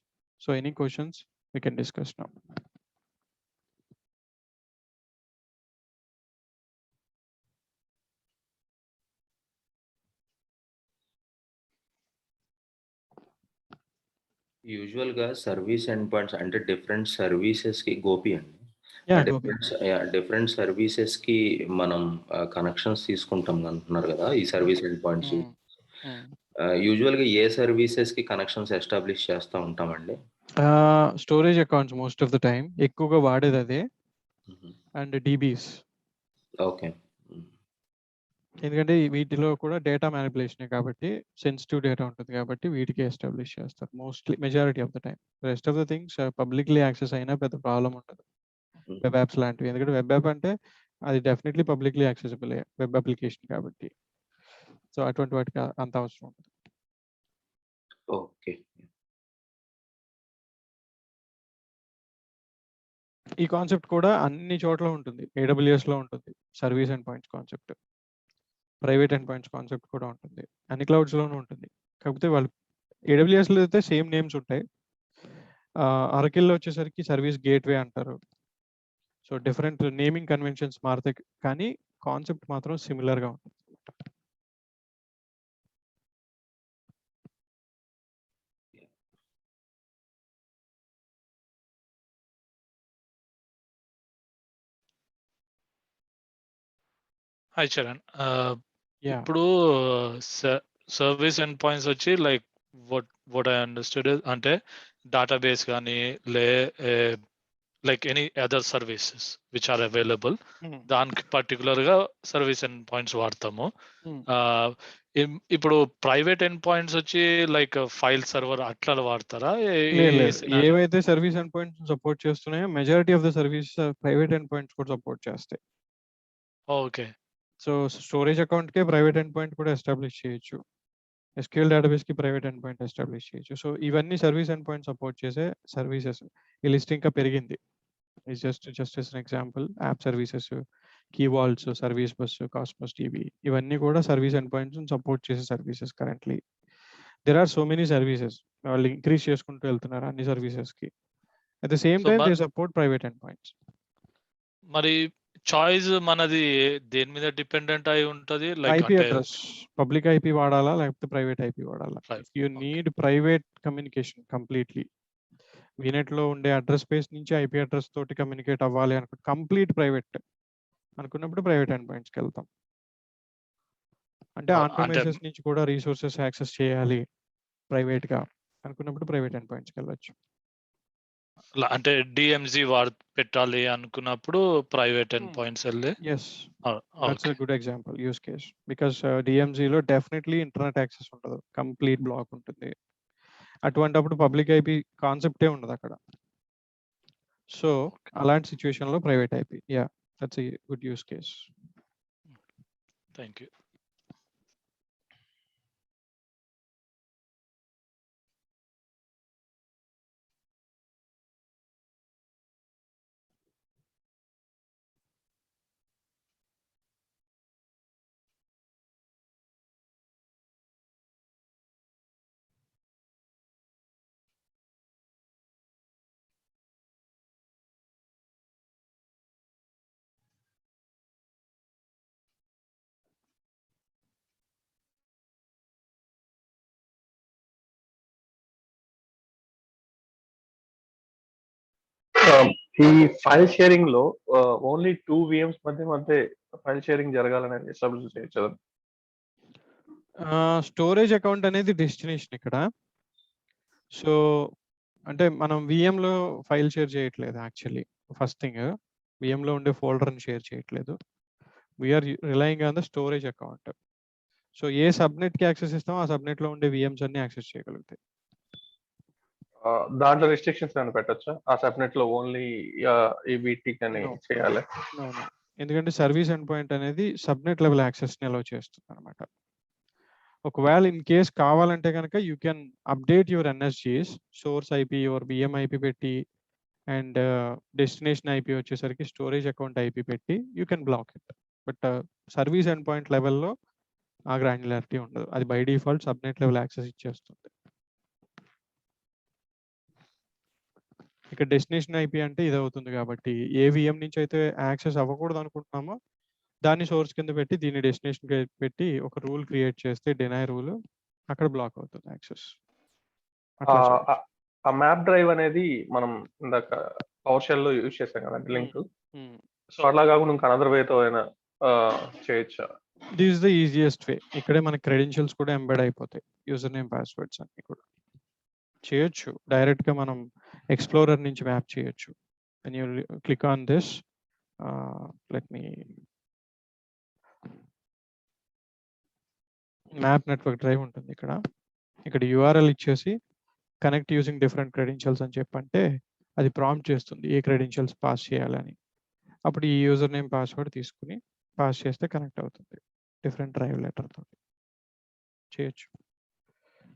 So any questions we can discuss now.
యూజువల్‌గా సర్వీస్ ఎండ్ పాయింట్స్ అంటే డిఫరెంట్ సర్వీసెస్‌కి గోపి అండి.
Yeah, Gopi.
డిఫరెంట్ సర్వీసెస్‌కి మనం connections తీసుకుంటాం అంటున్నారు కదా! ఈ service end points. యూజువల్‌గా ఏ సర్వీసెస్‌కి connections establish చేస్తా ఉంటామండి?
Storage accounts most of the time ఎక్కువగా వాడేది అదే. And DBs.
ఓకే.
ఎందుకంటే వీటిలో కూడా డేటా మ్యానిపులేషన్ కాబట్టి సెన్సిటివ్ డేటా ఉంటుంది కాబట్టి వీటికి ఎస్టాబ్లిష్ చేస్తారు mostly majority of the time. Rest of the things publicly access అయినా పెద్ద ప్రాబ్లం ఉండదు. వెబ్ యాప్స్ లాంటివి, ఎందుకంటే వెబ్ యాప్ అంటే అది definitely publicly accessible web application కాబట్టి. సో అటువంటి వాటికి అంత అవసరం ఉంటుంది.
ఓకే.
ఈ కాన్సెప్ట్ కూడా అన్ని చోట్ల ఉంటుంది. AWSలో ఉంటుంది service end points concept. Private end points concept కూడా ఉంటుంది. అన్ని క్లౌడ్స్లోనూ ఉంటుంది. కాకపోతే వాళ్ళు AWSలో అయితే సేమ్ నేమ్స్ ఉంటాయి. అరకిల్లో వచ్చేసరికి సర్వీస్ గేట్వే అంటారు. సో డిఫరెంట్ నేమింగ్ కన్వెన్షన్స్ మారుతాయి కానీ కాన్సెప్ట్ మాత్రం సిమిలర్గా ఉంటుంది.
హాయ్ చరణ్.
యా
ఇప్పుడు సర్వీస్ ఎండ్ పాయింట్స్ వచ్చి లైక్ what I understood అంటే డేటాబేస్ కానీ like any other services which are available దానికి పర్టికులర్ గా సర్వీస్ ఎండ్ పాయింట్స్ వాడతాము. ఇప్పుడు ప్రైవేట్ ఎండ్ పాయింట్స్ వచ్చి లైక్ ఫైల్ సర్వర్ అట్లా వాడతారా?
ఏవైతే సర్వీస్ ఎండ్ పాయింట్స్ సపోర్ట్ చేస్తున్నాయో majority of the service private end points కూడా సపోర్ట్ చేస్తాయి.
ఓకే.
సో స్టోరేజ్ అకౌంట్ కే ప్రైవేట్ ఎండ్ పాయింట్ కూడా ఎస్టాబ్లిష్ చేయొచ్చు. SQL డేటాబేస్ కి ప్రైవేట్ ఎండ్ పాయింట్ ఎస్టాబ్లిష్ చేయొచ్చు. సో ఇవన్నీ సర్వీస్ ఎండ్ పాయింట్ సపోర్ట్ చేసే సర్వీసెస్. ఈ లిస్ట్ ఇంకా పెరిగింది. Is just as an example. App services, key vaults, service bus, Cosmos DB ఇవన్నీ కూడా సర్వీస్ ఎండ్ పాయింట్స్ సపోర్ట్ చేసే services currently. There are so many services. వాళ్ళు increase చేసుకుంటూ వెళ్తున్నారు అన్ని సర్వీసెస్ కి. At the same time they support private end points.
మరి choice మనది దేని మీద డిపెండెంట్ అయి ఉంటది? Like
IP address, public IP వాడాలా లేకపోతే ప్రైవేట్ IP వాడాలా? You need private communication completely. VNet లో ఉండే అడ్రస్ స్పేస్ నుంచి IP అడ్రస్ తోటి కమ్యూనికేట్ అవ్వాలి అనుకో కంప్లీట్ ప్రైవేట్ అనుకున్నప్పుడు ప్రైవేట్ ఎండ్ పాయింట్స్ కి వెళ్తాం. అంటే ఆన్ ప్రెమిసెస్ నుంచి కూడా రీసోర్సెస్ యాక్సెస్ చేయాలి ప్రైవేట్ గా అనుకున్నప్పుడు ప్రైవేట్ ఎండ్ పాయింట్స్ కి వెళ్ళొచ్చు.
అంటే DMZ పెట్టాలి అనుకున్నప్పుడు ప్రైవేట్ ఎండ్ పాయింట్స్ వెళ్ళి.
Yes, that's a good example use case because DMZ లో డెఫినెట్లీ ఇంటర్నెట్ యాక్సెస్ ఉండదు, కంప్లీట్ బ్లాక్ ఉంటుంది. అటువంటిప్పుడు పబ్లిక్ IP కాన్సెప్టే ఉండదు అక్కడ. సో అలాంటి సిచ్యువేషన్ లో private IP, yeah that's a good use case.
Thank you.
ఈ ఫైల్ షేరింగ్ లో ఓన్లీ 2 VMs మధ్య ఫైల్ షేరింగ్ జరగాలని ఎస్టాబ్లిష్ చేయొచ్చు.
స్టోరేజ్ అకౌంట్ అనేది డెస్టినేషన్ ఇక్కడ. సో అంటే మనం VM లో ఫైల్ షేర్ చేయట్లేదు యాక్చువల్లీ. ఫస్ట్ థింగ్ VM లో ఉండే ఫోల్డర్ని షేర్ చేయట్లేదు. We're relying on the storage account. So ఏ సబ్నెట్ కి యాక్సెస్ ఇస్తామో ఆ సబ్నెట్ లో ఉండే VMs అన్ని యాక్సెస్ చేయగలుగుతాయి.
దాంట్లో రిస్ట్రిక్షన్స్ ఏమైనా పెట్టొచ్చా? ఆ సబ్నెట్ లో ఓన్లీ ఈ వీటికి అని చేయాలి?
ఎందుకంటే సర్వీస్ ఎండ్ పాయింట్ అనేది సబ్నెట్ లెవెల్ యాక్సెస్ ని అలౌ చేస్తుంది అనమాట. ఒకవేళ ఇన్ కేస్ కావాలంటే కనుక you can update your NSGs, source IP your VM IP పెట్టి అండ్ డెస్టినేషన్ IP వచ్చేసరికి స్టోరేజ్ అకౌంట్ IP పెట్టి you can block it. But service end point లెవెల్లో ఆ గ్రాన్యులారిటీ ఉండదు. అది by default subnet level access ఇచ్చేస్తుంది. ఇక్కడ డెస్టినేషన్ IP అంటే ఇది అవుతుంది కాబట్టి ఏ VM నుంచి అయితే యాక్సెస్ అవ్వకూడదు అనుకుంటున్నామో దాన్ని సోర్స్ కింద పెట్టి దీన్ని డెస్టినేషన్ పెట్టి ఒక రూల్ క్రియేట్ చేస్తే డినై రూల్ అక్కడ బ్లాక్ అవుతుంది యాక్సెస్.
ఆ మ్యాప్ డ్రైవ్ అనేది మనం ఇందాక పవర్ షెల్ లో యూజ్ చేసాం కదండి లింక్. సో అట్లా కాకుండా ఇంకా అనదర్ వేతో అయినా చేయొచ్చా?
This is the easiest way. ఇక్కడే మన క్రెడెన్షియల్స్ కూడా ఎంబెడ్ అయిపోతాయి, యూజర్ నేమ్ పాస్వర్డ్స్ అన్ని కూడా చేయొచ్చు. డైరెక్ట్ గా మనం ఎక్స్ప్లోరర్ నుంచి మ్యాప్ చేయొచ్చు. And you click on this, let me map network drive ఉంటుంది ఇక్కడ. ఇక్కడ URL ఇచ్చేసి కనెక్ట్ యూజింగ్ డిఫరెంట్ క్రెడెన్షియల్స్ అని చెప్పంటే అది ప్రాంప్ట్ చేస్తుంది ఏ క్రెడెన్షియల్స్ పాస్ చేయాలని. అప్పుడు ఈ యూజర్ నేమ్ పాస్వర్డ్ తీసుకుని పాస్ చేస్తే కనెక్ట్ అవుతుంది డిఫరెంట్ డ్రైవ్ లెటర్ తోటి చేయొచ్చు.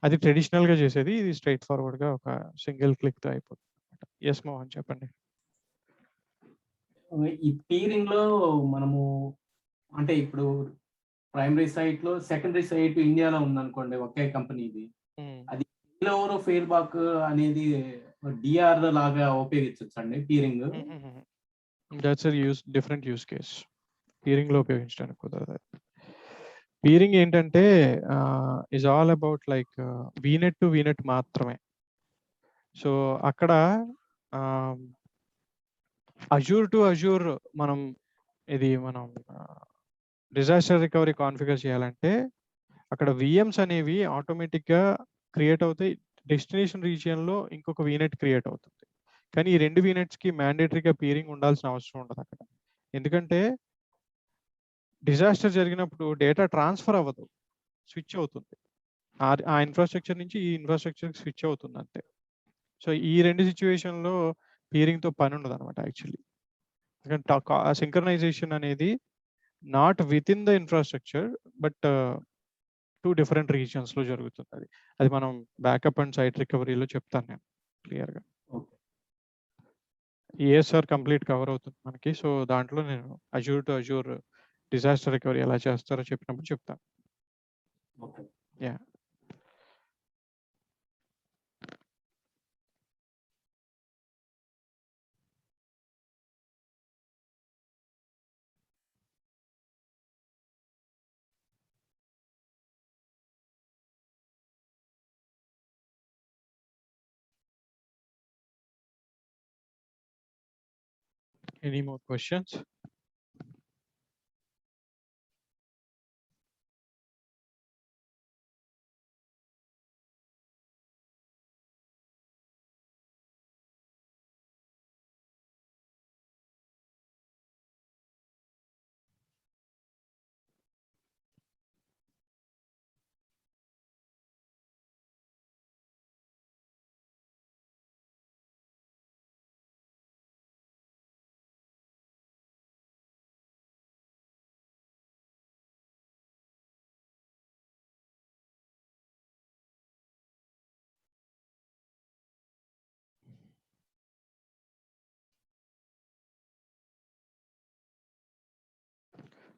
అది ట్రెడిషనల్ గా చేసేది, ఇది స్ట్రైట్ ఫార్వర్డ్ గా ఒక సింగిల్ క్లిక్ తో అయిపోతుంది. ఎస్ మోహన్ చెప్పండి.
ఈ పీరింగ్ లో మనము అంటే ఇప్పుడు ప్రైమరీ సైట్ లో సెకండరీ సైట్ ఇండియాలో ఉందనుకోండి, ఒకే కంపెనీది, అది ఓవర్ ఫెయిల్బాక్ అనేది డిఆర్ లాగా ఉపయోగించవచ్చండి peering?
That's different use case. Peering లో ఉపయోగించడానికి కుదరదు. పీరింగ్ ఏంటంటే is all about like VNet to VNet మాత్రమే. సో అక్కడ అజూర్ టు అజూర్ మనం డిజాస్టర్ రికవరీ కాన్ఫిగర్ చేయాలంటే అక్కడ విఎమ్స్ అనేవి ఆటోమేటిక్గా క్రియేట్ అవుతాయి. డెస్టినేషన్ రీజియన్ లో ఇంకొక వీనెట్ క్రియేట్ అవుతుంది. కానీ ఈ 2 వీనెట్స్ కి మ్యాండేటరీగా పీరింగ్ ఉండాల్సిన అవసరం ఉండదు అక్కడ. ఎందుకంటే డిజాస్టర్ జరిగినప్పుడు డేటా ట్రాన్స్ఫర్ అవ్వదు, స్విచ్ అవుతుంది. ఆ ఇన్ఫ్రాస్ట్రక్చర్ నుంచి ఈ ఇన్ఫ్రాస్ట్రక్చర్ స్విచ్ అవుతుంది అంతే. సో ఈ 2 సిచ్యువేషన్లో పీరింగ్తో పని ఉండదు అనమాట యాక్చువల్లీ. ఎందుకంటే సింక్రనైజేషన్ అనేది not with in the infrastructure but 2 different regions లో జరుగుతుంది. అది మనం బ్యాకప్ అండ్ సైట్ రికవరీలో చెప్తాను నేను క్లియర్గా. ESR కంప్లీట్ కవర్ అవుతుంది మనకి. సో దాంట్లో నేను Azure to Azure disaster recovery ఎలా చేస్తారో చెప్పినప్పుడు చెప్తాను. Yeah. Any more questions?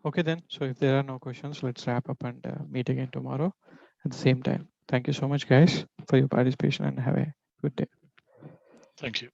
Okay then, so if there are no questions, let's wrap up and meet again tomorrow at the same time. Thank you so much guys for your participation and have a good day.
Thank you.